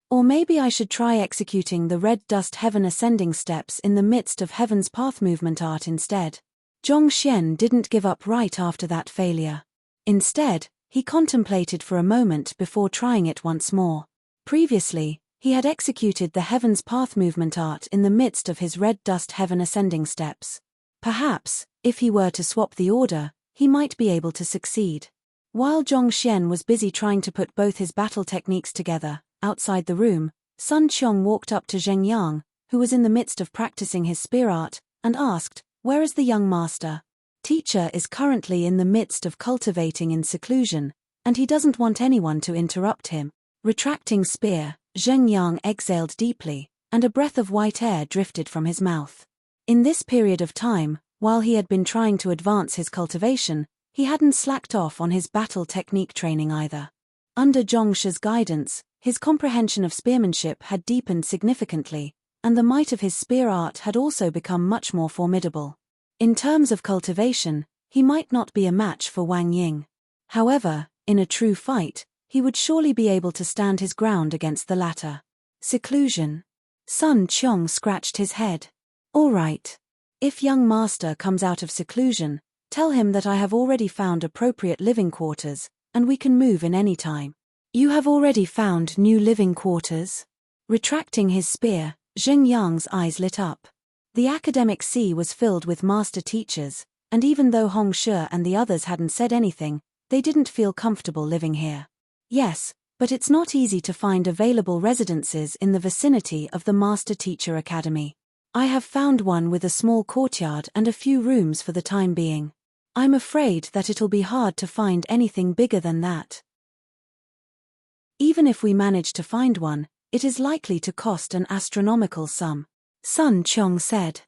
Or maybe I should try executing the red dust heaven ascending steps in the midst of heaven's path movement art instead. Zhong Xian didn't give up right after that failure. Instead, he contemplated for a moment before trying it once more. Previously, he had executed the heaven's path movement art in the midst of his red dust heaven ascending steps. Perhaps, if he were to swap the order, he might be able to succeed. While Zhong Xian was busy trying to put both his battle techniques together, outside the room, Sun Qiong walked up to Zheng Yang, who was in the midst of practicing his spear art, and asked, "Where is the young master? Teacher is currently in the midst of cultivating in seclusion, and he doesn't want anyone to interrupt him." Retracting spear, Zheng Yang exhaled deeply, and a breath of white air drifted from his mouth. In this period of time, while he had been trying to advance his cultivation, he hadn't slacked off on his battle technique training either. Under Zhong Shi's guidance, his comprehension of spearmanship had deepened significantly, and the might of his spear art had also become much more formidable. In terms of cultivation, he might not be a match for Wang Ying. However, in a true fight, he would surely be able to stand his ground against the latter. Seclusion. Sun Qiong scratched his head. "All right. If young master comes out of seclusion, tell him that I have already found appropriate living quarters, and we can move in any time." "You have already found new living quarters?" Retracting his spear, Zheng Yang's eyes lit up. The academic sea was filled with master teachers, and even though Hong Shi and the others hadn't said anything, they didn't feel comfortable living here. "Yes, but it's not easy to find available residences in the vicinity of the Master Teacher Academy. I have found one with a small courtyard and a few rooms for the time being. I'm afraid that it'll be hard to find anything bigger than that. Even if we manage to find one, it is likely to cost an astronomical sum," Sun Qiong said.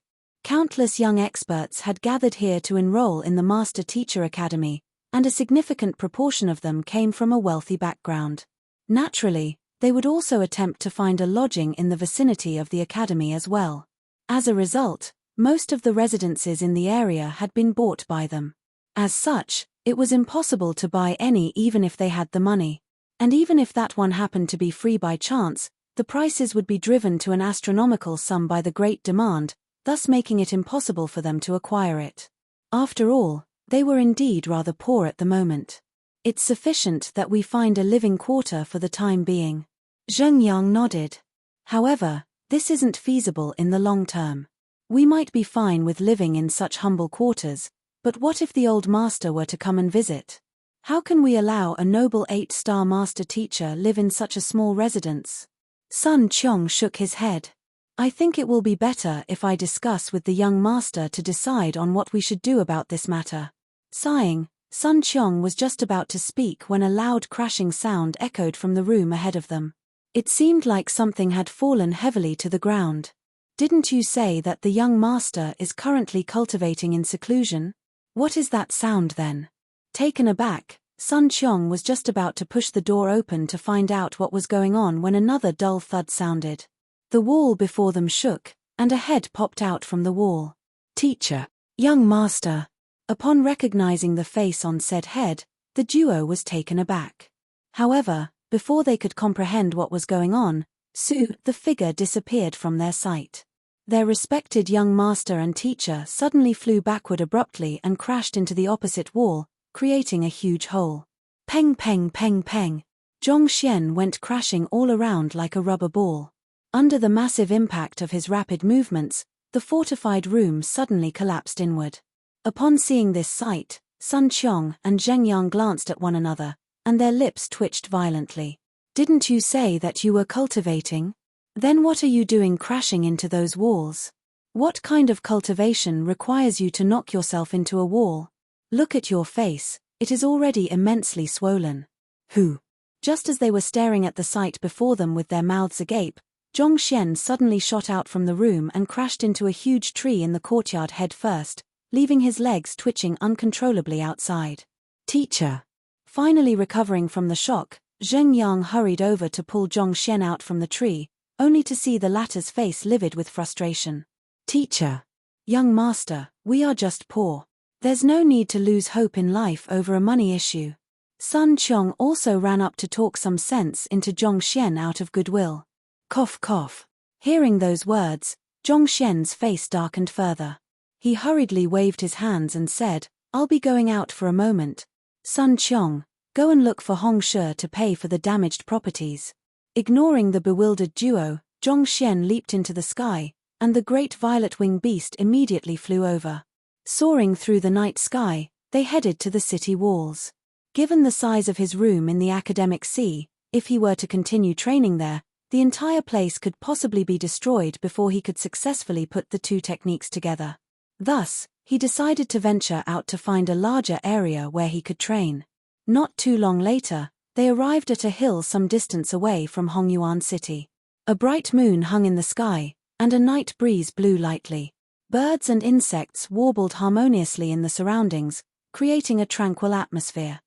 Countless young experts had gathered here to enroll in the Master Teacher Academy, and a significant proportion of them came from a wealthy background. Naturally, they would also attempt to find a lodging in the vicinity of the academy as well. As a result, most of the residences in the area had been bought by them. As such, it was impossible to buy any even if they had the money. And even if that one happened to be free by chance, the prices would be driven to an astronomical sum by the great demand, thus making it impossible for them to acquire it. After all, they were indeed rather poor at the moment. "It's sufficient that we find a living quarter for the time being." Zheng Yang nodded. "However, this isn't feasible in the long term. We might be fine with living in such humble quarters, but what if the old master were to come and visit? How can we allow a noble 8-star master teacher live in such a small residence?" Sun Qiong shook his head. "I think it will be better if I discuss with the young master to decide on what we should do about this matter." Sighing, Sun Qiong was just about to speak when a loud crashing sound echoed from the room ahead of them. It seemed like something had fallen heavily to the ground. "Didn't you say that the young master is currently cultivating in seclusion? What is that sound then?" Taken aback, Sun Qiong was just about to push the door open to find out what was going on when another dull thud sounded. The wall before them shook, and a head popped out from the wall. "Teacher, young master." Upon recognizing the face on said head, the duo was taken aback. However, before they could comprehend what was going on, the figure disappeared from their sight. Their respected young master and teacher suddenly flew backward abruptly and crashed into the opposite wall, creating a huge hole. Peng peng peng peng. Zhong Xian went crashing all around like a rubber ball. Under the massive impact of his rapid movements, the fortified room suddenly collapsed inward. Upon seeing this sight, Sun Qiong and Zheng Yang glanced at one another, and their lips twitched violently. "Didn't you say that you were cultivating? Then what are you doing crashing into those walls? What kind of cultivation requires you to knock yourself into a wall? Look at your face, it is already immensely swollen." "Who?" Just as they were staring at the sight before them with their mouths agape, Zhong Xian suddenly shot out from the room and crashed into a huge tree in the courtyard head first, leaving his legs twitching uncontrollably outside. Teacher! Finally recovering from the shock, Zheng Yang hurried over to pull Zhongxian out from the tree, only to see the latter's face livid with frustration. Teacher! Young master, we are just poor. There's no need to lose hope in life over a money issue. Sun Qiong also ran up to talk some sense into Zhongxian out of goodwill. Cough cough. Hearing those words, Zhongxian's face darkened further. He hurriedly waved his hands and said, I'll be going out for a moment. Sun Qiong, go and look for Hong Shi to pay for the damaged properties. Ignoring the bewildered duo, Zhongxian leaped into the sky, and the great violet-winged beast immediately flew over. Soaring through the night sky, they headed to the city walls. Given the size of his room in the academic sea, if he were to continue training there, the entire place could possibly be destroyed before he could successfully put the two techniques together. Thus, he decided to venture out to find a larger area where he could train. Not too long later, they arrived at a hill some distance away from Hongyuan City. A bright moon hung in the sky, and a night breeze blew lightly. Birds and insects warbled harmoniously in the surroundings, creating a tranquil atmosphere.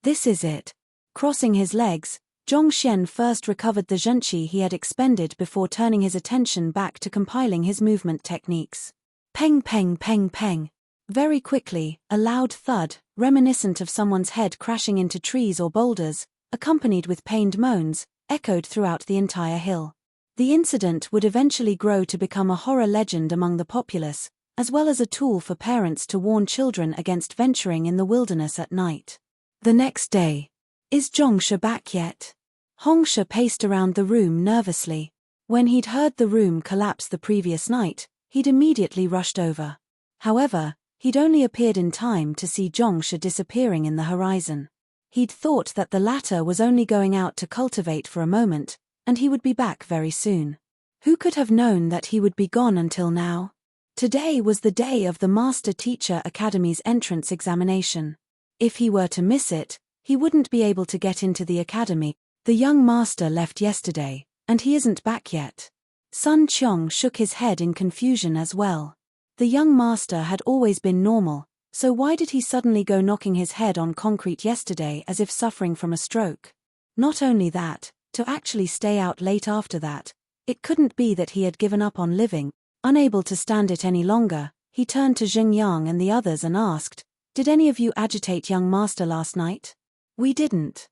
This is it. Crossing his legs, Zhongxian first recovered the zhenqi he had expended before turning his attention back to compiling his movement techniques. Peng peng peng peng. Very quickly, a loud thud, reminiscent of someone's head crashing into trees or boulders, accompanied with pained moans, echoed throughout the entire hill. The incident would eventually grow to become a horror legend among the populace, as well as a tool for parents to warn children against venturing in the wilderness at night. The next day. Is Zhongshe back yet? Hongshe paced around the room nervously. When he'd heard the room collapse the previous night, he'd immediately rushed over. However, he'd only appeared in time to see Zhongshe disappearing in the horizon. He'd thought that the latter was only going out to cultivate for a moment, and he would be back very soon. Who could have known that he would be gone until now? Today was the day of the Master Teacher Academy's entrance examination. If he were to miss it, he wouldn't be able to get into the academy. The young master left yesterday, and he isn't back yet. Sun Qiong shook his head in confusion as well. The young master had always been normal, so why did he suddenly go knocking his head on concrete yesterday as if suffering from a stroke? Not only that, to actually stay out late after that, it couldn't be that he had given up on living. Unable to stand it any longer, he turned to Xing Yang and the others and asked, Did any of you agitate young master last night? We didn't.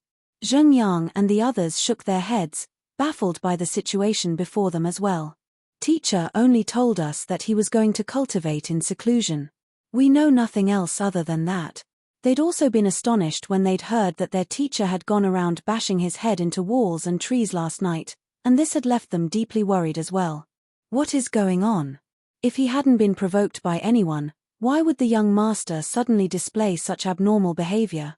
Zheng Yang and the others shook their heads, baffled by the situation before them as well. Teacher only told us that he was going to cultivate in seclusion. We know nothing else other than that. They'd also been astonished when they'd heard that their teacher had gone around bashing his head into walls and trees last night, and this had left them deeply worried as well. What is going on? If he hadn't been provoked by anyone, why would the young master suddenly display such abnormal behavior?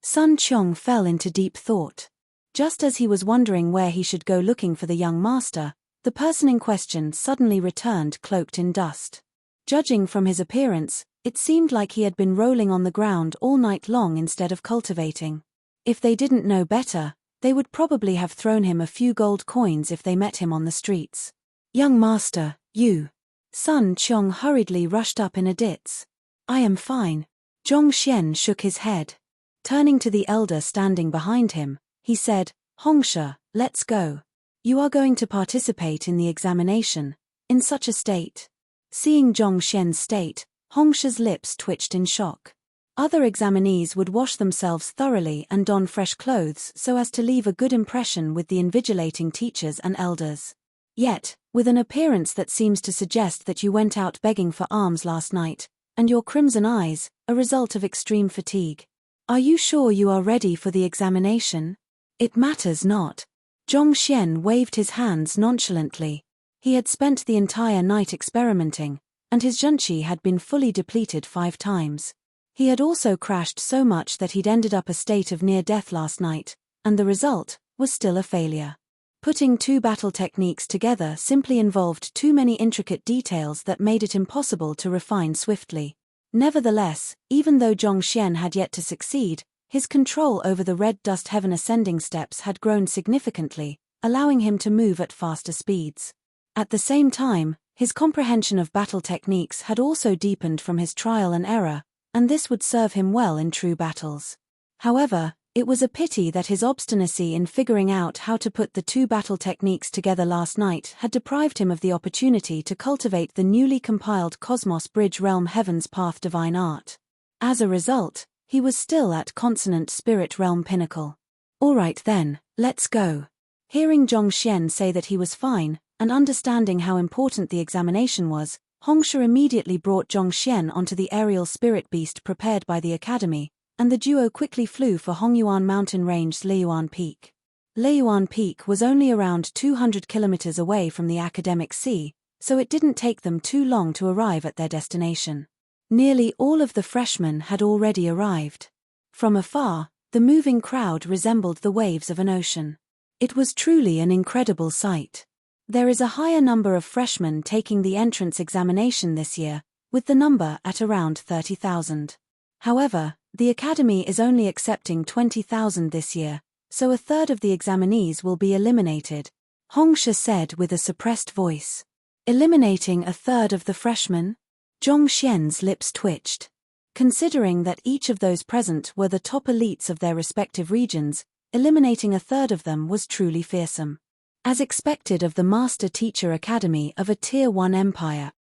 Sun Qiong fell into deep thought. Just as he was wondering where he should go looking for the young master, the person in question suddenly returned cloaked in dust. Judging from his appearance, it seemed like he had been rolling on the ground all night long instead of cultivating. If they didn't know better, they would probably have thrown him a few gold coins if they met him on the streets. Young master, you. Sun Qiong hurriedly rushed up in a ditz. I am fine. Zhongxian shook his head. Turning to the elder standing behind him, he said, Hongshe, let's go. You are going to participate in the examination, in such a state. Seeing Zhongxian's state, Hongshe's lips twitched in shock. Other examinees would wash themselves thoroughly and don fresh clothes so as to leave a good impression with the invigilating teachers and elders. Yet, with an appearance that seems to suggest that you went out begging for alms last night, and your crimson eyes, a result of extreme fatigue. Are you sure you are ready for the examination? It matters not. Zhongxian waved his hands nonchalantly. He had spent the entire night experimenting, and his zhenqi had been fully depleted 5 times. He had also crashed so much that he'd ended up a state of near death last night, and the result was still a failure. Putting 2 battle techniques together simply involved too many intricate details that made it impossible to refine swiftly. Nevertheless, even though Zhongxian had yet to succeed, his control over the red dust heaven ascending steps had grown significantly, allowing him to move at faster speeds. At the same time, His comprehension of battle techniques had also deepened from his trial and error, and this would serve him well in true battles. However, it was a pity that his obstinacy in figuring out how to put the two battle techniques together last night had deprived him of the opportunity to cultivate the newly compiled Cosmos Bridge Realm Heaven's Path Divine Art. As a result, he was still at Consonant Spirit Realm Pinnacle. Alright then, let's go. Hearing Zhongxian say that he was fine, and understanding how important the examination was, Hongsha immediately brought Zhongxian onto the aerial spirit beast prepared by the academy, and the duo quickly flew for Hongyuan mountain range's Leiyuan Peak. Leiyuan Peak was only around 200 kilometers away from the academic sea, so it didn't take them too long to arrive at their destination. Nearly all of the freshmen had already arrived. From afar, the moving crowd resembled the waves of an ocean. It was truly an incredible sight. There is a higher number of freshmen taking the entrance examination this year, with the number at around 30,000. However, the academy is only accepting 20,000 this year, so a third of the examinees will be eliminated, Hongsha said with a suppressed voice. Eliminating a third of the freshmen? Zhongxian's lips twitched. Considering that each of those present were the top elites of their respective regions, eliminating a third of them was truly fearsome. As expected of the Master Teacher Academy of a Tier 1 empire.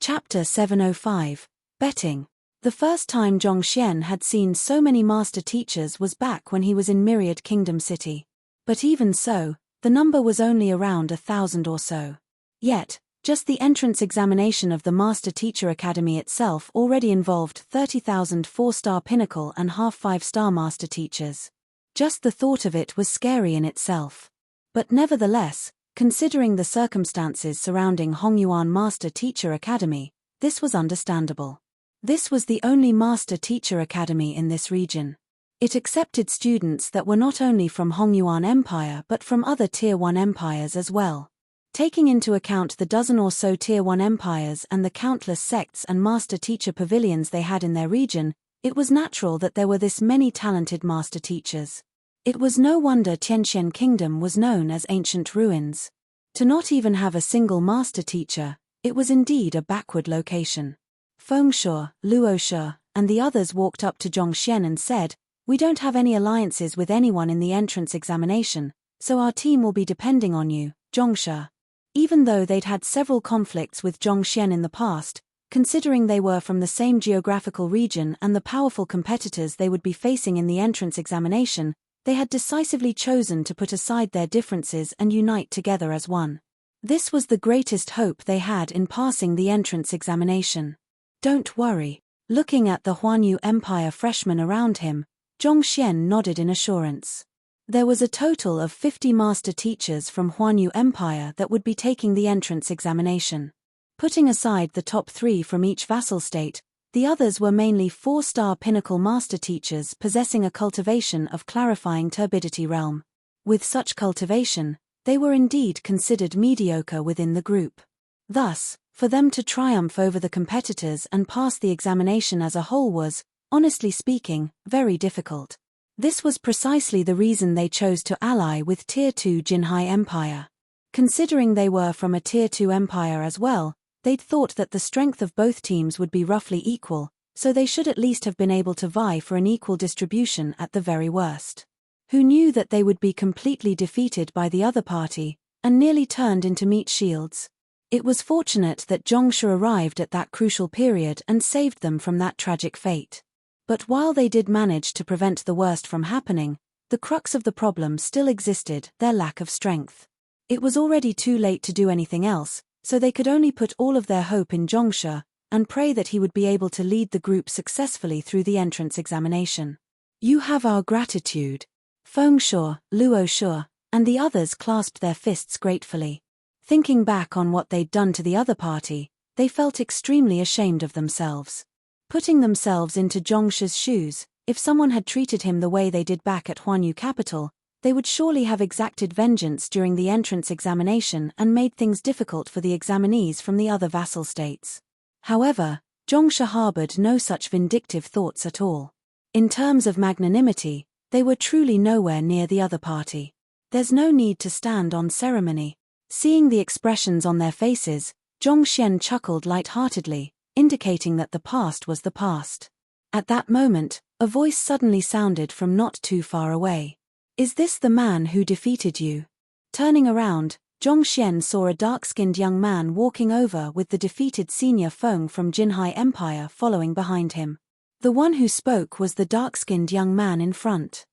Chapter 705, Betting. The first time Zhongxian had seen so many master teachers was back when he was in Myriad Kingdom City. But even so, the number was only around 1,000 or so. Yet, just the entrance examination of the Master Teacher Academy itself already involved 30,000 4-star pinnacle and half 5-star master teachers. Just the thought of it was scary in itself. But nevertheless, considering the circumstances surrounding Hongyuan Master Teacher Academy, this was understandable. This was the only Master Teacher Academy in this region. It accepted students that were not only from Hongyuan Empire but from other Tier 1 empires as well. Taking into account the dozen or so Tier 1 empires and the countless sects and Master Teacher pavilions they had in their region, it was natural that there were this many talented Master Teachers. It was no wonder Tianxian Kingdom was known as Ancient Ruins. To not even have a single Master Teacher, it was indeed a backward location. Fengshe, Luoshe, and the others walked up to Zhongxian and said, "We don't have any alliances with anyone in the entrance examination, so our team will be depending on you, Zhongshe." Even though they'd had several conflicts with Zhongxian in the past, considering they were from the same geographical region and the powerful competitors they would be facing in the entrance examination, they had decisively chosen to put aside their differences and unite together as one. This was the greatest hope they had in passing the entrance examination. "Don't worry." Looking at the Huanyu Empire freshmen around him, Zhongxian nodded in assurance. There was a total of 50 master teachers from Huanyu Empire that would be taking the entrance examination. Putting aside the top 3 from each vassal state, the others were mainly 4-star pinnacle master teachers possessing a cultivation of clarifying turbidity realm. With such cultivation, they were indeed considered mediocre within the group. Thus, for them to triumph over the competitors and pass the examination as a whole was, honestly speaking, very difficult. This was precisely the reason they chose to ally with Tier 2 Jinhai Empire. Considering they were from a Tier 2 empire as well, they'd thought that the strength of both teams would be roughly equal, so they should at least have been able to vie for an equal distribution at the very worst. Who knew that they would be completely defeated by the other party, and nearly turned into meat shields? It was fortunate that Zhongshe arrived at that crucial period and saved them from that tragic fate. But while they did manage to prevent the worst from happening, the crux of the problem still existed: their lack of strength. It was already too late to do anything else, so they could only put all of their hope in Zhongshe, and pray that he would be able to lead the group successfully through the entrance examination. "You have our gratitude." Fengshe, Luoshe, and the others clasped their fists gratefully. Thinking back on what they'd done to the other party, they felt extremely ashamed of themselves. Putting themselves into Zhongshe's shoes, if someone had treated him the way they did back at Huanyu capital, they would surely have exacted vengeance during the entrance examination and made things difficult for the examinees from the other vassal states. However, Zhongshe harbored no such vindictive thoughts at all. In terms of magnanimity, they were truly nowhere near the other party. There's no need to stand on ceremony. Seeing the expressions on their faces, Zhongxian chuckled light-heartedly, indicating that the past was the past. At that moment, a voice suddenly sounded from not too far away. "Is this the man who defeated you?" Turning around, Zhongxian saw a dark-skinned young man walking over with the defeated senior Feng from Jinhai Empire following behind him. The one who spoke was the dark-skinned young man in front.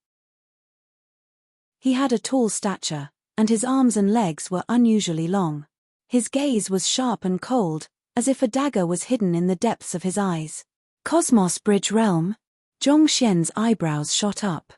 He had a tall stature, and his arms and legs were unusually long. His gaze was sharp and cold, as if a dagger was hidden in the depths of his eyes. "Cosmos Bridge Realm?" Zhongxian's eyebrows shot up.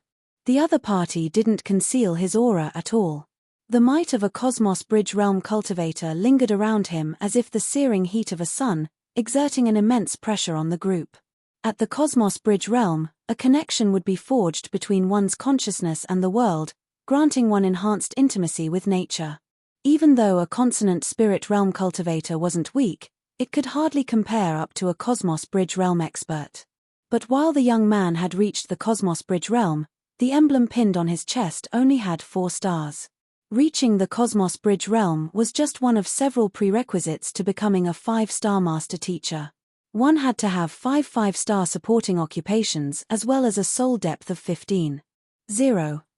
The other party didn't conceal his aura at all. The might of a Cosmos Bridge Realm cultivator lingered around him as if the searing heat of a sun, exerting an immense pressure on the group. At the Cosmos Bridge Realm, a connection would be forged between one's consciousness and the world, granting one enhanced intimacy with nature. Even though a consonant spirit realm cultivator wasn't weak, it could hardly compare up to a Cosmos Bridge Realm expert. But while the young man had reached the Cosmos Bridge Realm, the emblem pinned on his chest only had 4 stars. Reaching the Cosmos Bridge Realm was just one of several prerequisites to becoming a 5-star master teacher. One had to have 5 5-star supporting occupations as well as a soul depth of 15.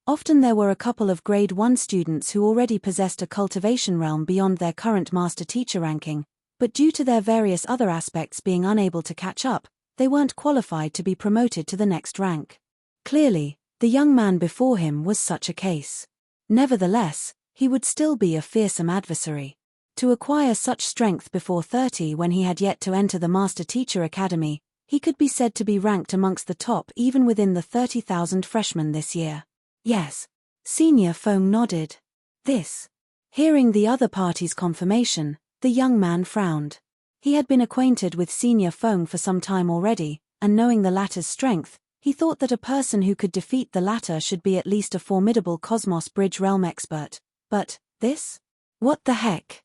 Often there were a couple of grade 1 students who already possessed a cultivation realm beyond their current master teacher ranking, but due to their various other aspects being unable to catch up, they weren't qualified to be promoted to the next rank. Clearly, the young man before him was such a case. Nevertheless, he would still be a fearsome adversary. To acquire such strength before 30 when he had yet to enter the Master Teacher Academy, he could be said to be ranked amongst the top even within the 30,000 freshmen this year. "Yes." Senior Feng nodded. "This." Hearing the other party's confirmation, the young man frowned. He had been acquainted with Senior Feng for some time already, and knowing the latter's strength, he thought that a person who could defeat the latter should be at least a formidable Cosmos Bridge Realm expert. But, this? What the heck?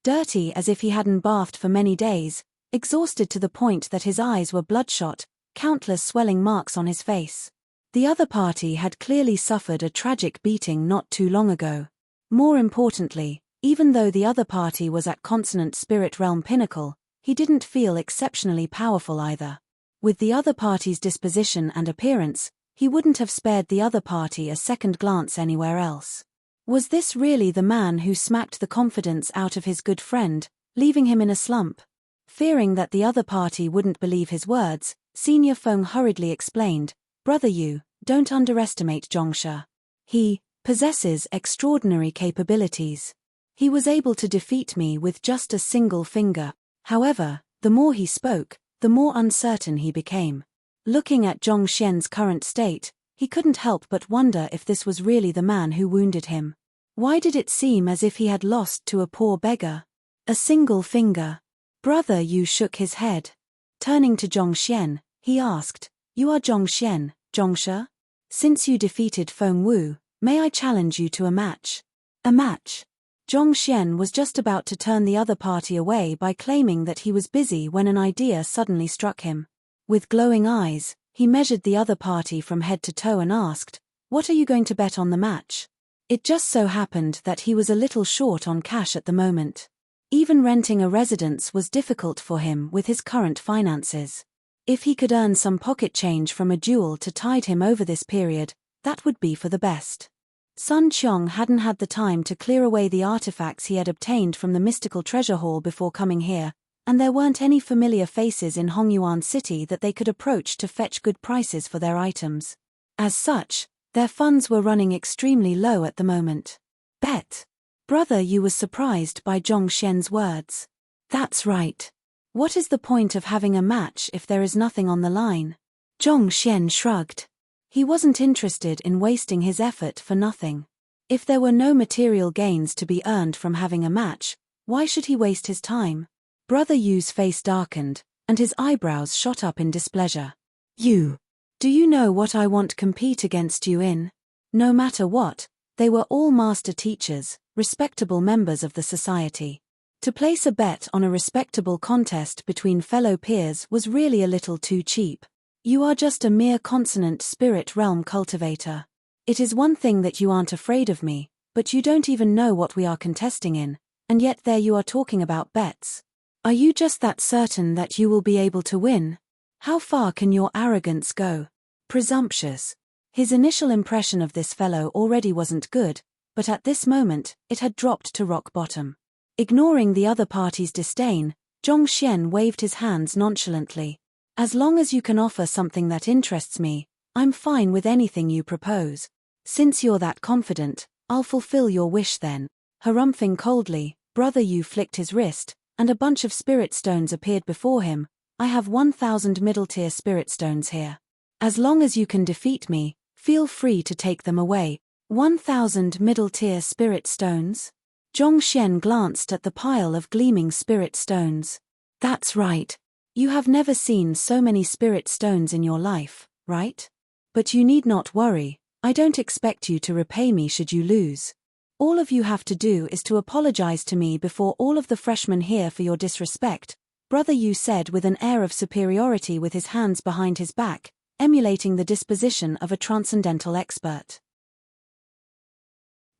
Dirty as if he hadn't bathed for many days, exhausted to the point that his eyes were bloodshot, countless swelling marks on his face. The other party had clearly suffered a tragic beating not too long ago. More importantly, even though the other party was at consonant spirit realm pinnacle, he didn't feel exceptionally powerful either. With the other party's disposition and appearance, he wouldn't have spared the other party a second glance anywhere else. Was this really the man who smacked the confidence out of his good friend, leaving him in a slump? Fearing that the other party wouldn't believe his words, Senior Feng hurriedly explained, "Brother, you don't underestimate Zhongsha. He possesses extraordinary capabilities. He was able to defeat me with just a single finger." However, the more he spoke, the more uncertain he became. Looking at Zhongxian's current state, he couldn't help but wonder if this was really the man who wounded him. Why did it seem as if he had lost to a poor beggar? A single finger. Brother Yu shook his head. Turning to Zhongxian, he asked, "You are Zhongxian, Zhongsha? Since you defeated Feng Wu, may I challenge you to a match?" A match? Zhongxian was just about to turn the other party away by claiming that he was busy when an idea suddenly struck him. With glowing eyes, he measured the other party from head to toe and asked, "What are you going to bet on the match?" It just so happened that he was a little short on cash at the moment. Even renting a residence was difficult for him with his current finances. If he could earn some pocket change from a duel to tide him over this period, that would be for the best. Sun Qiong hadn't had the time to clear away the artifacts he had obtained from the mystical treasure hall before coming here, and there weren't any familiar faces in Hongyuan City that they could approach to fetch good prices for their items. As such, their funds were running extremely low at the moment. Bet. Brother Yu was surprised by Zhongxian's words. That's right. What is the point of having a match if there is nothing on the line? Zhongxian shrugged. He wasn't interested in wasting his effort for nothing. If there were no material gains to be earned from having a match, why should he waste his time? Brother Yu's face darkened, and his eyebrows shot up in displeasure. "You. Do you know what I want to compete against you in?" No matter what, they were all master teachers, respectable members of the society. To place a bet on a respectable contest between fellow peers was really a little too cheap. You are just a mere consonant spirit realm cultivator. It is one thing that you aren't afraid of me, but you don't even know what we are contesting in, and yet there you are talking about bets. Are you just that certain that you will be able to win? How far can your arrogance go? Presumptuous. His initial impression of this fellow already wasn't good, but at this moment, it had dropped to rock bottom. Ignoring the other party's disdain, Zhongxian waved his hands nonchalantly. As long as you can offer something that interests me, I'm fine with anything you propose. Since you're that confident, I'll fulfill your wish then. Harumphing coldly, Brother Yu flicked his wrist, and a bunch of spirit stones appeared before him. I have 1,000 middle-tier spirit stones here. As long as you can defeat me, feel free to take them away. 1,000 middle-tier spirit stones? Zhongxian glanced at the pile of gleaming spirit stones. That's right. You have never seen so many spirit stones in your life, right? But you need not worry, I don't expect you to repay me should you lose. All of you have to do is to apologize to me before all of the freshmen here for your disrespect, Brother Yu said with an air of superiority with his hands behind his back, emulating the disposition of a transcendental expert.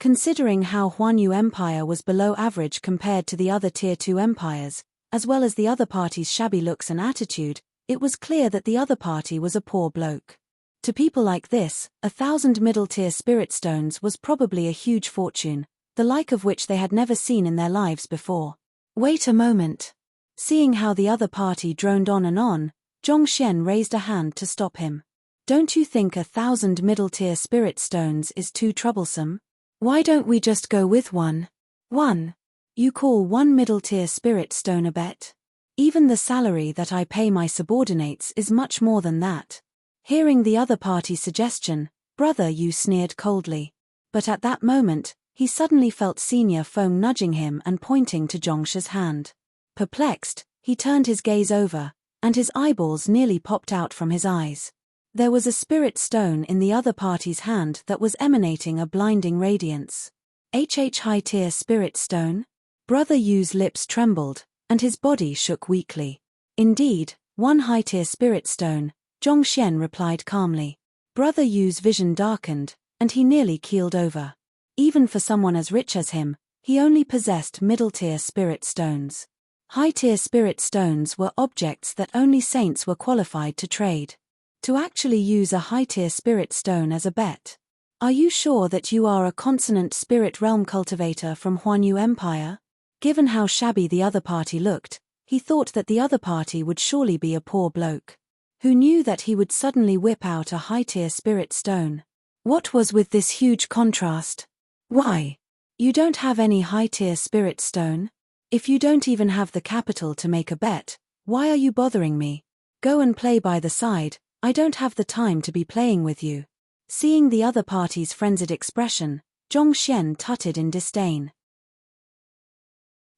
Considering how Huanyu Empire was below average compared to the other Tier 2 empires, as well as the other party's shabby looks and attitude, it was clear that the other party was a poor bloke. To people like this, 1,000 middle-tier spirit stones was probably a huge fortune, the like of which they had never seen in their lives before. Wait a moment. Seeing how the other party droned on, Zhongxian raised a hand to stop him. Don't you think 1,000 middle-tier spirit stones is too troublesome? Why don't we just go with one? You call one middle-tier spirit stone a bet? Even the salary that I pay my subordinates is much more than that. Hearing the other party's suggestion, Brother Yu sneered coldly. But at that moment, he suddenly felt Senior Feng nudging him and pointing to Zhongshi's hand. Perplexed, he turned his gaze over, and his eyeballs nearly popped out from his eyes. There was a spirit stone in the other party's hand that was emanating a blinding radiance. High-tier spirit stone? Brother Yu's lips trembled, and his body shook weakly. Indeed, one high-tier spirit stone, Zhongxian replied calmly. Brother Yu's vision darkened, and he nearly keeled over. Even for someone as rich as him, he only possessed middle-tier spirit stones. High-tier spirit stones were objects that only saints were qualified to trade. To actually use a high-tier spirit stone as a bet. Are you sure that you are a consonant spirit realm cultivator from Huanyu Empire? Given how shabby the other party looked, he thought that the other party would surely be a poor bloke. Who knew that he would suddenly whip out a high-tier spirit stone? What was with this huge contrast? Why? You don't have any high-tier spirit stone? If you don't even have the capital to make a bet, why are you bothering me? Go and play by the side, I don't have the time to be playing with you. Seeing the other party's frenzied expression, Zhongxian tutted in disdain.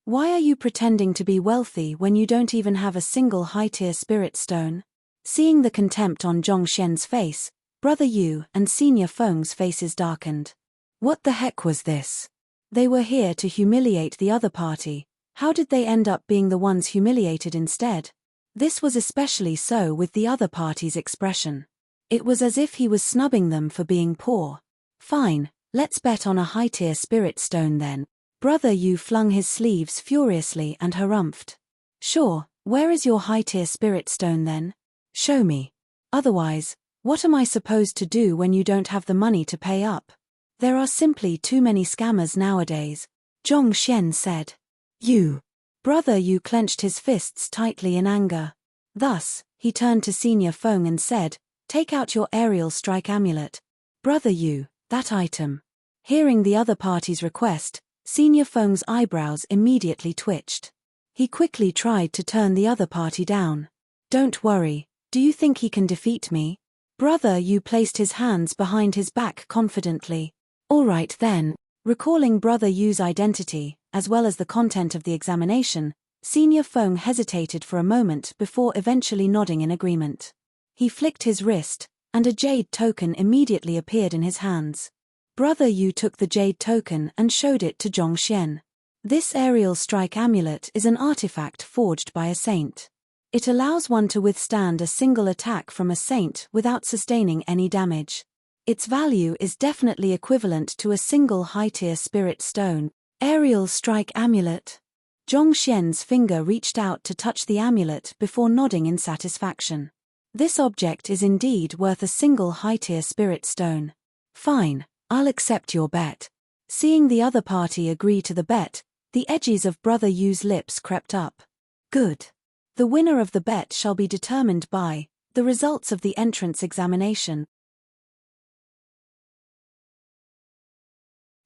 Why are you pretending to be wealthy when you don't even have a single high-tier spirit stone? Seeing the contempt on Zhongxian's face, Brother Yu and Senior Feng's faces darkened. What the heck was this? They were here to humiliate the other party. How did they end up being the ones humiliated instead? This was especially so with the other party's expression. It was as if he was snubbing them for being poor. Fine, let's bet on a high-tier spirit stone then. Brother Yu flung his sleeves furiously and harumphed. Sure, where is your high-tier spirit stone then? Show me. Otherwise, what am I supposed to do when you don't have the money to pay up? There are simply too many scammers nowadays, Zhongxian said. You. Brother Yu clenched his fists tightly in anger. Thus, he turned to Senior Feng and said, take out your aerial strike amulet. Brother Yu, that item. Hearing the other party's request, Senior Feng's eyebrows immediately twitched. He quickly tried to turn the other party down. Don't worry, do you think he can defeat me? Brother Yu placed his hands behind his back confidently. All right then. Recalling Brother Yu's identity, as well as the content of the examination, Senior Feng hesitated for a moment before eventually nodding in agreement. He flicked his wrist, and a jade token immediately appeared in his hands. Brother Yu took the jade token and showed it to Zhongxian. This aerial strike amulet is an artifact forged by a saint. It allows one to withstand a single attack from a saint without sustaining any damage. Its value is definitely equivalent to a single high-tier spirit stone. Aerial strike amulet. Zhongxian's finger reached out to touch the amulet before nodding in satisfaction. This object is indeed worth a single high-tier spirit stone. Fine, I'll accept your bet. Seeing the other party agree to the bet, the edges of Brother Yu's lips crept up. Good. The winner of the bet shall be determined by the results of the entrance examination.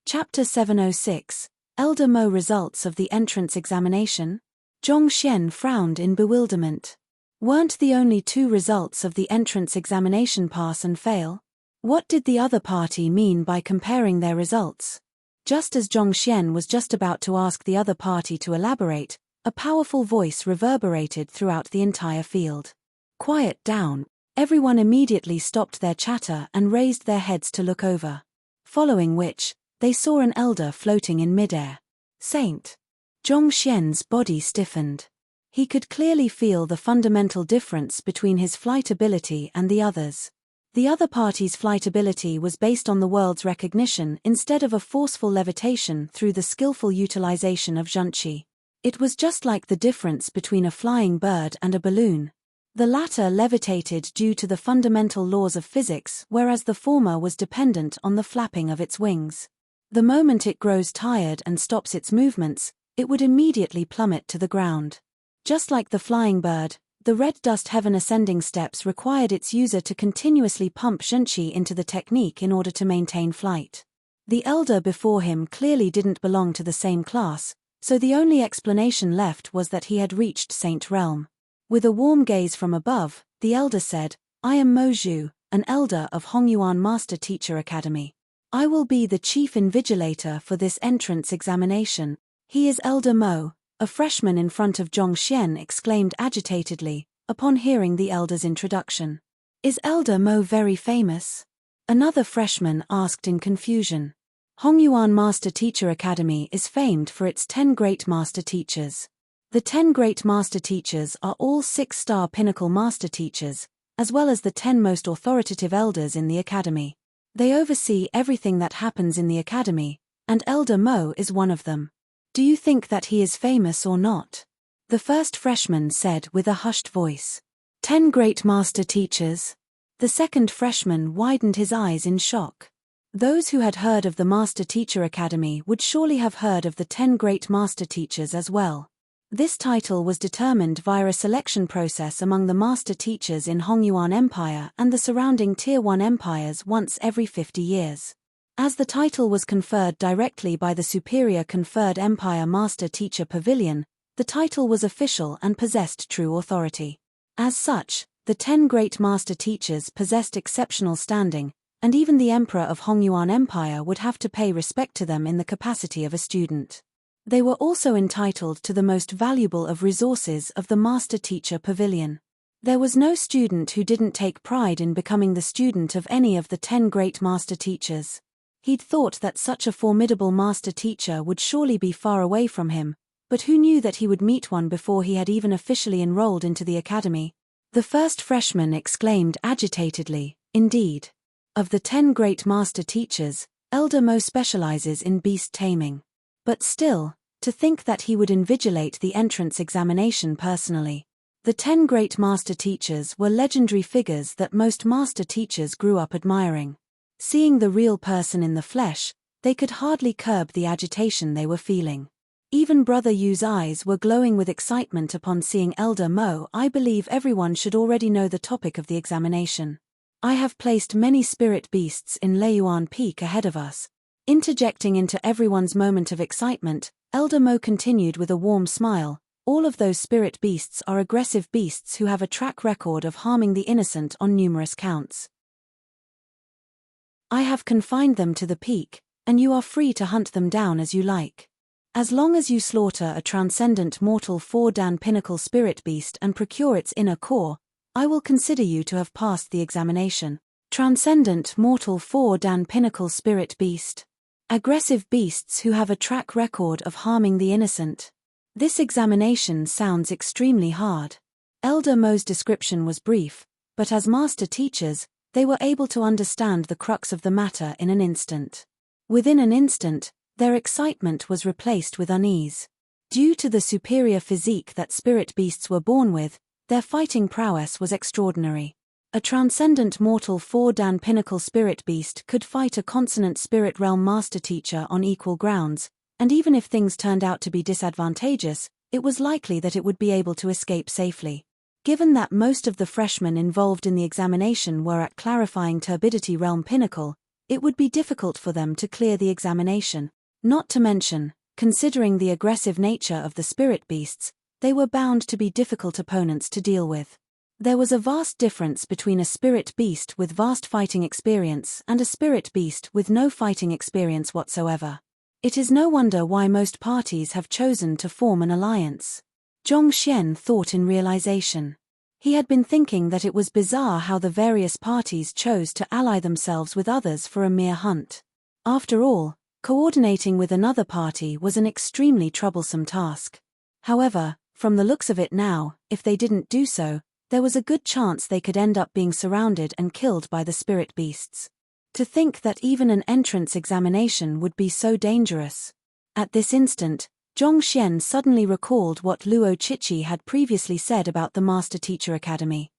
Chapter 706. Elder Mo Results of the Entrance Examination. Zhongxian frowned in bewilderment. Weren't the only two results of the entrance examination pass and fail? What did the other party mean by comparing their results? Just as Zhongxian was just about to ask the other party to elaborate, a powerful voice reverberated throughout the entire field. Quiet down. Everyone immediately stopped their chatter and raised their heads to look over. Following which, they saw an elder floating in midair. Saint. Zhongxian's body stiffened. He could clearly feel the fundamental difference between his flight ability and the others. The other party's flight ability was based on the world's recognition instead of a forceful levitation through the skillful utilization of zhengqi. It was just like the difference between a flying bird and a balloon. The latter levitated due to the fundamental laws of physics, whereas the former was dependent on the flapping of its wings. The moment it grows tired and stops its movements, it would immediately plummet to the ground. Just like the flying bird, the red dust heaven ascending steps required its user to continuously pump zhengqi into the technique in order to maintain flight. The elder before him clearly didn't belong to the same class, so the only explanation left was that he had reached Saint Realm. With a warm gaze from above, the elder said, "I am Mo Zhu, an elder of Hongyuan Master Teacher Academy. I will be the chief invigilator for this entrance examination." "He is Elder Mo," a freshman in front of Zhongxian exclaimed agitatedly, upon hearing the elder's introduction. "Is Elder Mo very famous?" Another freshman asked in confusion. Hongyuan Master Teacher Academy is famed for its 10 great master teachers. The 10 great master teachers are all 6-star pinnacle master teachers, as well as the 10 most authoritative elders in the academy. They oversee everything that happens in the academy, and Elder Mo is one of them. "Do you think that he is famous or not?" The first freshman said with a hushed voice. 10 great master teachers. The second freshman widened his eyes in shock. Those who had heard of the Master Teacher Academy would surely have heard of the 10 great master teachers as well. This title was determined via a selection process among the master teachers in Hongyuan Empire and the surrounding Tier 1 empires once every 50 years. As the title was conferred directly by the superior conferred Empire Master Teacher Pavilion, the title was official and possessed true authority. As such, the 10 great master teachers possessed exceptional standing, and even the Emperor of Hongyuan Empire would have to pay respect to them in the capacity of a student. They were also entitled to the most valuable of resources of the Master Teacher Pavilion. There was no student who didn't take pride in becoming the student of any of the 10 great master teachers. He'd thought that such a formidable master teacher would surely be far away from him, but who knew that he would meet one before he had even officially enrolled into the academy? The first freshman exclaimed agitatedly, "Indeed. Of the 10 great master teachers, Elder Mo specializes in beast taming. But still, to think that he would invigilate the entrance examination personally. The 10 great master teachers were legendary figures that most master teachers grew up admiring. Seeing the real person in the flesh, they could hardly curb the agitation they were feeling. Even Brother Yu's eyes were glowing with excitement upon seeing Elder Mo. "I believe everyone should already know the topic of the examination. I have placed many spirit beasts in Leiyuan Peak ahead of us." Interjecting into everyone's moment of excitement, Elder Mo continued with a warm smile, "All of those spirit beasts are aggressive beasts who have a track record of harming the innocent on numerous counts. I have confined them to the peak, and you are free to hunt them down as you like. As long as you slaughter a transcendent mortal 4-dan pinnacle spirit beast and procure its inner core, I will consider you to have passed the examination." Transcendent mortal 4-dan pinnacle spirit beast. Aggressive beasts who have a track record of harming the innocent. This examination sounds extremely hard. Elder Mo's description was brief, but as master teachers, they were able to understand the crux of the matter in an instant. Within an instant, their excitement was replaced with unease. Due to the superior physique that spirit beasts were born with, their fighting prowess was extraordinary. A transcendent mortal 4-dan pinnacle spirit beast could fight a consonant spirit realm master teacher on equal grounds, and even if things turned out to be disadvantageous, it was likely that it would be able to escape safely. Given that most of the freshmen involved in the examination were at clarifying turbidity realm pinnacle, it would be difficult for them to clear the examination. Not to mention, considering the aggressive nature of the spirit beasts, they were bound to be difficult opponents to deal with. There was a vast difference between a spirit beast with vast fighting experience and a spirit beast with no fighting experience whatsoever. It is no wonder why most parties have chosen to form an alliance. Zhong Xian thought in realization. He had been thinking that it was bizarre how the various parties chose to ally themselves with others for a mere hunt. After all, coordinating with another party was an extremely troublesome task. However, from the looks of it now, if they didn't do so, there was a good chance they could end up being surrounded and killed by the spirit beasts. To think that even an entrance examination would be so dangerous. At this instant, Zhong Xian suddenly recalled what Luo Chichi had previously said about the Master Teacher Academy.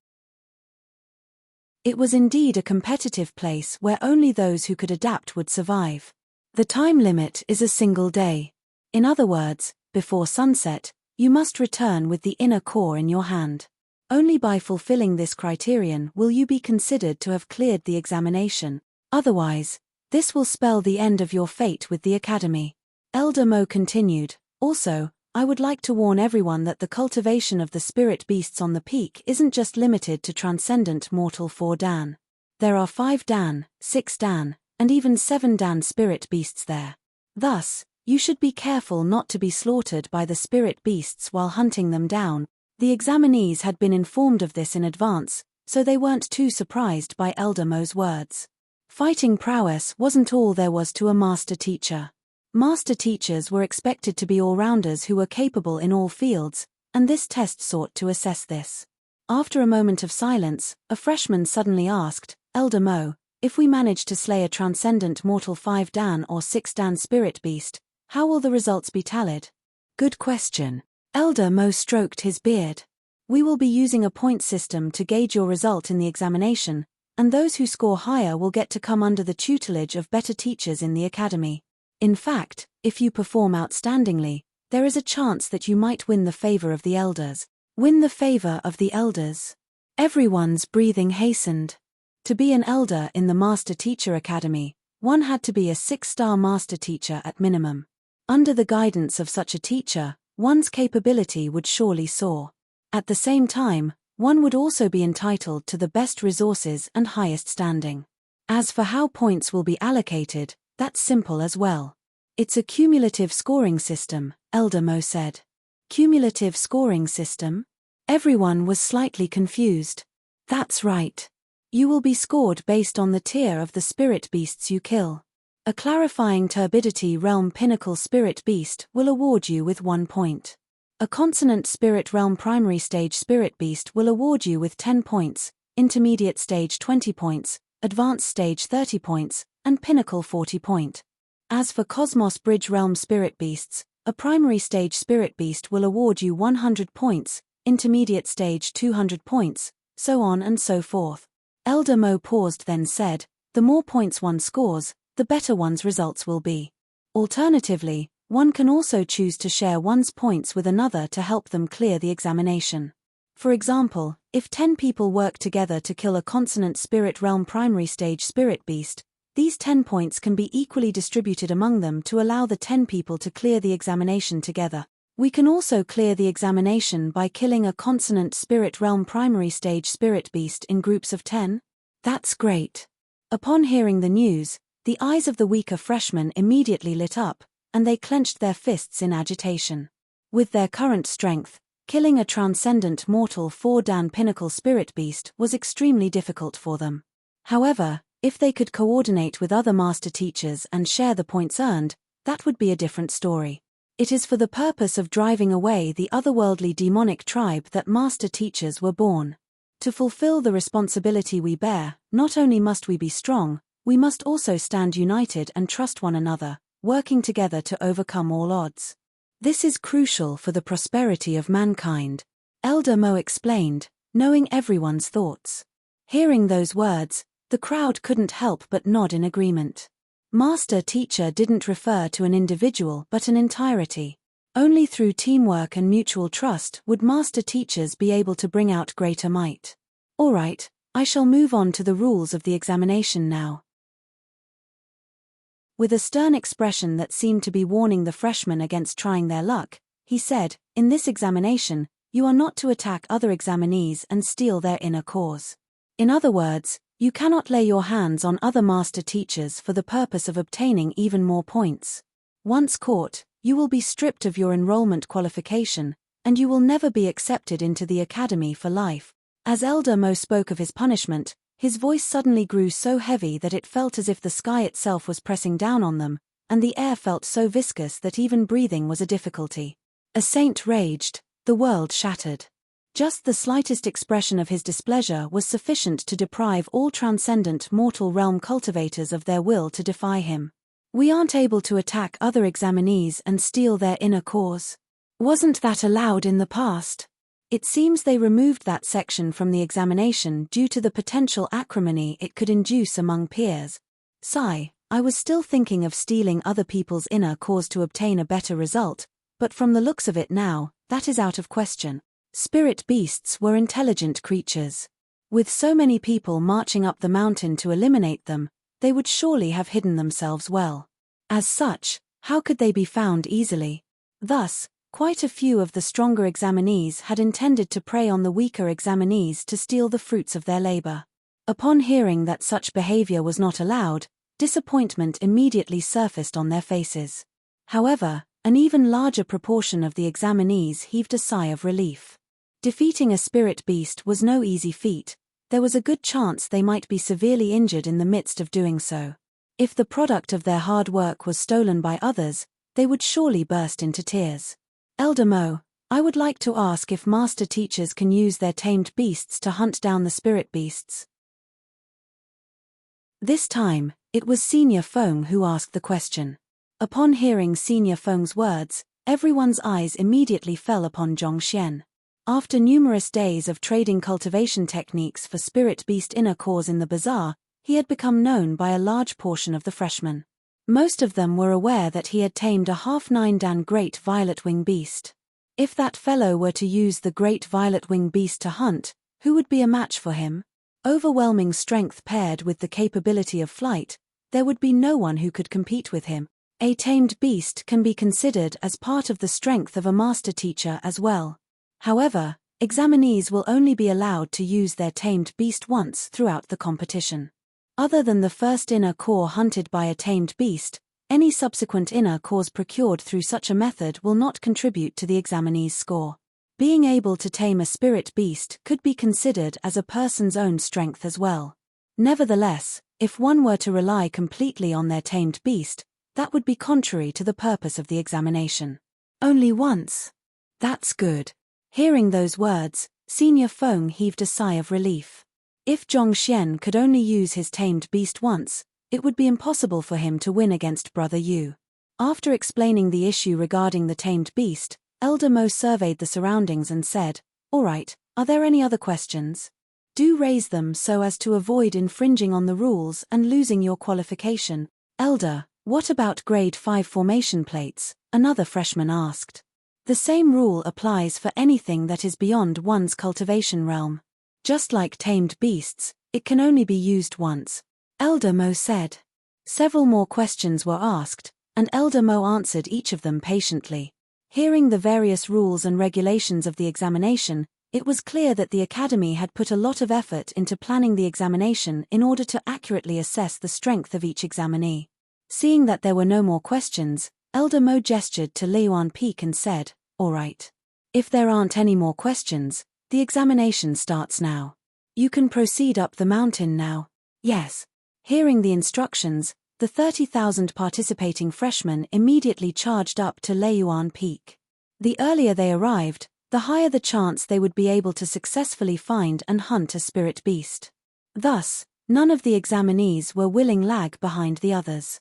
It was indeed a competitive place where only those who could adapt would survive. The time limit is a single day. In other words, before sunset, you must return with the inner core in your hand. Only by fulfilling this criterion will you be considered to have cleared the examination. Otherwise, this will spell the end of your fate with the academy. Elder Mo continued, also, I would like to warn everyone that the cultivation of the spirit beasts on the peak isn't just limited to transcendent mortal 4-dan. There are 5-dan, 6-dan, and even 7-dan spirit beasts there. Thus, you should be careful not to be slaughtered by the spirit beasts while hunting them down. The examinees had been informed of this in advance, so they weren't too surprised by Elder Mo's words. Fighting prowess wasn't all there was to a master teacher. Master teachers were expected to be all-rounders who were capable in all fields, and this test sought to assess this. After a moment of silence, a freshman suddenly asked, Elder Mo, if we manage to slay a transcendent mortal 5-dan or 6-dan spirit beast, how will the results be tallied? Good question. Elder Mo stroked his beard. We will be using a point system to gauge your result in the examination, and those who score higher will get to come under the tutelage of better teachers in the academy. In fact, if you perform outstandingly, there is a chance that you might win the favor of the elders. Win the favor of the elders. Everyone's breathing hastened. To be an elder in the Master Teacher Academy, one had to be a 6-star master teacher at minimum. Under the guidance of such a teacher, one's capability would surely soar. At the same time, one would also be entitled to the best resources and highest standing. As for how points will be allocated, that's simple as well. It's a cumulative scoring system, Elder Mo said. Cumulative scoring system? Everyone was slightly confused. That's right. You will be scored based on the tier of the spirit beasts you kill. A clarifying turbidity realm pinnacle spirit beast will award you with 1 point. A consonant spirit realm primary stage spirit beast will award you with 10 points, intermediate stage 20 points, advanced stage 30 points, and pinnacle 40 point. As for Cosmos Bridge realm spirit beasts, a primary stage spirit beast will award you 100 points, intermediate stage 200 points, so on and so forth. Elder Mo paused then said, the more points one scores, the better one's results will be. Alternatively, one can also choose to share one's points with another to help them clear the examination. For example, if 10 people work together to kill a consonant spirit realm primary stage spirit beast, these 10 points can be equally distributed among them to allow the 10 people to clear the examination together. We can also clear the examination by killing a consonant spirit realm primary stage spirit beast in groups of 10. That's great. Upon hearing the news, the eyes of the weaker freshmen immediately lit up, and they clenched their fists in agitation. With their current strength, killing a transcendent mortal 4-dan pinnacle spirit beast was extremely difficult for them. However, if they could coordinate with other master teachers and share the points earned, that would be a different story. It is for the purpose of driving away the otherworldly demonic tribe that master teachers were born. To fulfill the responsibility we bear, not only must we be strong, we must also stand united and trust one another, working together to overcome all odds. This is crucial for the prosperity of mankind, Elder Mo explained, knowing everyone's thoughts. Hearing those words, the crowd couldn't help but nod in agreement. Master Teacher didn't refer to an individual but an entirety. Only through teamwork and mutual trust would Master Teachers be able to bring out greater might. All right, I shall move on to the rules of the examination now. With a stern expression that seemed to be warning the freshmen against trying their luck, he said, "In this examination, you are not to attack other examinees and steal their inner cores. In other words, you cannot lay your hands on other Master Teachers for the purpose of obtaining even more points. Once caught, you will be stripped of your enrollment qualification, and you will never be accepted into the academy for life." As Elder Mo spoke of his punishment, his voice suddenly grew so heavy that it felt as if the sky itself was pressing down on them, and the air felt so viscous that even breathing was a difficulty. A saint raged, the world shattered. Just the slightest expression of his displeasure was sufficient to deprive all transcendent mortal realm cultivators of their will to defy him. We aren't able to attack other examinees and steal their inner cores. Wasn't that allowed in the past? It seems they removed that section from the examination due to the potential acrimony it could induce among peers. Sigh, I was still thinking of stealing other people's inner cores to obtain a better result, but from the looks of it now, that is out of question. Spirit beasts were intelligent creatures. With so many people marching up the mountain to eliminate them, they would surely have hidden themselves well. As such, how could they be found easily? Thus, quite a few of the stronger examinees had intended to prey on the weaker examinees to steal the fruits of their labor. Upon hearing that such behavior was not allowed, disappointment immediately surfaced on their faces. However, an even larger proportion of the examinees heaved a sigh of relief. Defeating a spirit beast was no easy feat. There was a good chance they might be severely injured in the midst of doing so. If the product of their hard work was stolen by others, they would surely burst into tears. Elder Mo, I would like to ask if Master Teachers can use their tamed beasts to hunt down the spirit beasts. This time, it was Senior Feng who asked the question. Upon hearing Senior Feng's words, everyone's eyes immediately fell upon Zhongxian. After numerous days of trading cultivation techniques for spirit beast inner cores in the bazaar, he had become known by a large portion of the freshmen. Most of them were aware that he had tamed a half-9 Dan great violet wing beast. If that fellow were to use the great violet wing beast to hunt, who would be a match for him? Overwhelming strength paired with the capability of flight, there would be no one who could compete with him. A tamed beast can be considered as part of the strength of a Master Teacher as well. However, examinees will only be allowed to use their tamed beast once throughout the competition. Other than the first inner core hunted by a tamed beast, any subsequent inner cores procured through such a method will not contribute to the examinee's score. Being able to tame a spirit beast could be considered as a person's own strength as well. Nevertheless, if one were to rely completely on their tamed beast, that would be contrary to the purpose of the examination. Only once. That's good. Hearing those words, Senior Feng heaved a sigh of relief. If Zhongxian could only use his tamed beast once, it would be impossible for him to win against Brother Yu. After explaining the issue regarding the tamed beast, Elder Mo surveyed the surroundings and said, "All right, are there any other questions? Do raise them so as to avoid infringing on the rules and losing your qualification." "Elder, what about grade 5 formation plates?" another freshman asked. "The same rule applies for anything that is beyond one's cultivation realm. Just like tamed beasts, it can only be used once," Elder Mo said. Several more questions were asked, and Elder Mo answered each of them patiently. Hearing the various rules and regulations of the examination, it was clear that the academy had put a lot of effort into planning the examination in order to accurately assess the strength of each examinee. Seeing that there were no more questions, Elder Mo gestured to Leyuan Peak and said, "All right. If there aren't any more questions, the examination starts now. You can proceed up the mountain now." "Yes." Hearing the instructions, the 30,000 participating freshmen immediately charged up to Leiyuan Peak. The earlier they arrived, the higher the chance they would be able to successfully find and hunt a spirit beast. Thus, none of the examinees were willing lag behind the others.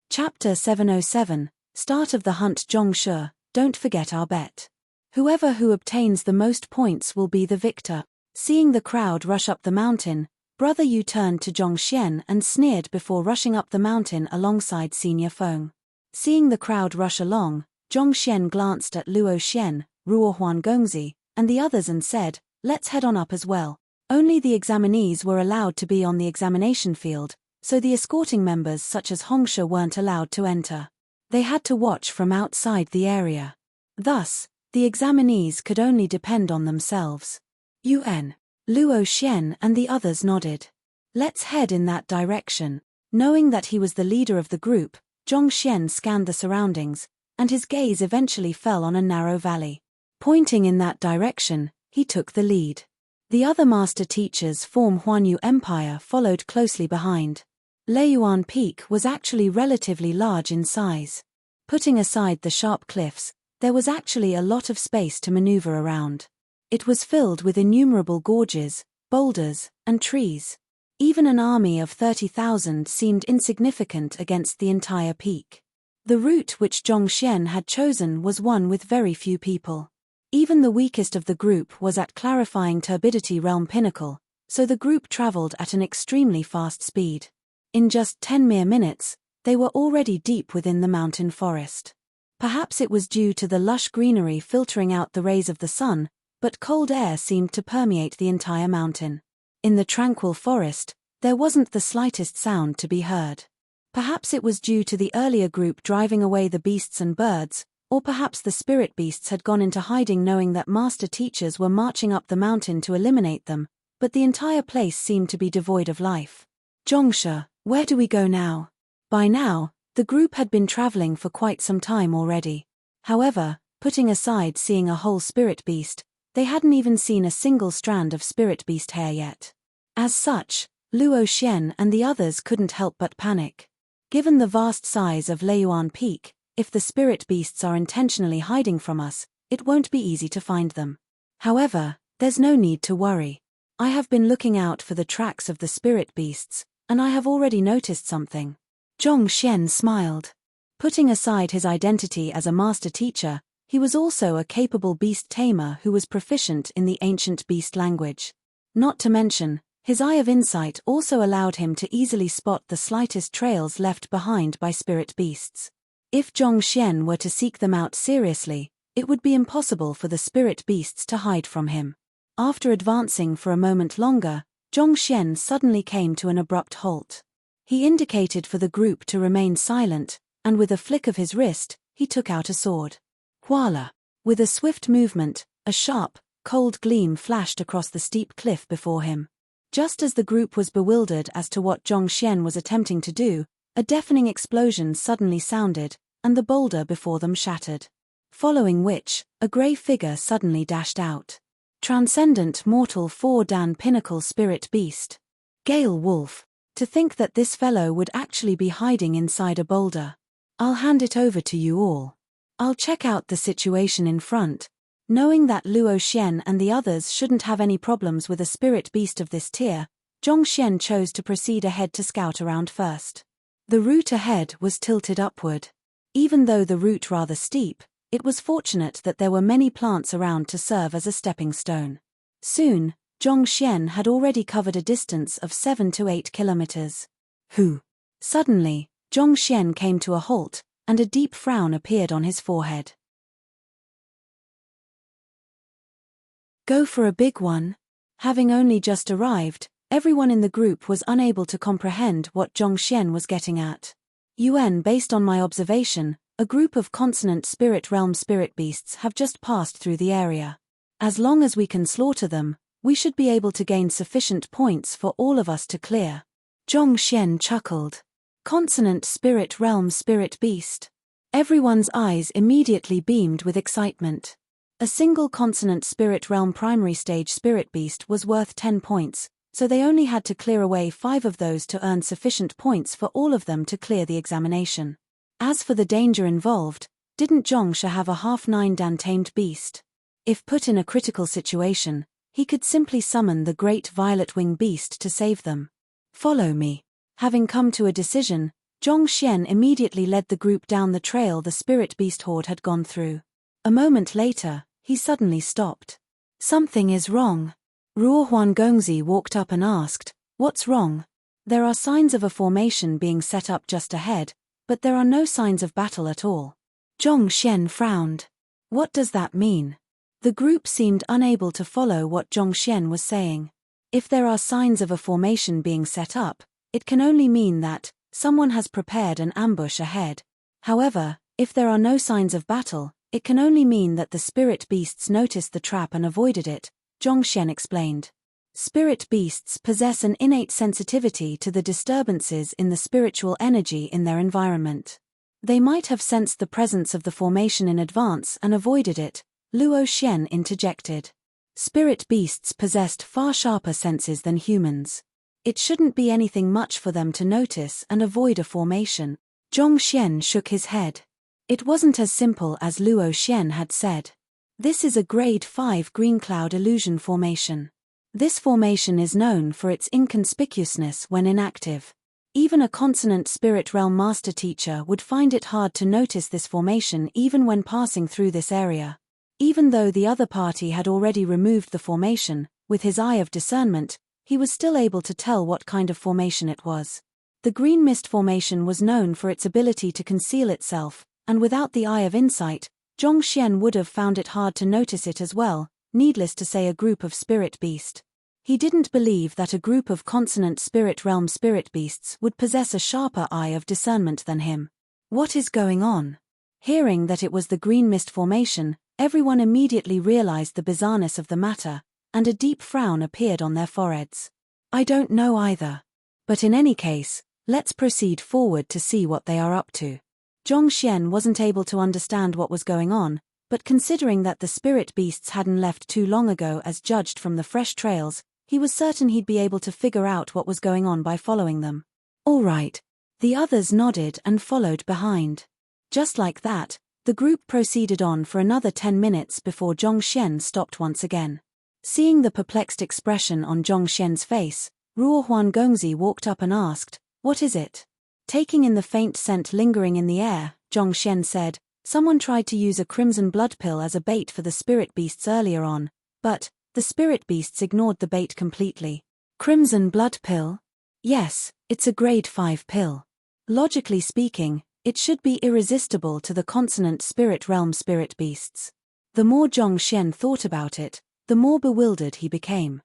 Chapter 707, Start of the Hunt. Zhongshe, don't forget our bet. Whoever who obtains the most points will be the victor. Seeing the crowd rush up the mountain, Brother Yu turned to Zhongxian and sneered before rushing up the mountain alongside Senior Feng. Seeing the crowd rush along, Zhongxian glanced at Luo Xian, Ruohuan Gongzi, and the others and said, let's head on up as well. Only the examinees were allowed to be on the examination field, so the escorting members such as Hongshe weren't allowed to enter. They had to watch from outside the area. Thus, the examinees could only depend on themselves. Yuan, Luo Xian and the others nodded. Let's head in that direction. Knowing that he was the leader of the group, Zhongxian scanned the surroundings, and his gaze eventually fell on a narrow valley. Pointing in that direction, he took the lead. The other master teachers from Huanyu Empire followed closely behind. Leiyuan Peak was actually relatively large in size. Putting aside the sharp cliffs, there was actually a lot of space to maneuver around. It was filled with innumerable gorges, boulders, and trees. Even an army of 30,000 seemed insignificant against the entire peak. The route which Zhongxian had chosen was one with very few people. Even the weakest of the group was at clarifying turbidity realm pinnacle, so the group traveled at an extremely fast speed. In just 10 mere minutes, they were already deep within the mountain forest. Perhaps it was due to the lush greenery filtering out the rays of the sun, but cold air seemed to permeate the entire mountain. In the tranquil forest, there wasn't the slightest sound to be heard. Perhaps it was due to the earlier group driving away the beasts and birds, or perhaps the spirit beasts had gone into hiding knowing that master teachers were marching up the mountain to eliminate them, but the entire place seemed to be devoid of life. Zhongshe, where do we go now? By now, the group had been traveling for quite some time already. However, putting aside seeing a whole spirit beast, they hadn't even seen a single strand of spirit beast hair yet. As such, Luo Xian and the others couldn't help but panic. Given the vast size of Leiyuan Peak, if the spirit beasts are intentionally hiding from us, it won't be easy to find them. However, there's no need to worry. I have been looking out for the tracks of the spirit beasts, and I have already noticed something. Zhongxian smiled. Putting aside his identity as a master teacher, he was also a capable beast tamer who was proficient in the ancient beast language. Not to mention, his eye of insight also allowed him to easily spot the slightest trails left behind by spirit beasts. If Zhongxian were to seek them out seriously, it would be impossible for the spirit beasts to hide from him. After advancing for a moment longer, Zhongxian suddenly came to an abrupt halt. He indicated for the group to remain silent, and with a flick of his wrist, he took out a sword. Voila! With a swift movement, a sharp, cold gleam flashed across the steep cliff before him. Just as the group was bewildered as to what Zhongxian was attempting to do, a deafening explosion suddenly sounded, and the boulder before them shattered. Following which, a grey figure suddenly dashed out. Transcendent Mortal 4-Dan Pinnacle Spirit Beast. Gale Wolf. To think that this fellow would actually be hiding inside a boulder. I'll hand it over to you all. I'll check out the situation in front. Knowing that Luo Xian and the others shouldn't have any problems with a spirit beast of this tier, Zhongxian chose to proceed ahead to scout around first. The route ahead was tilted upward. Even though the route rather steep, it was fortunate that there were many plants around to serve as a stepping stone. Soon, Zhongxian had already covered a distance of 7 to 8 kilometers. Suddenly, Zhongxian came to a halt, and a deep frown appeared on his forehead. Go for a big one? Having only just arrived, everyone in the group was unable to comprehend what Zhongxian was getting at. Yuan, based on my observation, a group of consonant spirit realm spirit beasts have just passed through the area. As long as we can slaughter them, we should be able to gain sufficient points for all of us to clear. Zhongxian chuckled. Consonant spirit realm spirit beast. Everyone's eyes immediately beamed with excitement. A single consonant spirit realm primary stage spirit beast was worth 10 points, so they only had to clear away 5 of those to earn sufficient points for all of them to clear the examination. As for the danger involved, Didn't Zhongshe have a half-9 dan tamed beast? If put in a critical situation, he could simply summon the great violet wing beast to save them. Follow me. Having come to a decision, Zhongxian immediately led the group down the trail the spirit beast horde had gone through. A moment later, he suddenly stopped. Something is wrong. Ruohuan Gongzi walked up and asked, "What's wrong?" There are signs of a formation being set up just ahead, but there are no signs of battle at all. Zhongxian frowned. What does that mean? The group seemed unable to follow what Zhongxian was saying. If there are signs of a formation being set up, it can only mean that someone has prepared an ambush ahead. However, if there are no signs of battle, it can only mean that the spirit beasts noticed the trap and avoided it, Zhongxian explained. Spirit beasts possess an innate sensitivity to the disturbances in the spiritual energy in their environment. They might have sensed the presence of the formation in advance and avoided it, Luo Xian interjected. Spirit beasts possessed far sharper senses than humans. It shouldn't be anything much for them to notice and avoid a formation. Zhongxian shook his head. It wasn't as simple as Luo Xian had said. This is a grade 5 green cloud illusion formation. This formation is known for its inconspicuousness when inactive. Even a consonant spirit realm master teacher would find it hard to notice this formation even when passing through this area. Even though the other party had already removed the formation, with his eye of discernment, he was still able to tell what kind of formation it was. The green mist formation was known for its ability to conceal itself, and without the eye of insight, Zhongxian would have found it hard to notice it as well, needless to say a group of spirit beast. He didn't believe that a group of consonant spirit realm spirit beasts would possess a sharper eye of discernment than him. What is going on? Hearing that it was the green mist formation, everyone immediately realized the bizarreness of the matter, and a deep frown appeared on their foreheads. I don't know either. But in any case, let's proceed forward to see what they are up to. Zhongxian wasn't able to understand what was going on, but considering that the spirit beasts hadn't left too long ago as judged from the fresh trails, he was certain he'd be able to figure out what was going on by following them. All right. The others nodded and followed behind. Just like that, the group proceeded on for another 10 minutes before Zhongxian stopped once again. Seeing the perplexed expression on Zhongxian's face, Ruohuan Gongzi walked up and asked, "What is it?" Taking in the faint scent lingering in the air, Zhongxian said, "Someone tried to use a crimson blood pill as a bait for the spirit beasts earlier on, but the spirit beasts ignored the bait completely." Crimson blood pill? Yes, it's a grade 5 pill. Logically speaking, it should be irresistible to the consonant spirit realm spirit beasts. The more Zhongxian thought about it, the more bewildered he became.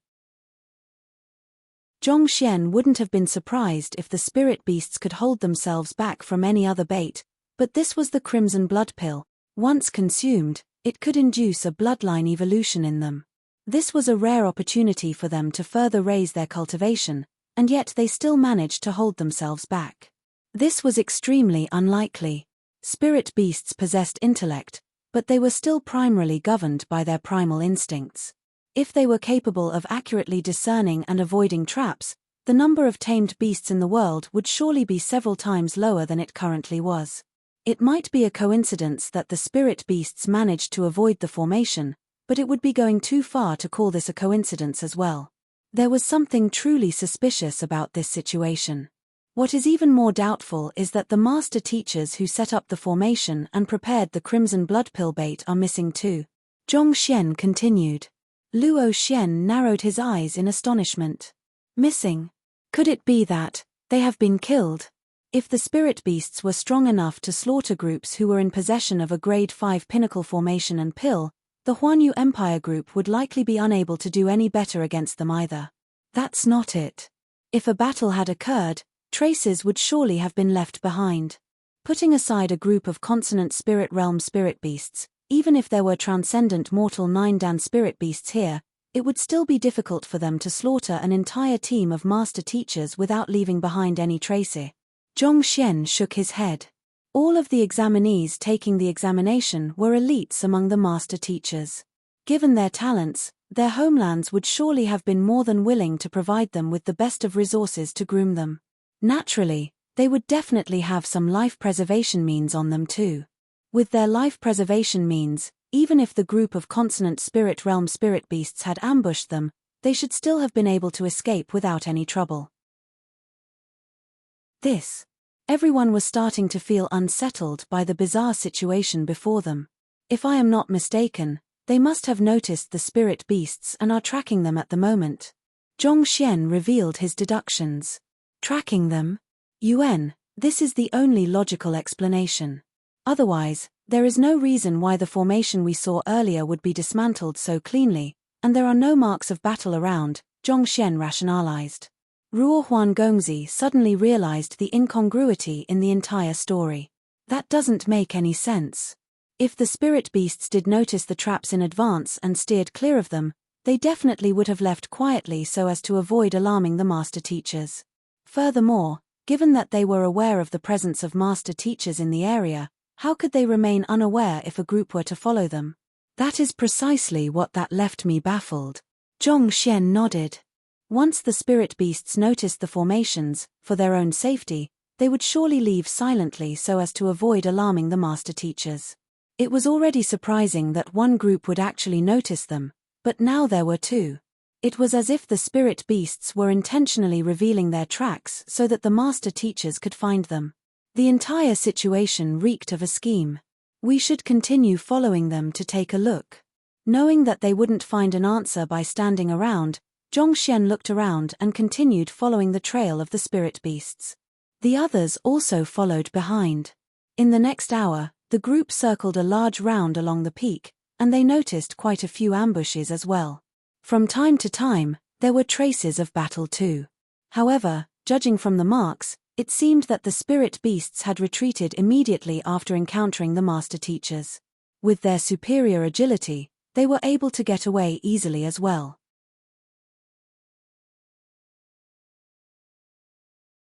Zhongxian wouldn't have been surprised if the spirit beasts could hold themselves back from any other bait, but this was the crimson blood pill. Once consumed, it could induce a bloodline evolution in them. This was a rare opportunity for them to further raise their cultivation, and yet they still managed to hold themselves back. This was extremely unlikely. Spirit beasts possessed intellect, but they were still primarily governed by their primal instincts. If they were capable of accurately discerning and avoiding traps, the number of tamed beasts in the world would surely be several times lower than it currently was. It might be a coincidence that the spirit beasts managed to avoid the formation, but it would be going too far to call this a coincidence as well. There was something truly suspicious about this situation. What is even more doubtful is that the master teachers who set up the formation and prepared the crimson blood pill bait are missing too. Zhongxian continued. Luo Xian narrowed his eyes in astonishment. Missing? Could it be that they have been killed? If the spirit beasts were strong enough to slaughter groups who were in possession of a grade 5 pinnacle formation and pill, the Huanyu Empire group would likely be unable to do any better against them either. That's not it. If a battle had occurred, traces would surely have been left behind. Putting aside a group of consonant spirit realm spirit beasts, even if there were transcendent mortal 9-dan spirit beasts here, it would still be difficult for them to slaughter an entire team of master teachers without leaving behind any trace. Zhongxian shook his head. All of the examinees taking the examination were elites among the master teachers. Given their talents, their homelands would surely have been more than willing to provide them with the best of resources to groom them. Naturally, they would definitely have some life preservation means on them too. With their life preservation means, even if the group of consonant spirit realm spirit beasts had ambushed them, they should still have been able to escape without any trouble. Everyone was starting to feel unsettled by the bizarre situation before them. If I am not mistaken, they must have noticed the spirit beasts and are tracking them at the moment. Zhongxian revealed his deductions. Tracking them? Yuan, this is the only logical explanation. Otherwise, there is no reason why the formation we saw earlier would be dismantled so cleanly, and there are no marks of battle around, Zhongxian rationalized. Ruo Huangongzi suddenly realized the incongruity in the entire story. That doesn't make any sense. If the spirit beasts did notice the traps in advance and steered clear of them, they definitely would have left quietly so as to avoid alarming the master teachers. Furthermore, given that they were aware of the presence of master teachers in the area, how could they remain unaware if a group were to follow them? That is precisely what that left me baffled. Zhongxian nodded. Once the spirit beasts noticed the formations, for their own safety, they would surely leave silently so as to avoid alarming the master teachers. It was already surprising that one group would actually notice them, but now there were two. It was as if the spirit beasts were intentionally revealing their tracks so that the master teachers could find them. The entire situation reeked of a scheme. We should continue following them to take a look. Knowing that they wouldn't find an answer by standing around, Zhongxian looked around and continued following the trail of the spirit beasts. The others also followed behind. In the next hour, the group circled a large round along the peak, and they noticed quite a few ambushes as well. From time to time, there were traces of battle too. However, judging from the marks, it seemed that the spirit beasts had retreated immediately after encountering the master teachers. With their superior agility, they were able to get away easily as well.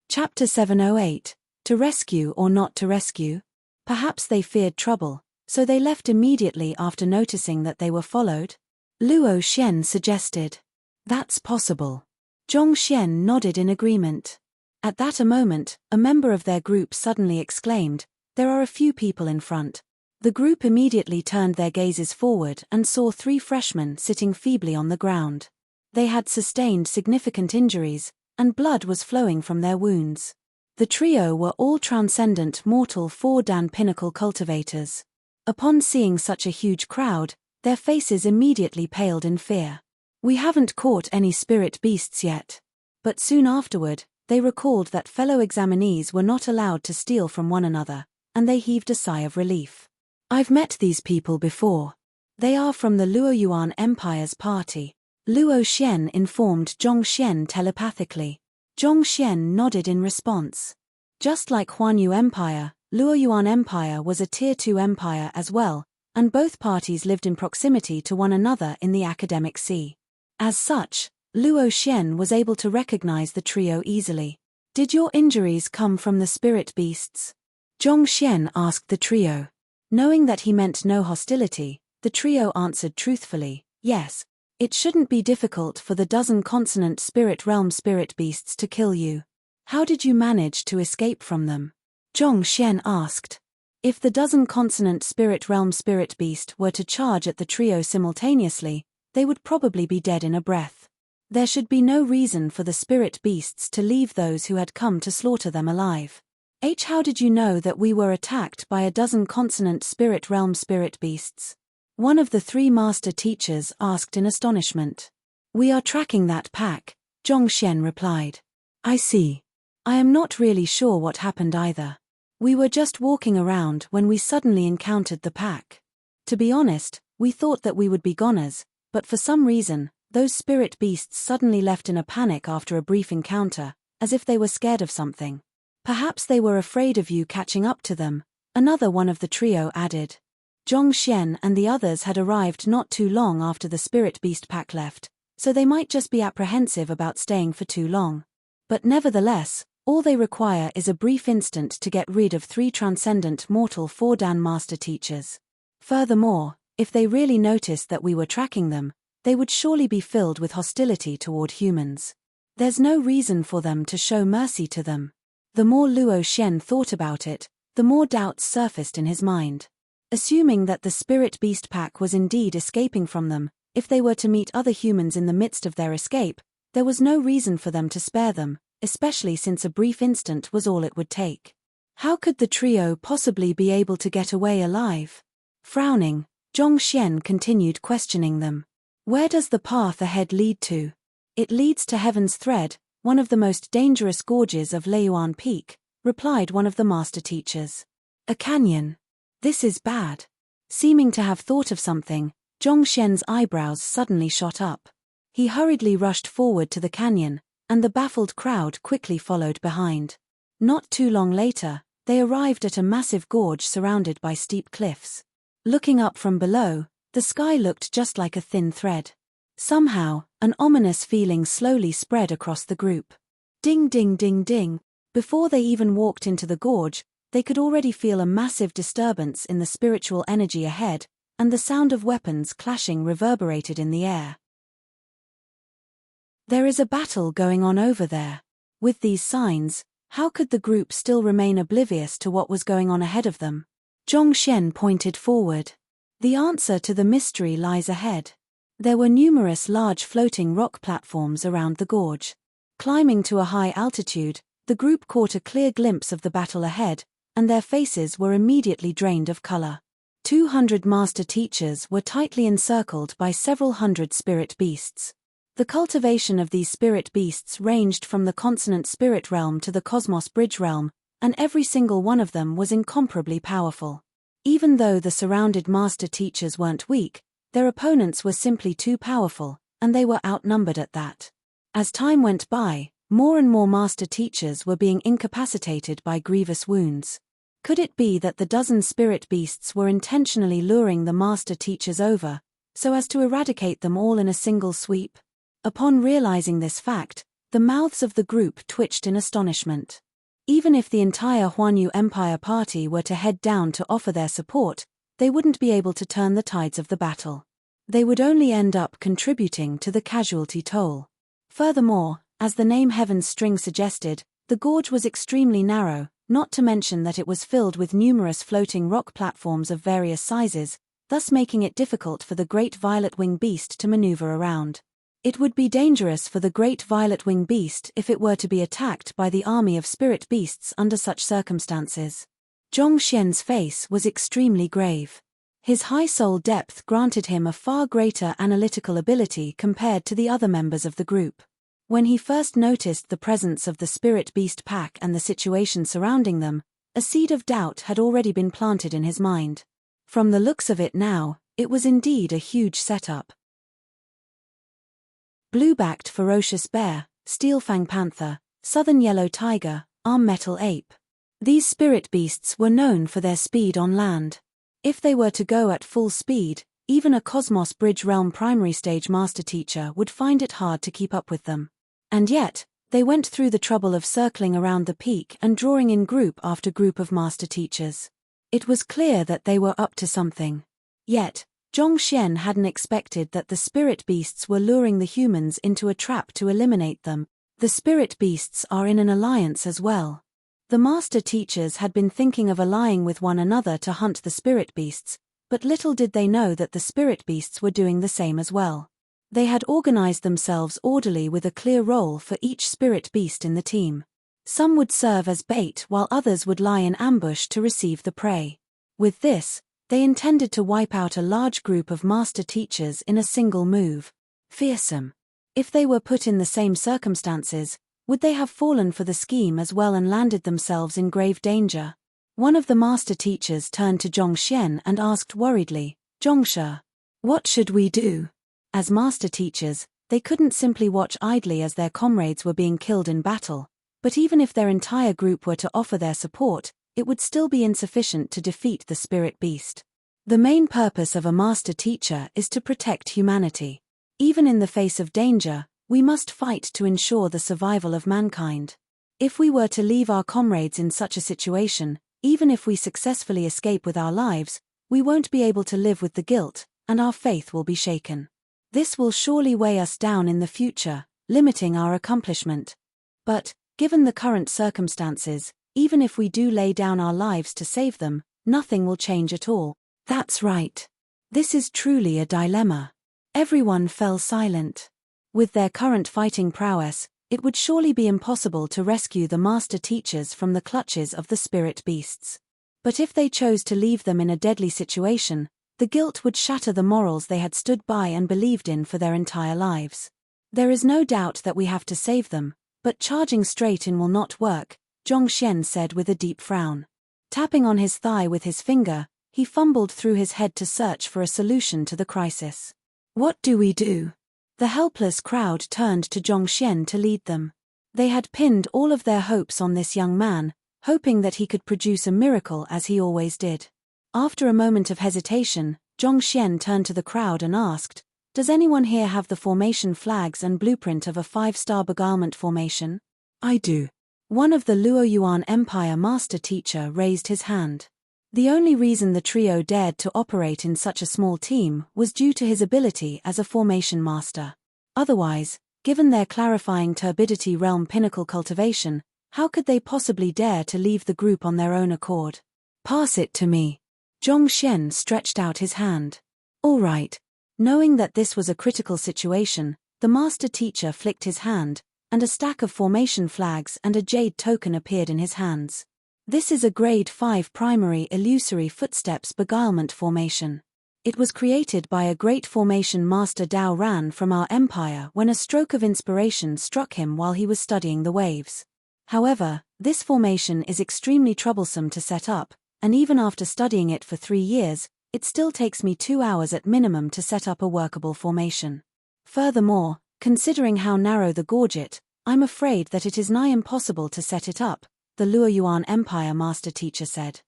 Chapter 708. To rescue or not to rescue? Perhaps they feared trouble, so they left immediately after noticing that they were followed? Luo Xian suggested. That's possible. Zhongxian nodded in agreement. At that moment, a member of their group suddenly exclaimed, "There are a few people in front." The group immediately turned their gazes forward and saw 3 freshmen sitting feebly on the ground. They had sustained significant injuries, and blood was flowing from their wounds. The trio were all transcendent mortal 4-dan pinnacle cultivators. Upon seeing such a huge crowd, their faces immediately paled in fear. We haven't caught any spirit beasts yet. But soon afterward, they recalled that fellow examinees were not allowed to steal from one another, and they heaved a sigh of relief. I've met these people before. They are from the Luoyuan Empire's party. Luo Xian informed Zhongxian telepathically. Zhongxian nodded in response. Just like Huanyu Empire, Luoyuan Empire was a Tier 2 empire as well, and both parties lived in proximity to one another in the academic sea. As such, Luo Xian was able to recognize the trio easily. Did your injuries come from the spirit beasts? Zhongxian asked the trio. Knowing that he meant no hostility, the trio answered truthfully, yes. It shouldn't be difficult for the dozen consonant spirit realm spirit beasts to kill you. How did you manage to escape from them? Zhongxian asked. If the dozen consonant spirit realm spirit beast were to charge at the trio simultaneously, they would probably be dead in a breath. There should be no reason for the spirit beasts to leave those who had come to slaughter them alive. How did you know that we were attacked by a dozen consonant spirit realm spirit beasts? One of the 3 master teachers asked in astonishment. We are tracking that pack, Zhongxian replied. I see. I am not really sure what happened either. We were just walking around when we suddenly encountered the pack. To be honest, we thought that we would be goners, but for some reason, those spirit beasts suddenly left in a panic after a brief encounter, as if they were scared of something. Perhaps they were afraid of you catching up to them, another one of the trio added. Zhongxian and the others had arrived not too long after the spirit beast pack left, so they might just be apprehensive about staying for too long. But nevertheless, all they require is a brief instant to get rid of 3 transcendent mortal 4-dan master teachers. Furthermore, if they really noticed that we were tracking them, they would surely be filled with hostility toward humans. There's no reason for them to show mercy to them. The more Luo Xian thought about it, the more doubts surfaced in his mind. Assuming that the spirit beast pack was indeed escaping from them, if they were to meet other humans in the midst of their escape, there was no reason for them to spare them, especially since a brief instant was all it would take. How could the trio possibly be able to get away alive? Frowning, Zhongxian continued questioning them. Where does the path ahead lead to? It leads to Heaven's Thread, one of the most dangerous gorges of Leiyuan Peak, replied one of the master teachers. A canyon. This is bad. Seeming to have thought of something, Zhongxian's eyebrows suddenly shot up. He hurriedly rushed forward to the canyon, and the baffled crowd quickly followed behind. Not too long later, they arrived at a massive gorge surrounded by steep cliffs. Looking up from below, the sky looked just like a thin thread. Somehow, an ominous feeling slowly spread across the group. Ding ding ding ding. Before they even walked into the gorge, they could already feel a massive disturbance in the spiritual energy ahead, and the sound of weapons clashing reverberated in the air. There is a battle going on over there. With these signs, how could the group still remain oblivious to what was going on ahead of them? Zhongxian pointed forward. The answer to the mystery lies ahead. There were numerous large floating rock platforms around the gorge. Climbing to a high altitude, the group caught a clear glimpse of the battle ahead, and their faces were immediately drained of color. 200 master teachers were tightly encircled by several hundred spirit beasts. The cultivation of these spirit beasts ranged from the consonant spirit realm to the cosmos bridge realm, and every single one of them was incomparably powerful. Even though the surrounded master teachers weren't weak, their opponents were simply too powerful, and they were outnumbered at that. As time went by, more and more master teachers were being incapacitated by grievous wounds. Could it be that the dozen spirit beasts were intentionally luring the master teachers over, so as to eradicate them all in a single sweep? Upon realizing this fact, the mouths of the group twitched in astonishment. Even if the entire Huanyu Empire party were to head down to offer their support, they wouldn't be able to turn the tides of the battle. They would only end up contributing to the casualty toll. Furthermore, as the name Heaven's String suggested, the gorge was extremely narrow, not to mention that it was filled with numerous floating rock platforms of various sizes, thus making it difficult for the Great Violet Wing Beast to maneuver around. It would be dangerous for the Great Violet Wing Beast if it were to be attacked by the army of spirit beasts under such circumstances. Zhongxian's face was extremely grave. His high soul depth granted him a far greater analytical ability compared to the other members of the group. When he first noticed the presence of the spirit beast pack and the situation surrounding them, a seed of doubt had already been planted in his mind. From the looks of it now, it was indeed a huge setup. Blue-backed ferocious bear, steel-fang panther, southern yellow tiger, arm-metal ape. These spirit beasts were known for their speed on land. If they were to go at full speed, even a Cosmos Bridge Realm primary stage master teacher would find it hard to keep up with them. And yet, they went through the trouble of circling around the peak and drawing in group after group of master teachers. It was clear that they were up to something. Yet, Zhongxian hadn't expected that the spirit beasts were luring the humans into a trap to eliminate them. The spirit beasts are in an alliance as well. The master teachers had been thinking of allying with one another to hunt the spirit beasts, but little did they know that the spirit beasts were doing the same as well. They had organized themselves orderly with a clear role for each spirit beast in the team. Some would serve as bait while others would lie in ambush to receive the prey. With this, they intended to wipe out a large group of master teachers in a single move. Fearsome. If they were put in the same circumstances, would they have fallen for the scheme as well and landed themselves in grave danger? One of the master teachers turned to Zhongxian and asked worriedly, "Zhongshe, what should we do?" As master teachers, they couldn't simply watch idly as their comrades were being killed in battle, but even if their entire group were to offer their support, it would still be insufficient to defeat the spirit beast. The main purpose of a master teacher is to protect humanity. Even in the face of danger, we must fight to ensure the survival of mankind. If we were to leave our comrades in such a situation, even if we successfully escape with our lives, we won't be able to live with the guilt, and our faith will be shaken. This will surely weigh us down in the future, limiting our accomplishment. But, given the current circumstances, even if we do lay down our lives to save them, nothing will change at all. That's right. This is truly a dilemma. Everyone fell silent. With their current fighting prowess, it would surely be impossible to rescue the master teachers from the clutches of the spirit beasts. But if they chose to leave them in a deadly situation, the guilt would shatter the morals they had stood by and believed in for their entire lives. There is no doubt that we have to save them, but charging straight in will not work, Zhongxian said with a deep frown. Tapping on his thigh with his finger, he fumbled through his head to search for a solution to the crisis. What do we do? The helpless crowd turned to Zhongxian to lead them. They had pinned all of their hopes on this young man, hoping that he could produce a miracle as he always did. After a moment of hesitation, Zhongxian turned to the crowd and asked, "Does anyone here have the formation flags and blueprint of a 5-star beguilement formation?" "I do." One of the Luoyuan Empire master teacher raised his hand. The only reason the trio dared to operate in such a small team was due to his ability as a formation master. Otherwise, given their clarifying turbidity realm pinnacle cultivation, how could they possibly dare to leave the group on their own accord? "Pass it to me." Zhongxian stretched out his hand. "All right." Knowing that this was a critical situation, the master teacher flicked his hand, and a stack of formation flags and a jade token appeared in his hands. This is a grade 5 primary illusory footsteps beguilement formation. It was created by a great formation master Dao Ran from our empire when a stroke of inspiration struck him while he was studying the waves. However, this formation is extremely troublesome to set up, and even after studying it for 3 years, it still takes me 2 hours at minimum to set up a workable formation. Furthermore, considering how narrow the gorget, I'm afraid that it is nigh impossible to set it up, the Luoyuan Empire master teacher said.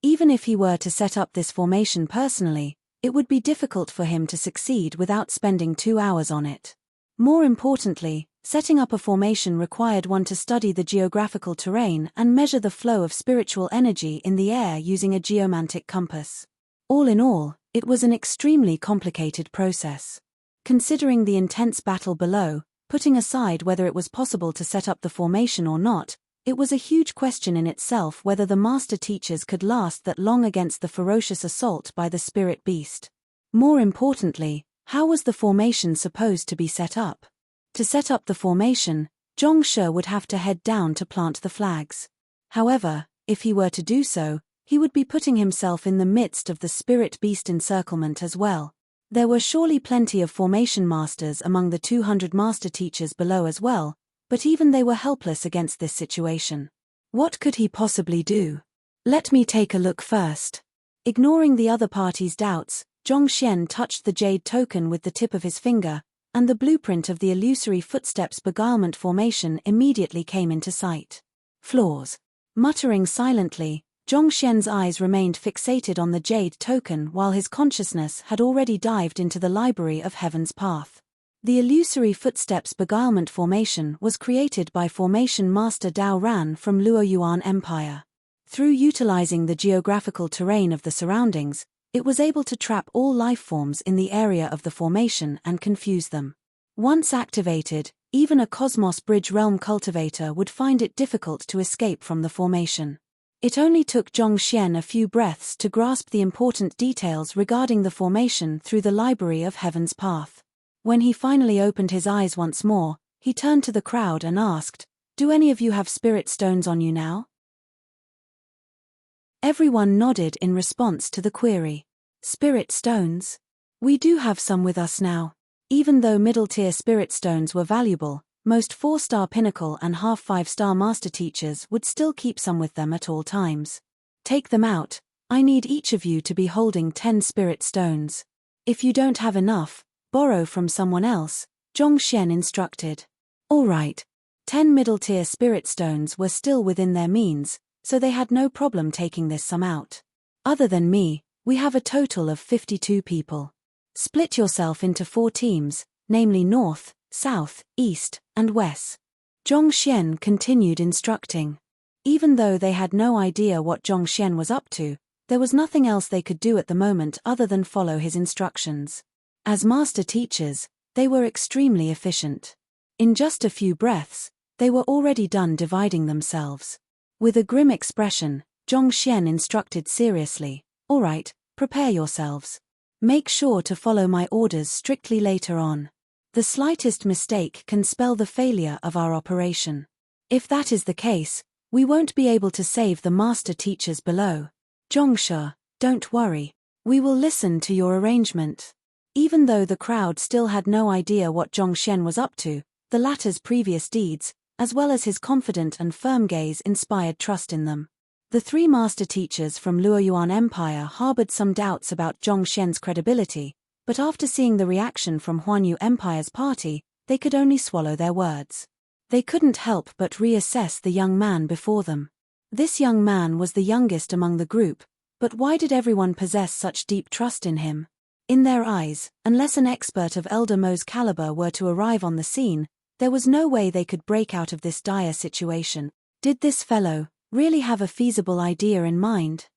Even if he were to set up this formation personally, it would be difficult for him to succeed without spending 2 hours on it. More importantly, setting up a formation required one to study the geographical terrain and measure the flow of spiritual energy in the air using a geomantic compass. All in all, it was an extremely complicated process. Considering the intense battle below, putting aside whether it was possible to set up the formation or not, it was a huge question in itself whether the master teachers could last that long against the ferocious assault by the spirit beast. More importantly, how was the formation supposed to be set up? To set up the formation, Zhongshe would have to head down to plant the flags. However, if he were to do so, he would be putting himself in the midst of the spirit beast encirclement as well. There were surely plenty of formation masters among the 200 master teachers below as well, but even they were helpless against this situation. What could he possibly do? Let me take a look first. Ignoring the other party's doubts, Zhongxian touched the jade token with the tip of his finger, and the blueprint of the illusory footsteps beguilement formation immediately came into sight. Flaws. Muttering silently, Zhongxian's eyes remained fixated on the jade token while his consciousness had already dived into the library of Heaven's Path. The illusory footsteps beguilement formation was created by Formation Master Dao Ran from Luoyuan Empire. Through utilizing the geographical terrain of the surroundings, it was able to trap all life forms in the area of the formation and confuse them. Once activated, even a Cosmos Bridge Realm cultivator would find it difficult to escape from the formation. It only took Zhongxian a few breaths to grasp the important details regarding the formation through the library of Heaven's Path. When he finally opened his eyes once more, he turned to the crowd and asked, "Do any of you have spirit stones on you now?" Everyone nodded in response to the query. Spirit stones? We do have some with us now. Even though middle-tier spirit stones were valuable, most 4-star pinnacle and half 5-star master teachers would still keep some with them at all times. Take them out. I need each of you to be holding 10 spirit stones. If you don't have enough, borrow from someone else, Zhongxian instructed. All right. 10 middle-tier spirit stones were still within their means, so they had no problem taking this sum out. Other than me, we have a total of 52 people. Split yourself into 4 teams, namely North, South, East, and West. Zhongxian continued instructing. Even though they had no idea what Zhongxian was up to, there was nothing else they could do at the moment other than follow his instructions. As master teachers, they were extremely efficient. In just a few breaths, they were already done dividing themselves. With a grim expression, Zhongxian instructed seriously. All right, prepare yourselves. Make sure to follow my orders strictly later on. The slightest mistake can spell the failure of our operation. If that is the case, we won't be able to save the master teachers below. Zhongshe, don't worry. We will listen to your arrangement. Even though the crowd still had no idea what Zhongxian was up to, the latter's previous deeds, as well as his confident and firm gaze, inspired trust in them. The three master teachers from Luoyuan Empire harbored some doubts about Zhongxian's credibility, but after seeing the reaction from Huanyu Empire's party, they could only swallow their words. They couldn't help but reassess the young man before them. This young man was the youngest among the group, but why did everyone possess such deep trust in him? In their eyes, unless an expert of Elder Mo's caliber were to arrive on the scene, there was no way they could break out of this dire situation. Did this fellow really have a feasible idea in mind?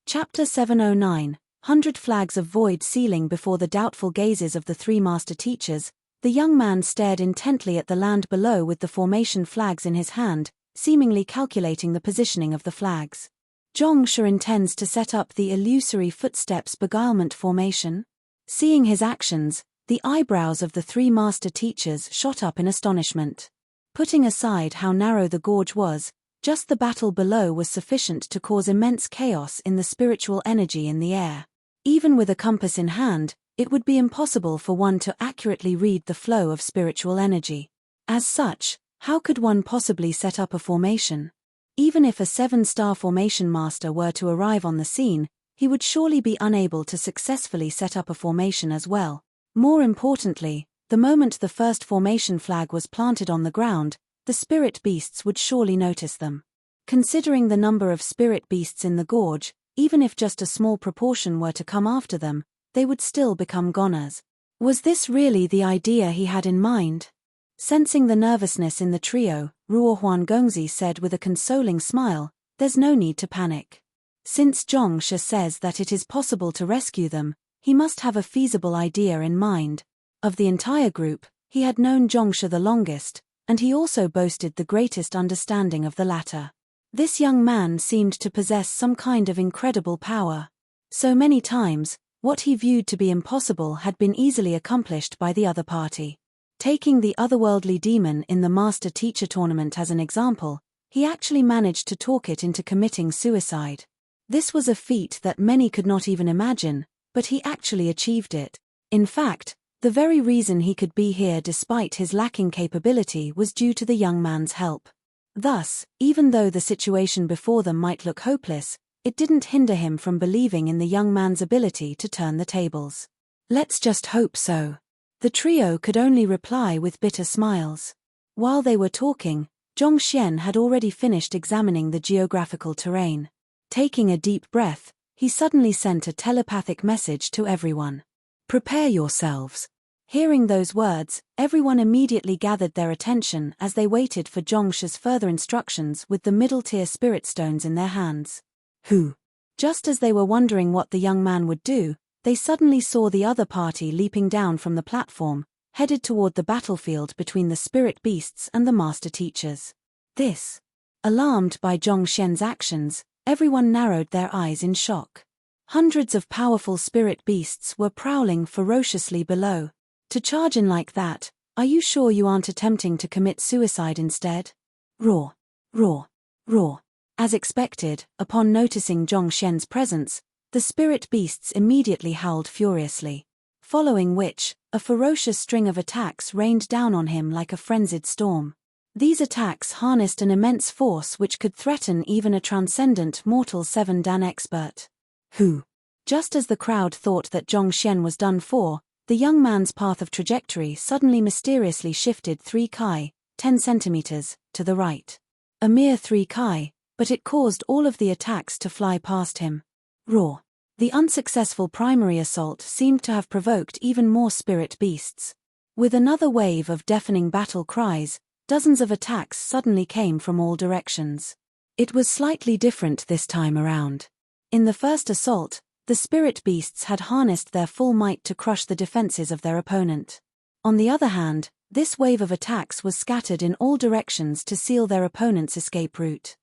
Chapter 709, 100 Flags of Void. Sealing before the doubtful gazes of the three master teachers, the young man stared intently at the land below with the formation flags in his hand, seemingly calculating the positioning of the flags. Zhongshe intends to set up the illusory footsteps beguilement formation? Seeing his actions, the eyebrows of the three master teachers shot up in astonishment. Putting aside how narrow the gorge was, just the battle below was sufficient to cause immense chaos in the spiritual energy in the air. Even with a compass in hand, it would be impossible for one to accurately read the flow of spiritual energy. As such, how could one possibly set up a formation? Even if a 7-star formation master were to arrive on the scene, he would surely be unable to successfully set up a formation as well. More importantly, the moment the first formation flag was planted on the ground, the spirit beasts would surely notice them. Considering the number of spirit beasts in the gorge, even if just a small proportion were to come after them, they would still become goners. Was this really the idea he had in mind? Sensing the nervousness in the trio, Ruo Huangongzi said with a consoling smile, "There's no need to panic. Since Zhongshe says that it is possible to rescue them, he must have a feasible idea in mind." Of the entire group, he had known Zhongshe the longest, and he also boasted the greatest understanding of the latter. This young man seemed to possess some kind of incredible power. So many times, what he viewed to be impossible had been easily accomplished by the other party. Taking the otherworldly demon in the Master Teacher Tournament as an example, he actually managed to talk it into committing suicide. This was a feat that many could not even imagine, but he actually achieved it. In fact, the very reason he could be here despite his lacking capability was due to the young man's help. Thus, even though the situation before them might look hopeless, it didn't hinder him from believing in the young man's ability to turn the tables. Let's just hope so. The trio could only reply with bitter smiles. While they were talking, Zhongxian had already finished examining the geographical terrain. Taking a deep breath, he suddenly sent a telepathic message to everyone. "Prepare yourselves." Hearing those words, everyone immediately gathered their attention as they waited for Zhongshe's further instructions with the middle-tier spirit stones in their hands. Who? Just as they were wondering what the young man would do, they suddenly saw the other party leaping down from the platform, headed toward the battlefield between the spirit beasts and the master teachers. This. Alarmed by Zhongxian's actions, everyone narrowed their eyes in shock. Hundreds of powerful spirit beasts were prowling ferociously below. To charge in like that, are you sure you aren't attempting to commit suicide instead? Roar, roar, roar. As expected, upon noticing Zhongxian's presence, the spirit beasts immediately howled furiously. Following which, a ferocious string of attacks rained down on him like a frenzied storm. These attacks harnessed an immense force which could threaten even a transcendent mortal 7-dan expert. Who? Just as the crowd thought that Zhongxian was done for, the young man's path of trajectory suddenly mysteriously shifted 3 kai, 10 centimeters, to the right. A mere 3 kai, but it caused all of the attacks to fly past him. Roar. The unsuccessful primary assault seemed to have provoked even more spirit beasts. With another wave of deafening battle cries, dozens of attacks suddenly came from all directions. It was slightly different this time around. In the first assault, the spirit beasts had harnessed their full might to crush the defenses of their opponent. On the other hand, This wave of attacks was scattered in all directions to seal their opponent's escape route.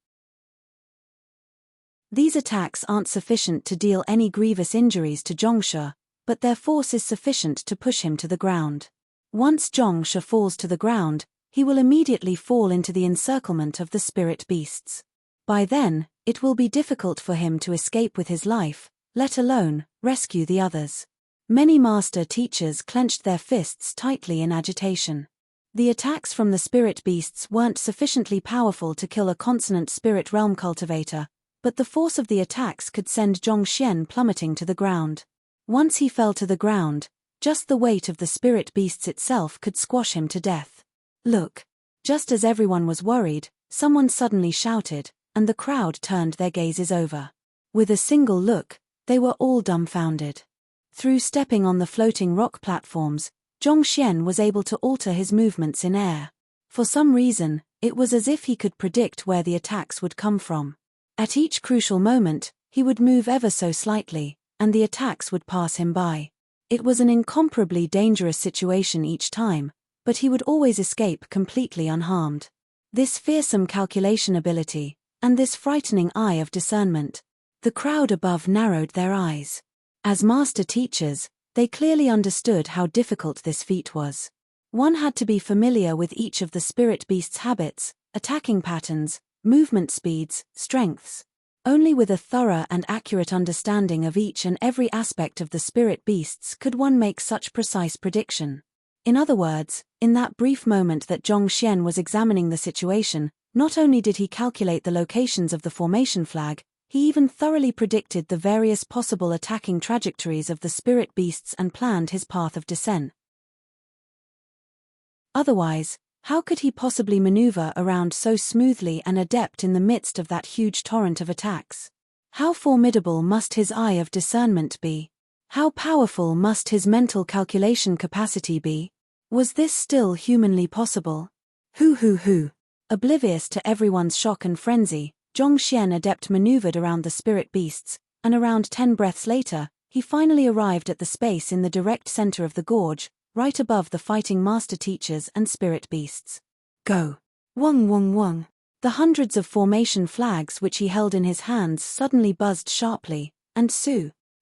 These attacks aren't sufficient to deal any grievous injuries to Zhongshe, but their force is sufficient to push him to the ground. Once Zhongshe falls to the ground, he will immediately fall into the encirclement of the spirit beasts. By then, it will be difficult for him to escape with his life, let alone rescue the others. Many master teachers clenched their fists tightly in agitation. The attacks from the spirit beasts weren't sufficiently powerful to kill a consonant spirit realm cultivator, but the force of the attacks could send Zhongxian plummeting to the ground. Once he fell to the ground, just the weight of the spirit beasts itself could squash him to death. Look! Just as everyone was worried, someone suddenly shouted, and the crowd turned their gazes over. With a single look, they were all dumbfounded. Through stepping on the floating rock platforms, Zhongxian was able to alter his movements in air. For some reason, it was as if he could predict where the attacks would come from. At each crucial moment, he would move ever so slightly, and the attacks would pass him by. It was an incomparably dangerous situation each time, but he would always escape completely unharmed. This fearsome calculation ability, and this frightening eye of discernment. The crowd above narrowed their eyes. As master teachers, they clearly understood how difficult this feat was. One had to be familiar with each of the spirit beasts' habits, attacking patterns, movement speeds, strengths. Only with a thorough and accurate understanding of each and every aspect of the spirit beasts could one make such precise prediction. In other words, in that brief moment that Zhongxian was examining the situation, not only did he calculate the locations of the formation flag, he even thoroughly predicted the various possible attacking trajectories of the spirit beasts and planned his path of descent. Otherwise, how could he possibly maneuver around so smoothly and adept in the midst of that huge torrent of attacks? How formidable must his eye of discernment be? How powerful must his mental calculation capacity be? Was this still humanly possible? Hoo. Oblivious to everyone's shock and frenzy, Zhongxian adept maneuvered around the spirit beasts, and around 10 breaths later, he finally arrived at the space in the direct center of the gorge, right above the fighting master teachers and spirit beasts. Go! Wong. The hundreds of formation flags which he held in his hands suddenly buzzed sharply, and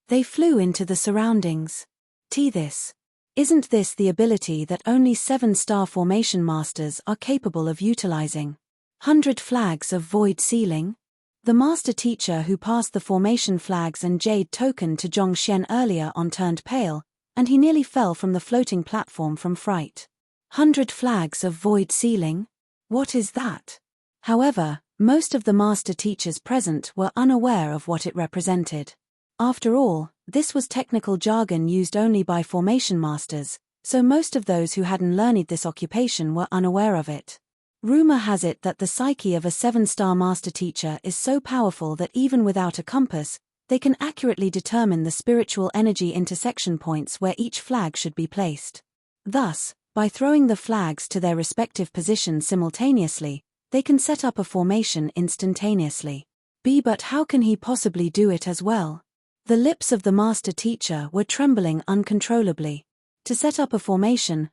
they flew into the surroundings. This. Isn't this the ability that only 7-star formation masters are capable of utilizing? 100 flags of void sealing? The master teacher who passed the formation flags and jade token to Zhongxian earlier on turned pale, and he nearly fell from the floating platform from fright. 100 flags of void sealing? What is that? However, most of the master teachers present were unaware of what it represented. After all, this was technical jargon used only by formation masters, so most of those who hadn't learned this occupation were unaware of it. Rumor has it that the psyche of a 7-star master teacher is so powerful that even without a compass, they can accurately determine the spiritual energy intersection points where each flag should be placed. Thus, by throwing the flags to their respective positions simultaneously, they can set up a formation instantaneously. But how can he possibly do it as well? The lips of the master teacher were trembling uncontrollably. To set up a formation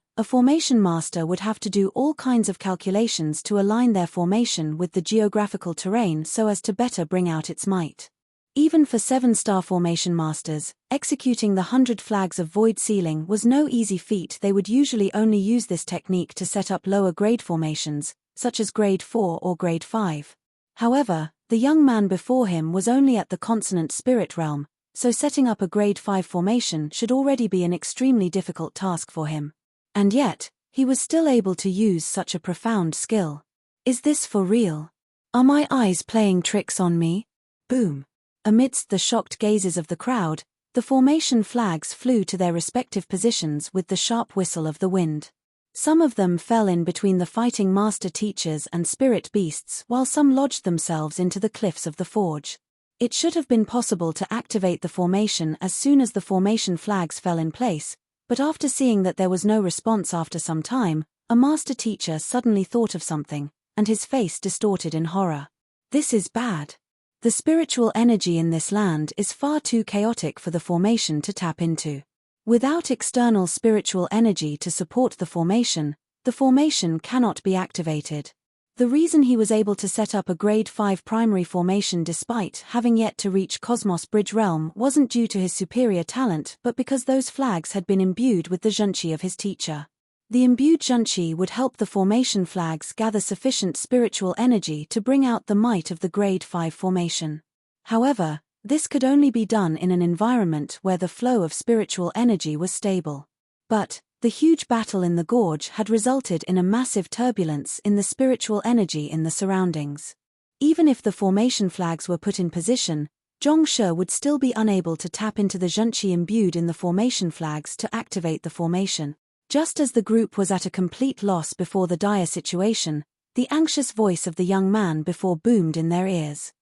master would have to do all kinds of calculations to align their formation with the geographical terrain so as to better bring out its might. Even for 7-star formation masters, executing the 100 flags of void sealing was no easy feat. They would usually only use this technique to set up lower grade formations, such as grade 4 or grade 5. However, the young man before him was only at the consonant spirit realm, so setting up a grade 5 formation should already be an extremely difficult task for him. And yet, he was still able to use such a profound skill. Is this for real? Are my eyes playing tricks on me? Boom! Amidst the shocked gazes of the crowd, the formation flags flew to their respective positions with the sharp whistle of the wind. Some of them fell in between the fighting master teachers and spirit beasts, while some lodged themselves into the cliffs of the forge. It should have been possible to activate the formation as soon as the formation flags fell in place, but after seeing that there was no response after some time, a master teacher suddenly thought of something, and his face distorted in horror. This is bad. The spiritual energy in this land is far too chaotic for the formation to tap into. Without external spiritual energy to support the formation, the formation cannot be activated. The reason he was able to set up a grade 5 primary formation despite having yet to reach Cosmos Bridge Realm wasn't due to his superior talent but because those flags had been imbued with the Junshi of his teacher. The imbued Junshi would help the formation flags gather sufficient spiritual energy to bring out the might of the grade 5 formation. However, this could only be done in an environment where the flow of spiritual energy was stable. But the huge battle in the gorge had resulted in a massive turbulence in the spiritual energy in the surroundings. Even if the formation flags were put in position, Zhongshe would still be unable to tap into the Junshi imbued in the formation flags to activate the formation. Just as the group was at a complete loss before the dire situation, the anxious voice of the young man before boomed in their ears.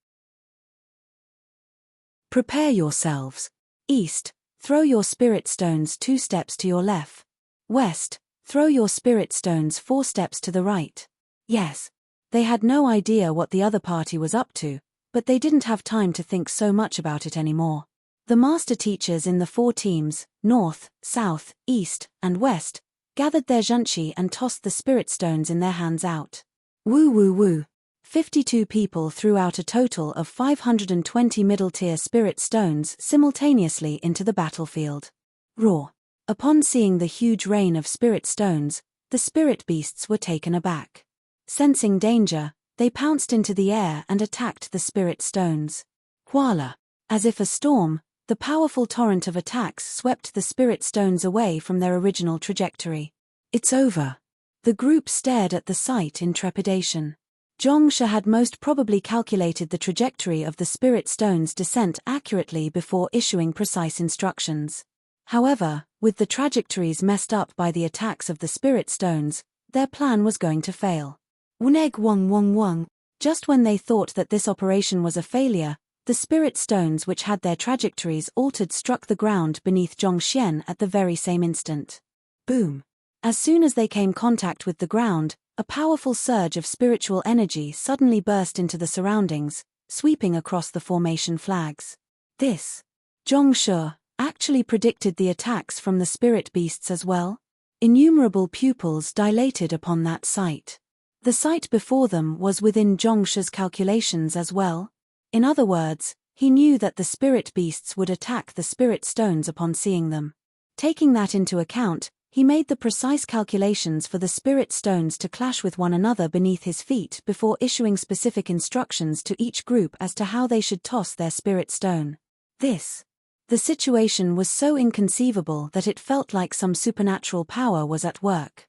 Prepare yourselves. East, throw your spirit stones 2 steps to your left. West, throw your spirit stones 4 steps to the right. Yes. They had no idea what the other party was up to, but they didn't have time to think so much about it anymore. The master teachers in the 4 teams, North, South, East, and West, gathered their Junshi and tossed the spirit stones in their hands out. Woo woo woo. 52 people threw out a total of 520 middle-tier spirit stones simultaneously into the battlefield. Roar. Upon seeing the huge rain of spirit stones, the spirit beasts were taken aback. Sensing danger, they pounced into the air and attacked the spirit stones. Voila! As if a storm, the powerful torrent of attacks swept the spirit stones away from their original trajectory. It's over. The group stared at the sight in trepidation. Zhongshe had most probably calculated the trajectory of the spirit stone's descent accurately before issuing precise instructions. However, with the trajectories messed up by the attacks of the spirit stones, their plan was going to fail. Wuneg wong wong wong. Just when they thought that this operation was a failure, the spirit stones which had their trajectories altered struck the ground beneath Zhongxian at the very same instant. Boom! As soon as they came contact with the ground, a powerful surge of spiritual energy suddenly burst into the surroundings, sweeping across the formation flags. This Zhongshe actually predicted the attacks from the spirit beasts as well. Innumerable pupils dilated upon that sight. The sight before them was within Zhongshe's calculations as well. In other words, he knew that the spirit beasts would attack the spirit stones upon seeing them. Taking that into account, he made the precise calculations for the spirit stones to clash with one another beneath his feet before issuing specific instructions to each group as to how they should toss their spirit stone. The situation was so inconceivable that it felt like some supernatural power was at work.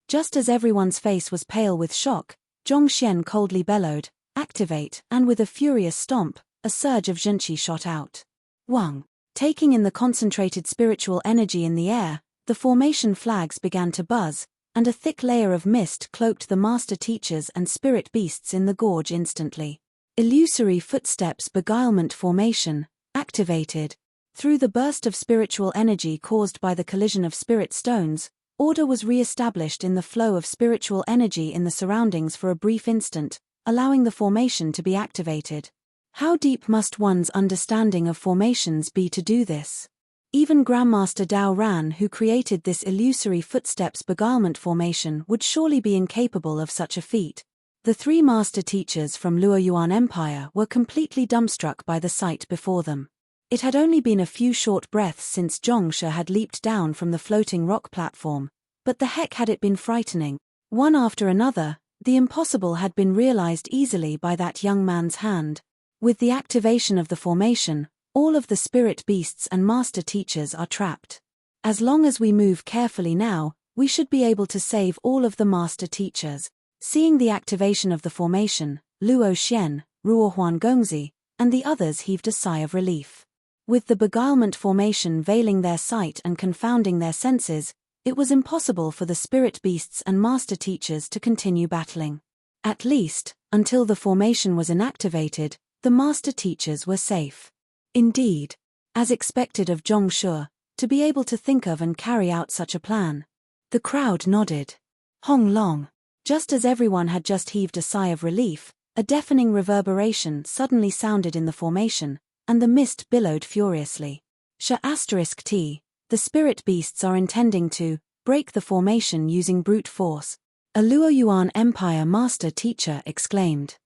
Just as everyone's face was pale with shock, Zhongxian coldly bellowed, "Activate," and with a furious stomp, a surge of Junshi shot out. Wang. Taking in the concentrated spiritual energy in the air, the formation flags began to buzz, and a thick layer of mist cloaked the master teachers and spirit beasts in the gorge instantly. Illusory footsteps beguilement formation, activated. Through the burst of spiritual energy caused by the collision of spirit stones, order was re-established in the flow of spiritual energy in the surroundings for a brief instant, allowing the formation to be activated. How deep must one's understanding of formations be to do this? Even Grandmaster Dao Ran, who created this illusory footsteps beguilement formation, would surely be incapable of such a feat. The 3 master teachers from Luoyuan Empire were completely dumbstruck by the sight before them. It had only been a few short breaths since Zhongshe had leaped down from the floating rock platform, but the heck had it been frightening. One after another, the impossible had been realized easily by that young man's hand. With the activation of the formation, all of the spirit beasts and master teachers are trapped. As long as we move carefully now, we should be able to save all of the master teachers. Seeing the activation of the formation, Luo Xian, Ruo Huan Gongzi, and the others heaved a sigh of relief. With the beguilement formation veiling their sight and confounding their senses, it was impossible for the spirit beasts and master teachers to continue battling. At least, until the formation was inactivated, the master teachers were safe. Indeed, as expected of Zhongshe, to be able to think of and carry out such a plan. The crowd nodded. Hong Long. Just as everyone had just heaved a sigh of relief, a deafening reverberation suddenly sounded in the formation, and the mist billowed furiously. T. The spirit beasts are intending to break the formation using brute force, a Luoyuan Empire master teacher exclaimed.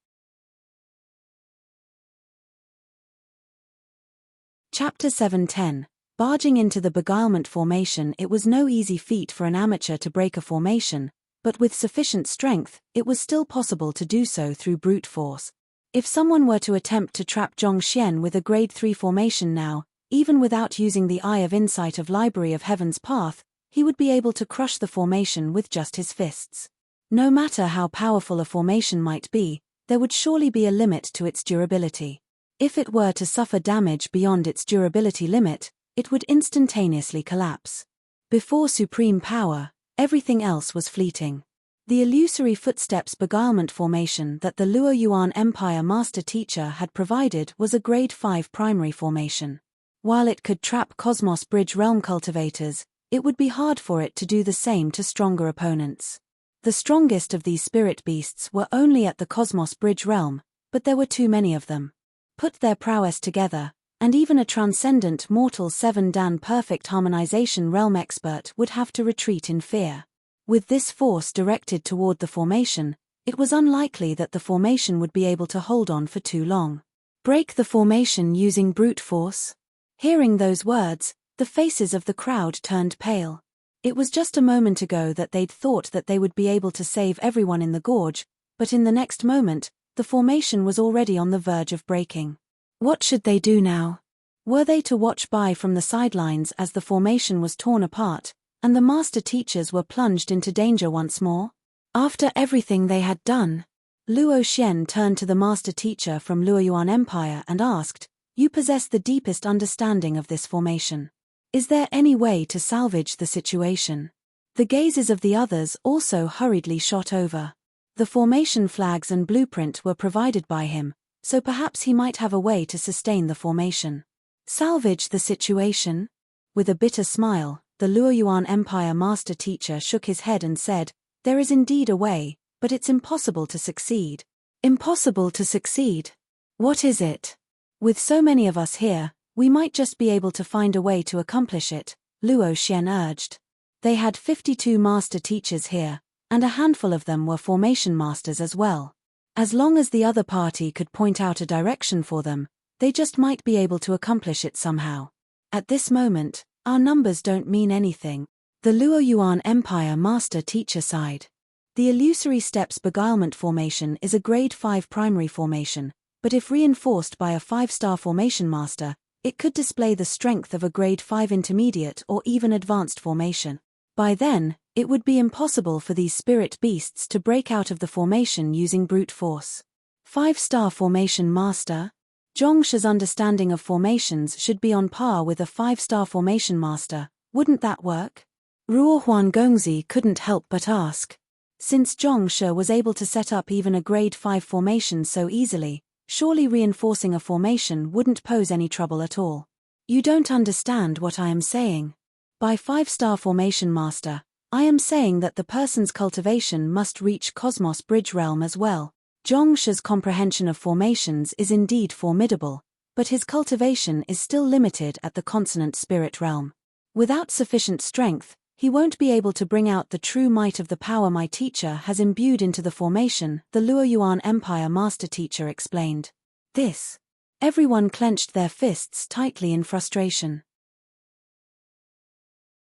Chapter 7:10. Barging into the beguilement formation. It was no easy feat for an amateur to break a formation, but with sufficient strength, it was still possible to do so through brute force. If someone were to attempt to trap Zhong Xian with a grade 3 formation now, even without using the Eye of Insight of Library of Heaven's Path, he would be able to crush the formation with just his fists. No matter how powerful a formation might be, there would surely be a limit to its durability. If it were to suffer damage beyond its durability limit, it would instantaneously collapse. Before supreme power, everything else was fleeting. The illusory footsteps beguilement formation that the Luoyuan Empire master teacher had provided was a grade 5 primary formation. While it could trap Cosmos Bridge realm cultivators, it would be hard for it to do the same to stronger opponents. The strongest of these spirit beasts were only at the Cosmos Bridge realm, but there were too many of them. Put their prowess together, and even a transcendent mortal 7-dan perfect harmonization realm expert would have to retreat in fear. With this force directed toward the formation, it was unlikely that the formation would be able to hold on for too long. Break the formation using brute force? Hearing those words, the faces of the crowd turned pale. It was just a moment ago that they'd thought that they would be able to save everyone in the gorge, but in the next moment, the formation was already on the verge of breaking. What should they do now? Were they to watch by from the sidelines as the formation was torn apart, and the master teachers were plunged into danger once more? After everything they had done, Luo Xian turned to the master teacher from Luoyuan Empire and asked, "You possess the deepest understanding of this formation. Is there any way to salvage the situation?" The gazes of the others also hurriedly shot over. The formation flags and blueprint were provided by him, so perhaps he might have a way to sustain the formation. Salvage the situation? With a bitter smile, the Luoyuan Empire master teacher shook his head and said, "There is indeed a way, but it's impossible to succeed." Impossible to succeed? What is it? With so many of us here, we might just be able to find a way to accomplish it, Luo Xian urged. They had 52 master teachers here, and a handful of them were formation masters as well. As long as the other party could point out a direction for them, they just might be able to accomplish it somehow. At this moment, our numbers don't mean anything. The Luoyuan Empire master teacher sighed. The illusory steps beguilement formation is a grade 5 primary formation, but if reinforced by a 5-star formation master, it could display the strength of a grade 5 intermediate or even advanced formation. By then, it would be impossible for these spirit beasts to break out of the formation using brute force. 5-star formation master? Zhong Shi's understanding of formations should be on par with a 5-star formation master. Wouldn't that work? Ruo Huan Gongzi couldn't help but ask. Since Zhong Shi was able to set up even a grade 5 formation so easily, surely reinforcing a formation wouldn't pose any trouble at all. You don't understand what I am saying. By 5-star formation master, I am saying that the person's cultivation must reach Cosmos Bridge realm as well. Zhong Shi's comprehension of formations is indeed formidable, but his cultivation is still limited at the consonant spirit realm. Without sufficient strength, he won't be able to bring out the true might of the power my teacher has imbued into the formation, the Luoyuan Empire master teacher explained. This. Everyone clenched their fists tightly in frustration.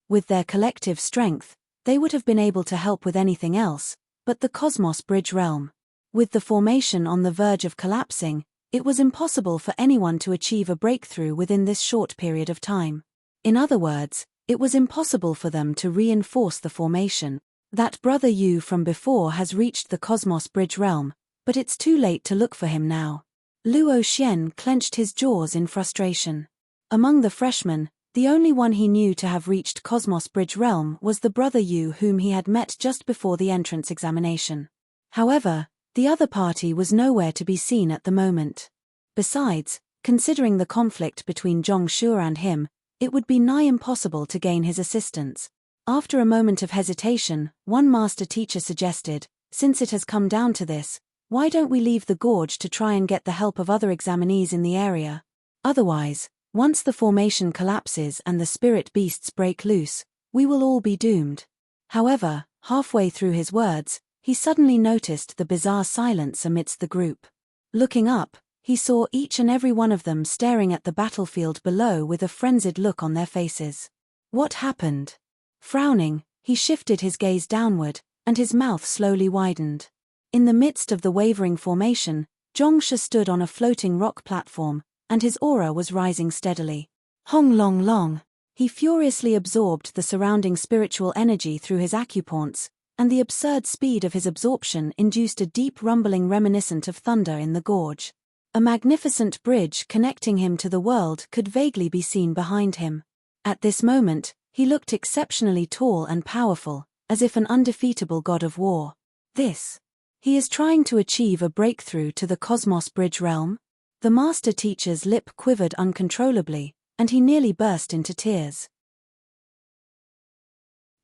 With their collective strength, they would have been able to help with anything else, but the Cosmos Bridge realm. With the formation on the verge of collapsing, it was impossible for anyone to achieve a breakthrough within this short period of time. In other words, it was impossible for them to reinforce the formation. That brother Yu from before has reached the Cosmos Bridge realm, but it's too late to look for him now. Luo Xian clenched his jaws in frustration. Among the freshmen, the only one he knew to have reached Cosmos Bridge realm was the brother Yu whom he had met just before the entrance examination. However, the other party was nowhere to be seen at the moment. Besides, considering the conflict between Zhong Shi and him, it would be nigh impossible to gain his assistance. After a moment of hesitation, one master teacher suggested, "Since it has come down to this, why don't we leave the gorge to try and get the help of other examinees in the area? Otherwise, once the formation collapses and the spirit beasts break loose, we will all be doomed." However, halfway through his words, he suddenly noticed the bizarre silence amidst the group. Looking up, he saw each and every one of them staring at the battlefield below with a frenzied look on their faces. What happened? Frowning, he shifted his gaze downward, and his mouth slowly widened. In the midst of the wavering formation, Zhongsha stood on a floating rock platform, and his aura was rising steadily. Hong long long. He furiously absorbed the surrounding spiritual energy through his acupoints, and the absurd speed of his absorption induced a deep rumbling reminiscent of thunder in the gorge. A magnificent bridge connecting him to the world could vaguely be seen behind him. At this moment, he looked exceptionally tall and powerful, as if an undefeatable god of war. He is trying to achieve a breakthrough to the Cosmos Bridge realm? The master teacher's lip quivered uncontrollably, and he nearly burst into tears.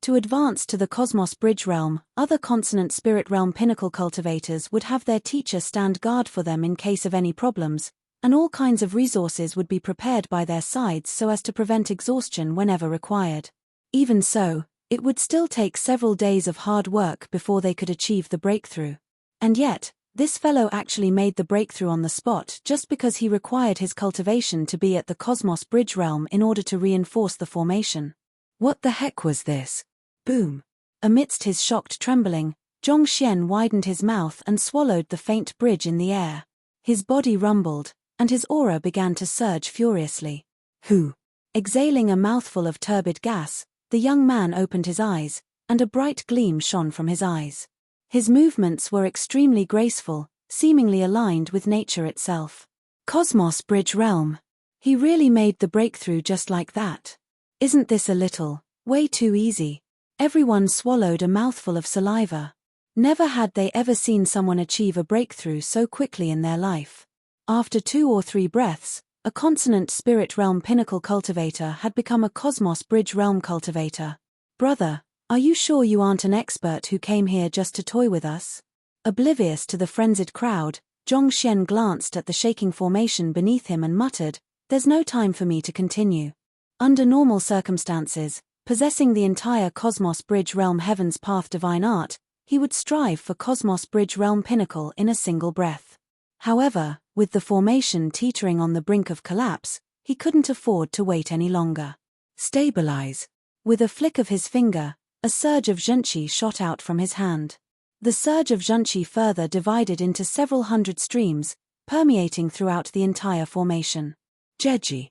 To advance to the Cosmos Bridge realm, other consonant spirit realm pinnacle cultivators would have their teacher stand guard for them in case of any problems, and all kinds of resources would be prepared by their sides so as to prevent exhaustion whenever required. Even so, it would still take several days of hard work before they could achieve the breakthrough. And yet, this fellow actually made the breakthrough on the spot just because he required his cultivation to be at the Cosmos Bridge realm in order to reinforce the formation. What the heck was this? Boom! Amidst his shocked trembling, Zhongxian widened his mouth and swallowed the faint bridge in the air. His body rumbled, and his aura began to surge furiously. Who? Exhaling a mouthful of turbid gas, the young man opened his eyes, and a bright gleam shone from his eyes. His movements were extremely graceful, seemingly aligned with nature itself. Cosmos Bridge realm. He really made the breakthrough just like that. Isn't this a little, way too easy? Everyone swallowed a mouthful of saliva. Never had they ever seen someone achieve a breakthrough so quickly in their life. After 2 or 3 breaths, a consonant spirit realm pinnacle cultivator had become a Cosmos Bridge realm cultivator. Brother, are you sure you aren't an expert who came here just to toy with us? Oblivious to the frenzied crowd, Zhongxian glanced at the shaking formation beneath him and muttered, "There's no time for me to continue." Under normal circumstances, possessing the entire Cosmos Bridge realm Heaven's Path divine art, he would strive for Cosmos Bridge realm pinnacle in a single breath. However, with the formation teetering on the brink of collapse, he couldn't afford to wait any longer. Stabilize. With a flick of his finger, a surge of zhenqi shot out from his hand. The surge of zhenqi further divided into several hundred streams, permeating throughout the entire formation. Jeji.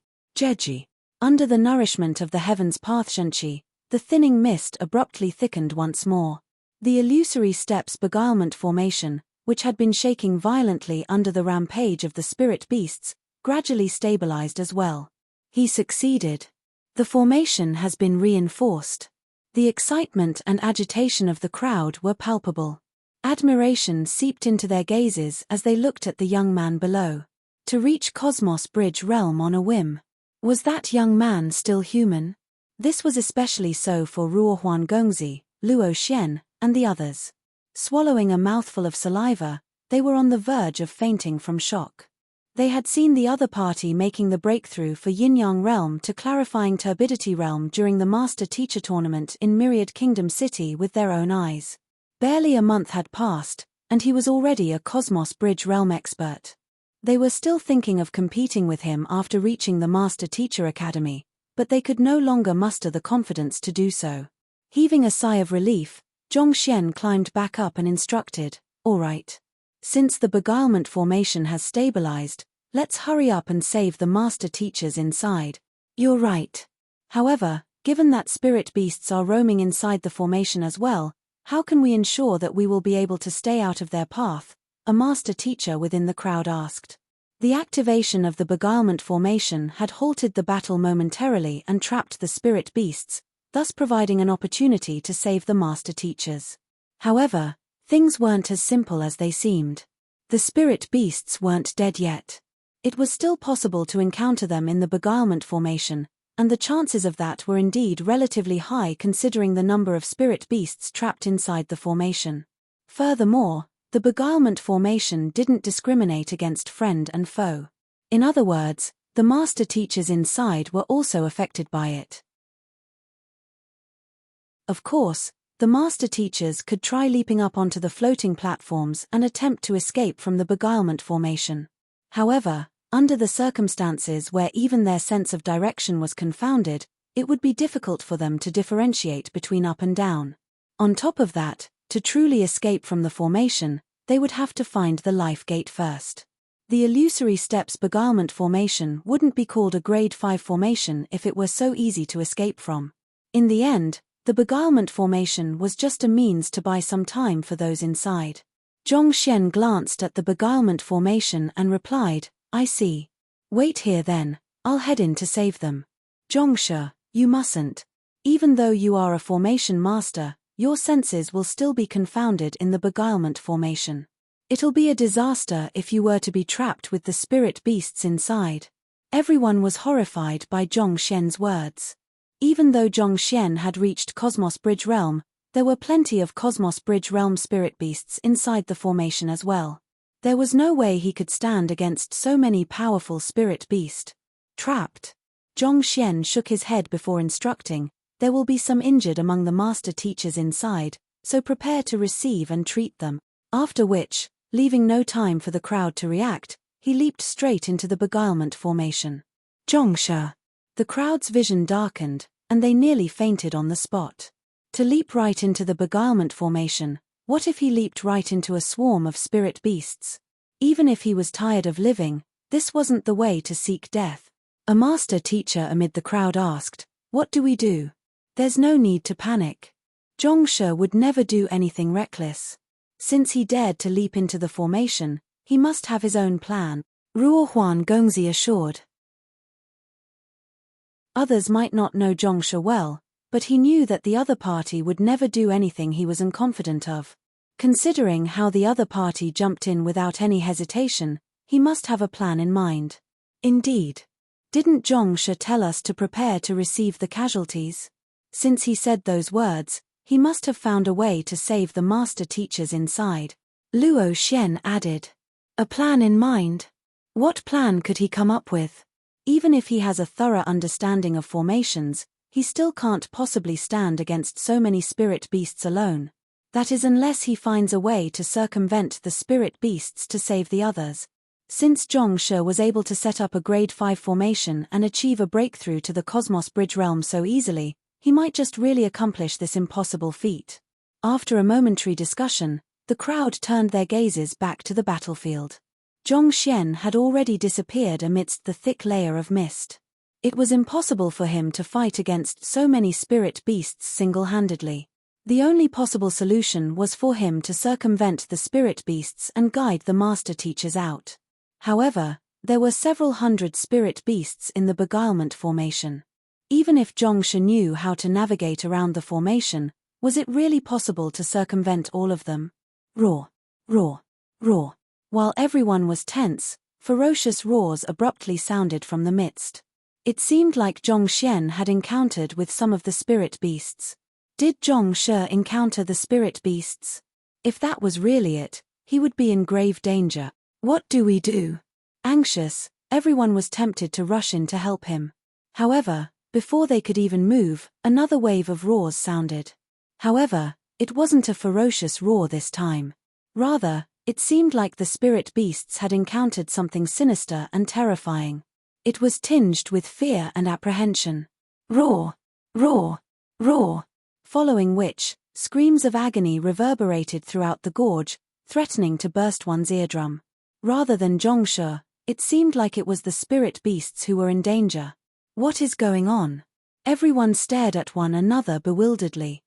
Under the nourishment of the Heaven's Path zhenqi, the thinning mist abruptly thickened once more. The illusory steps beguilement formation, which had been shaking violently under the rampage of the spirit beasts, gradually stabilized as well. He succeeded. The formation has been reinforced. The excitement and agitation of the crowd were palpable. Admiration seeped into their gazes as they looked at the young man below. To reach Cosmos Bridge realm on a whim. Was that young man still human? This was especially so for Ruo Huan Gongzi, Luo Xian, and the others. Swallowing a mouthful of saliva, they were on the verge of fainting from shock. They had seen the other party making the breakthrough for Yin-Yang realm to clarifying turbidity realm during the Master Teacher tournament in Myriad Kingdom City with their own eyes. Barely a month had passed, and he was already a Cosmos Bridge realm expert. They were still thinking of competing with him after reaching the Master Teacher Academy, but they could no longer muster the confidence to do so. Heaving a sigh of relief, Zhongxian climbed back up and instructed, "All right. Since the beguilement formation has stabilized, let's hurry up and save the Master Teachers inside." "You're right. However, given that spirit beasts are roaming inside the formation as well, how can we ensure that we will be able to stay out of their path?" a Master Teacher within the crowd asked. The activation of the beguilement formation had halted the battle momentarily and trapped the spirit beasts, thus providing an opportunity to save the Master Teachers. However, things weren't as simple as they seemed. The spirit beasts weren't dead yet. It was still possible to encounter them in the beguilement formation, and the chances of that were indeed relatively high considering the number of spirit beasts trapped inside the formation. Furthermore, the beguilement formation didn't discriminate against friend and foe. In other words, the Master Teachers inside were also affected by it. Of course, The master teachers could try leaping up onto the floating platforms and attempt to escape from the beguilement formation. However, under the circumstances where even their sense of direction was confounded, it would be difficult for them to differentiate between up and down. On top of that, to truly escape from the formation, they would have to find the life gate first. The illusory steps beguilement formation wouldn't be called a grade 5 formation if it were so easy to escape from. In the end, the beguilement formation was just a means to buy some time for those inside. Zhongxian glanced at the beguilement formation and replied, "I see. Wait here then, I'll head in to save them." "Zhongshe, you mustn't. Even though you are a formation master, your senses will still be confounded in the beguilement formation. It'll be a disaster if you were to be trapped with the spirit beasts inside." Everyone was horrified by Zhongxian's words. Even though Zhongxian had reached Cosmos Bridge Realm, there were plenty of Cosmos Bridge Realm spirit beasts inside the formation as well. There was no way he could stand against so many powerful spirit beasts. Trapped? Zhongxian shook his head before instructing, "There will be some injured among the master teachers inside, so prepare to receive and treat them." After which, leaving no time for the crowd to react, he leaped straight into the beguilement formation. "Zhongshe!" The crowd's vision darkened, and they nearly fainted on the spot. To leap right into the beguilement formation, what if he leaped right into a swarm of spirit beasts? Even if he was tired of living, this wasn't the way to seek death. A master teacher amid the crowd asked, "What do we do?" "There's no need to panic. Zhongshe would never do anything reckless. Since he dared to leap into the formation, he must have his own plan," Ruohuan Gongzi assured. Others might not know Zhongshe well, but he knew that the other party would never do anything he was unconfident of. Considering how the other party jumped in without any hesitation, he must have a plan in mind. Indeed. Didn't Zhongshe tell us to prepare to receive the casualties? Since he said those words, he must have found a way to save the master teachers inside. Luo Xian added. A plan in mind? What plan could he come up with? Even if he has a thorough understanding of formations, he still can't possibly stand against so many spirit beasts alone. That is, unless he finds a way to circumvent the spirit beasts to save the others. Since Zhongshe was able to set up a grade 5 formation and achieve a breakthrough to the Cosmos Bridge Realm so easily, he might just really accomplish this impossible feat. After a momentary discussion, the crowd turned their gazes back to the battlefield. Zhongxian had already disappeared amidst the thick layer of mist. It was impossible for him to fight against so many spirit beasts single-handedly. The only possible solution was for him to circumvent the spirit beasts and guide the master teachers out. However, there were several hundred spirit beasts in the beguilement formation. Even if Zhongshe knew how to navigate around the formation, was it really possible to circumvent all of them? Roar! Roar! Roar! While everyone was tense, ferocious roars abruptly sounded from the midst. It seemed like Zhongxian had encountered with some of the spirit beasts. Did Zhongshe encounter the spirit beasts? If that was really it, he would be in grave danger. What do we do? Anxious, everyone was tempted to rush in to help him. However, before they could even move, another wave of roars sounded. However, it wasn't a ferocious roar this time. Rather, it seemed like the spirit beasts had encountered something sinister and terrifying. It was tinged with fear and apprehension. Roar! Roar! Roar! Following which, screams of agony reverberated throughout the gorge, threatening to burst one's eardrum. Rather than Zhongshe, it seemed like it was the spirit beasts who were in danger. What is going on? Everyone stared at one another bewilderedly.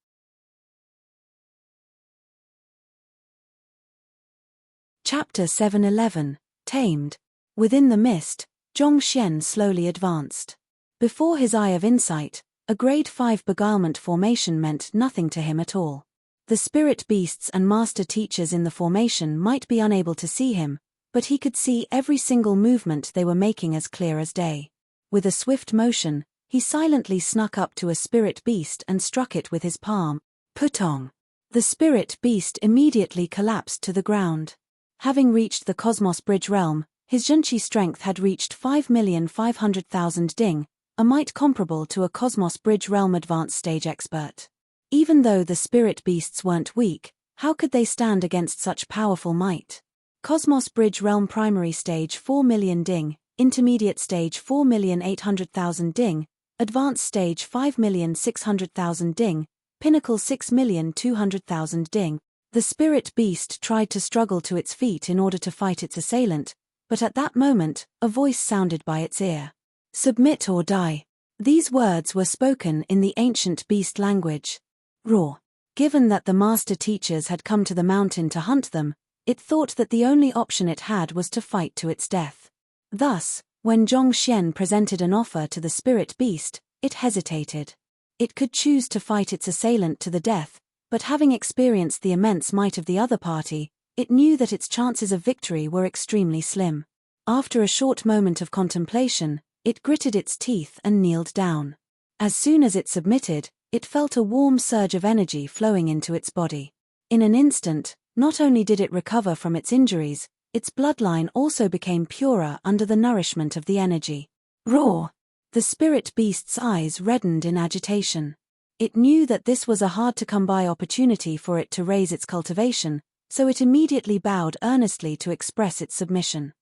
Chapter 711, Tamed. Within the mist, Zhongxian slowly advanced. Before his eye of insight, a grade 5 beguilement formation meant nothing to him at all. The spirit beasts and master teachers in the formation might be unable to see him, but he could see every single movement they were making as clear as day. With a swift motion, he silently snuck up to a spirit beast and struck it with his palm. Putong! The spirit beast immediately collapsed to the ground. Having reached the Cosmos Bridge Realm, his Zhenqi strength had reached 5,500,000 ding, a might comparable to a Cosmos Bridge Realm advanced stage expert. Even though the spirit beasts weren't weak, how could they stand against such powerful might? Cosmos Bridge Realm Primary Stage 4 million ding, Intermediate Stage 4,800,000 ding, Advanced Stage 5,600,000 ding, Pinnacle 6,200,000 ding. The spirit beast tried to struggle to its feet in order to fight its assailant, but at that moment, a voice sounded by its ear. Submit or die. These words were spoken in the ancient beast language. Roar. Given that the master teachers had come to the mountain to hunt them, it thought that the only option it had was to fight to its death. Thus, when Zhongxian presented an offer to the spirit beast, it hesitated. It could choose to fight its assailant to the death, but having experienced the immense might of the other party, it knew that its chances of victory were extremely slim. After a short moment of contemplation, it gritted its teeth and kneeled down. As soon as it submitted, it felt a warm surge of energy flowing into its body. In an instant, not only did it recover from its injuries, its bloodline also became purer under the nourishment of the energy. Roar! The spirit beast's eyes reddened in agitation. It knew that this was a hard-to-come-by opportunity for it to raise its cultivation, so it immediately bowed earnestly to express its submission.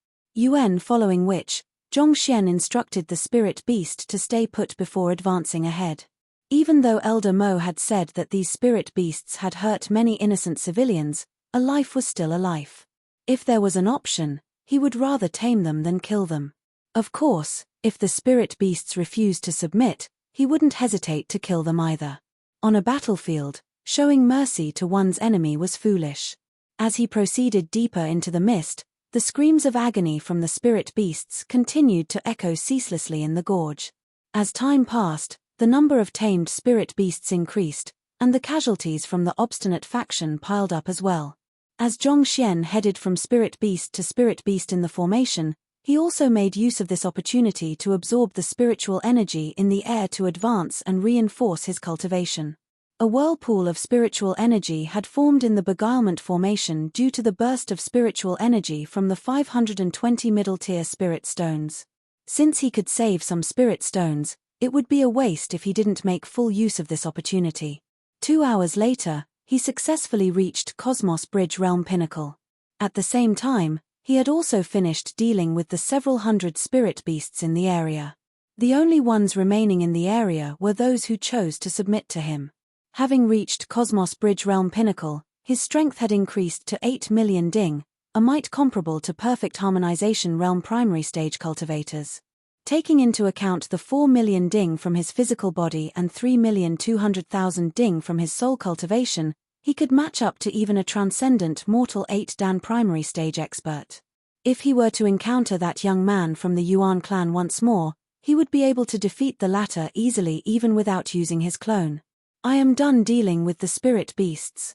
Following which, Zhongxian instructed the spirit beast to stay put before advancing ahead. Even though Elder Mo had said that these spirit beasts had hurt many innocent civilians, a life was still a life. If there was an option, he would rather tame them than kill them. Of course, if the spirit beasts refused to submit, he wouldn't hesitate to kill them either. On a battlefield, showing mercy to one's enemy was foolish. As he proceeded deeper into the mist, the screams of agony from the spirit beasts continued to echo ceaselessly in the gorge. As time passed, the number of tamed spirit beasts increased, and the casualties from the obstinate faction piled up as well. As Zhongxian headed from spirit beast to spirit beast in the formation, he also made use of this opportunity to absorb the spiritual energy in the air to advance and reinforce his cultivation. A whirlpool of spiritual energy had formed in the beguilement formation due to the burst of spiritual energy from the 520 middle-tier spirit stones. Since he could save some spirit stones, it would be a waste if he didn't make full use of this opportunity. 2 hours later, he successfully reached Cosmos Bridge Realm Pinnacle. At the same time, he had also finished dealing with the several hundred spirit beasts in the area. The only ones remaining in the area were those who chose to submit to him. Having reached Cosmos Bridge Realm Pinnacle, his strength had increased to 8 million ding, a might comparable to perfect harmonization realm primary stage cultivators. Taking into account the 4 million ding from his physical body and 3,200,000 ding from his soul cultivation, he could match up to even a transcendent mortal 8 dan primary stage expert. If he were to encounter that young man from the Yuan clan once more, he would be able to defeat the latter easily even without using his clone. I am done dealing with the spirit beasts.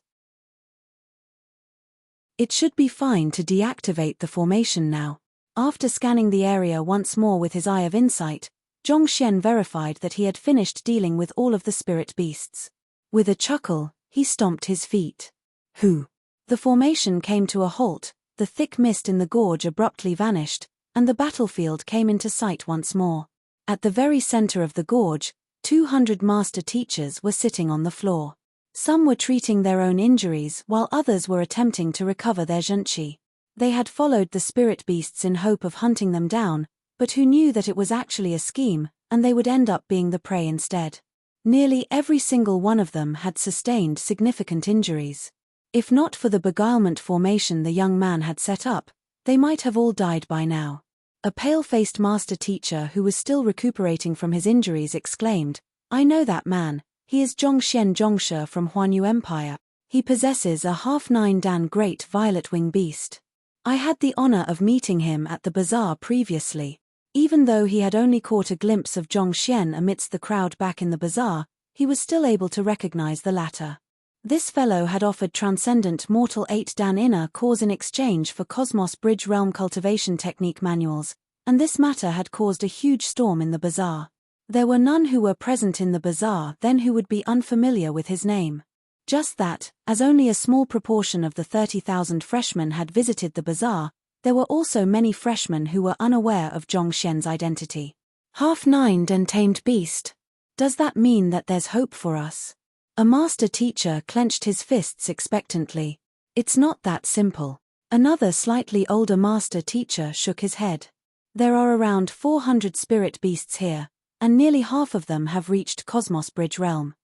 It should be fine to deactivate the formation now. After scanning the area once more with his eye of insight, Zhongxian verified that he had finished dealing with all of the spirit beasts. With a chuckle, he stomped his feet. Hoo! The formation came to a halt, the thick mist in the gorge abruptly vanished, and the battlefield came into sight once more. At the very center of the gorge, 200 master teachers were sitting on the floor. Some were treating their own injuries while others were attempting to recover their zhenqi. They had followed the spirit beasts in hope of hunting them down, but who knew that it was actually a scheme, and they would end up being the prey instead. Nearly every single one of them had sustained significant injuries. If not for the beguilement formation the young man had set up, they might have all died by now. A pale-faced master teacher who was still recuperating from his injuries exclaimed, "I know that man, he is Zhongxian Zhongshe from Huanyu Empire. He possesses a half-9 dan great violet wing beast. I had the honor of meeting him at the bazaar previously." Even though he had only caught a glimpse of Zhongxian amidst the crowd back in the bazaar, he was still able to recognize the latter. This fellow had offered transcendent mortal 8 dan inner cores in exchange for Cosmos Bridge Realm cultivation technique manuals, and this matter had caused a huge storm in the bazaar. There were none who were present in the bazaar then who would be unfamiliar with his name. Just that, as only a small proportion of the 30,000 freshmen had visited the bazaar, there were also many freshmen who were unaware of Zhongxian's identity. Half-9 dan tamed beast. Does that mean that there's hope for us? A master teacher clenched his fists expectantly. It's not that simple. Another slightly older master teacher shook his head. There are around 400 spirit beasts here, and nearly half of them have reached Cosmos Bridge realm.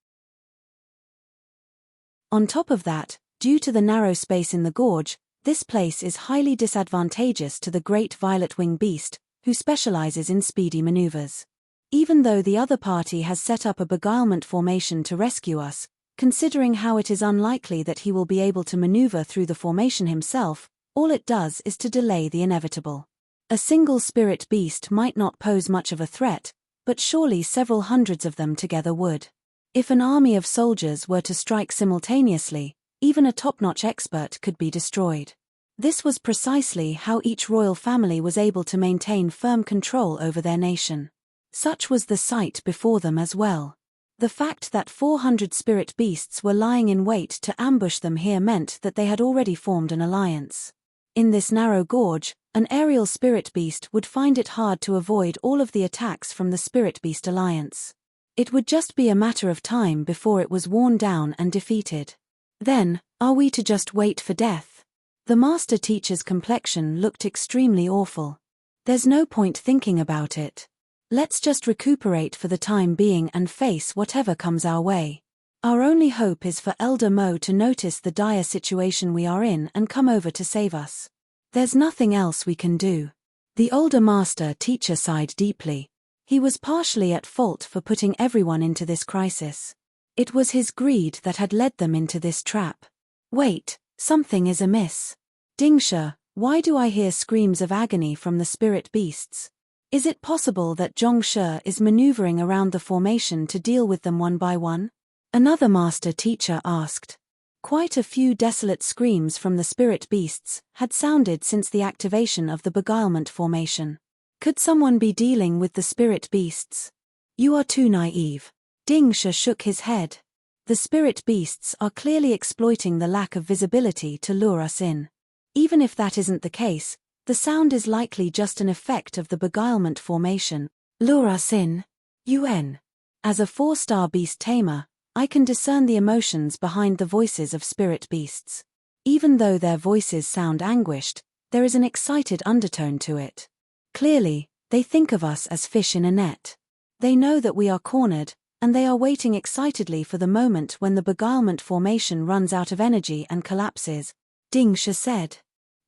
On top of that, due to the narrow space in the gorge, this place is highly disadvantageous to the great violet wing beast, who specializes in speedy maneuvers. Even though the other party has set up a beguilement formation to rescue us, considering how it is unlikely that he will be able to maneuver through the formation himself, all it does is to delay the inevitable. A single spirit beast might not pose much of a threat, but surely several hundreds of them together would. If an army of soldiers were to strike simultaneously, even a top-notch expert could be destroyed. This was precisely how each royal family was able to maintain firm control over their nation. Such was the sight before them as well. The fact that 400 spirit beasts were lying in wait to ambush them here meant that they had already formed an alliance. In this narrow gorge, an aerial spirit beast would find it hard to avoid all of the attacks from the spirit beast alliance. It would just be a matter of time before it was worn down and defeated. Then, are we to just wait for death? The master teacher's complexion looked extremely awful. There's no point thinking about it. Let's just recuperate for the time being and face whatever comes our way. Our only hope is for Elder Mo to notice the dire situation we are in and come over to save us. There's nothing else we can do. The older master teacher sighed deeply. He was partially at fault for putting everyone into this crisis. It was his greed that had led them into this trap. Wait, something is amiss. Dingsha, why do I hear screams of agony from the spirit beasts? Is it possible that Zhongshe is maneuvering around the formation to deal with them one by one? Another master teacher asked. Quite a few desolate screams from the spirit beasts had sounded since the activation of the beguilement formation. Could someone be dealing with the spirit beasts? You are too naive. Dingsha shook his head. The spirit beasts are clearly exploiting the lack of visibility to lure us in. Even if that isn't the case, the sound is likely just an effect of the beguilement formation. Lure us in? UN. As a 4-star beast tamer, I can discern the emotions behind the voices of spirit beasts. Even though their voices sound anguished, there is an excited undertone to it. Clearly, they think of us as fish in a net. They know that we are cornered, and they are waiting excitedly for the moment when the beguilement formation runs out of energy and collapses, Dingsha said.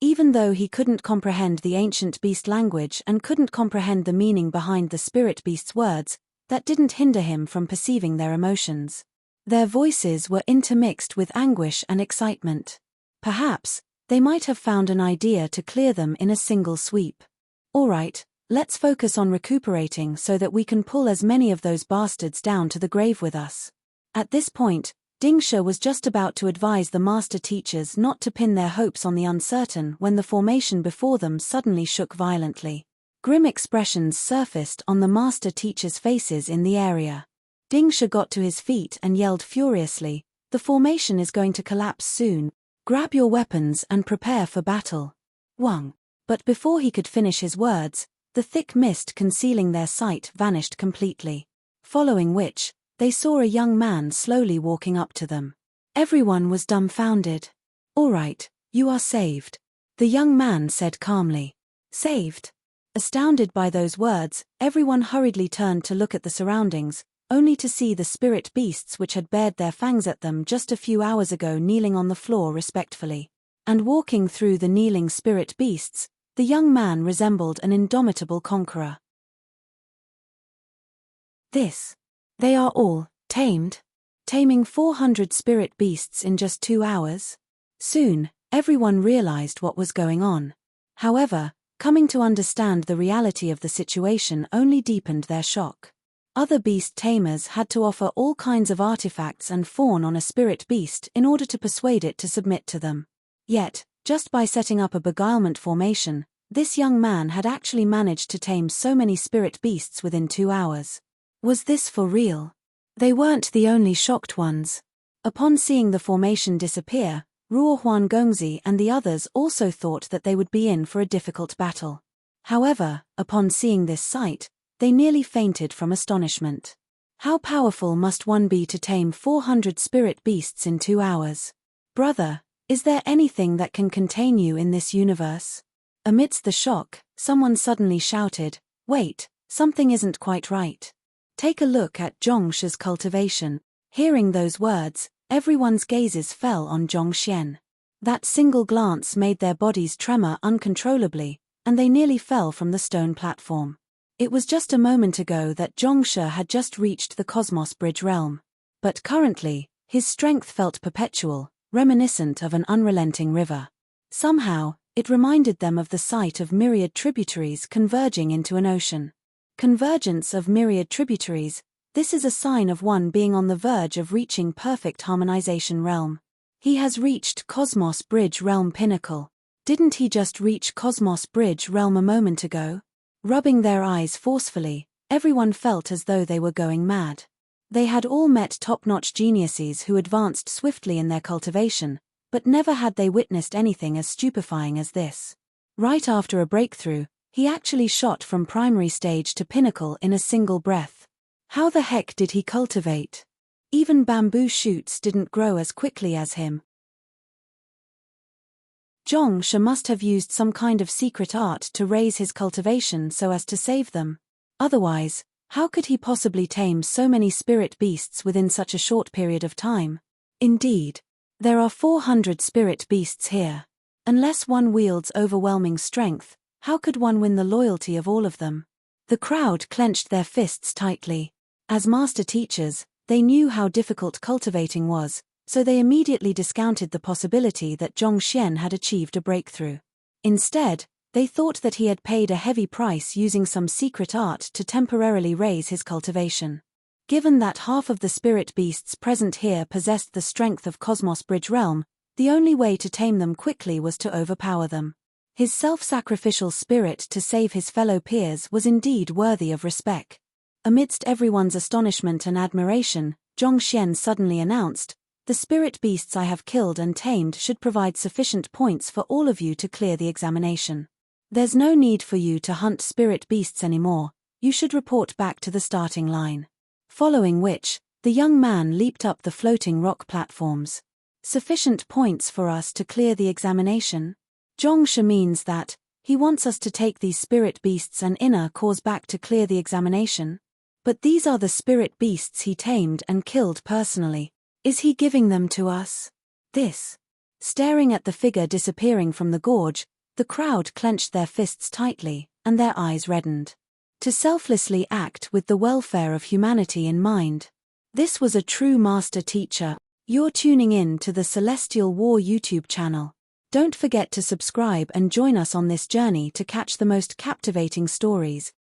Even though he couldn't comprehend the ancient beast language and couldn't comprehend the meaning behind the spirit beast's words, that didn't hinder him from perceiving their emotions. Their voices were intermixed with anguish and excitement. Perhaps, they might have found an idea to clear them in a single sweep. All right, let's focus on recuperating so that we can pull as many of those bastards down to the grave with us. At this point, Dingsha was just about to advise the master teachers not to pin their hopes on the uncertain when the formation before them suddenly shook violently. Grim expressions surfaced on the master teachers' faces in the area. Dingsha got to his feet and yelled furiously, "The formation is going to collapse soon. Grab your weapons and prepare for battle." Wang. But before he could finish his words, the thick mist concealing their sight vanished completely. Following which, they saw a young man slowly walking up to them. Everyone was dumbfounded. "All right, you are saved," the young man said calmly. Saved? Astounded by those words, everyone hurriedly turned to look at the surroundings, only to see the spirit beasts which had bared their fangs at them just a few hours ago kneeling on the floor respectfully. And walking through the kneeling spirit beasts, the young man resembled an indomitable conqueror. They are all tamed? Taming 400 spirit beasts in just 2 hours? Soon, everyone realized what was going on. However, coming to understand the reality of the situation only deepened their shock. Other beast tamers had to offer all kinds of artifacts and fawn on a spirit beast in order to persuade it to submit to them. Yet, just by setting up a beguilement formation, this young man had actually managed to tame so many spirit beasts within 2 hours. Was this for real? They weren't the only shocked ones. Upon seeing the formation disappear, Ruo Huan Gongzi and the others also thought that they would be in for a difficult battle. However, upon seeing this sight, they nearly fainted from astonishment. How powerful must one be to tame 400 spirit beasts in 2 hours? Brother, is there anything that can contain you in this universe? Amidst the shock, someone suddenly shouted, "Wait, something isn't quite right. Take a look at Zhongshu's cultivation." Hearing those words, everyone's gazes fell on Zhongxian. That single glance made their bodies tremor uncontrollably, and they nearly fell from the stone platform. It was just a moment ago that Zhongshu had just reached the Cosmos Bridge realm. But currently, his strength felt perpetual, reminiscent of an unrelenting river. Somehow, it reminded them of the sight of myriad tributaries converging into an ocean. Convergence of myriad tributaries, this is a sign of one being on the verge of reaching perfect harmonization realm. He has reached Cosmos Bridge realm pinnacle. Didn't he just reach Cosmos Bridge realm a moment ago? Rubbing their eyes forcefully, everyone felt as though they were going mad. They had all met top-notch geniuses who advanced swiftly in their cultivation, but never had they witnessed anything as stupefying as this. Right after a breakthrough, he actually shot from primary stage to pinnacle in a single breath. How the heck did he cultivate? Even bamboo shoots didn't grow as quickly as him. Zhongshu must have used some kind of secret art to raise his cultivation so as to save them. Otherwise, how could he possibly tame so many spirit beasts within such a short period of time? Indeed, there are 400 spirit beasts here. Unless one wields overwhelming strength, how could one win the loyalty of all of them? The crowd clenched their fists tightly. As master teachers, they knew how difficult cultivating was, so they immediately discounted the possibility that Zhongxian had achieved a breakthrough. Instead, they thought that he had paid a heavy price using some secret art to temporarily raise his cultivation. Given that half of the spirit beasts present here possessed the strength of Cosmos Bridge realm, the only way to tame them quickly was to overpower them. His self-sacrificial spirit to save his fellow peers was indeed worthy of respect. Amidst everyone's astonishment and admiration, Zhongxian suddenly announced, "The spirit beasts I have killed and tamed should provide sufficient points for all of you to clear the examination. There's no need for you to hunt spirit beasts anymore, you should report back to the starting line." Following which, the young man leaped up the floating rock platforms. "Sufficient points for us to clear the examination? Zhongshu means that he wants us to take these spirit beasts and inner cores back to clear the examination? But these are the spirit beasts he tamed and killed personally. Is he giving them to us? This." Staring at the figure disappearing from the gorge, the crowd clenched their fists tightly, and their eyes reddened. To selflessly act with the welfare of humanity in mind. This was a true master teacher. You're tuning in to the Celestial War YouTube channel. Don't forget to subscribe and join us on this journey to catch the most captivating stories.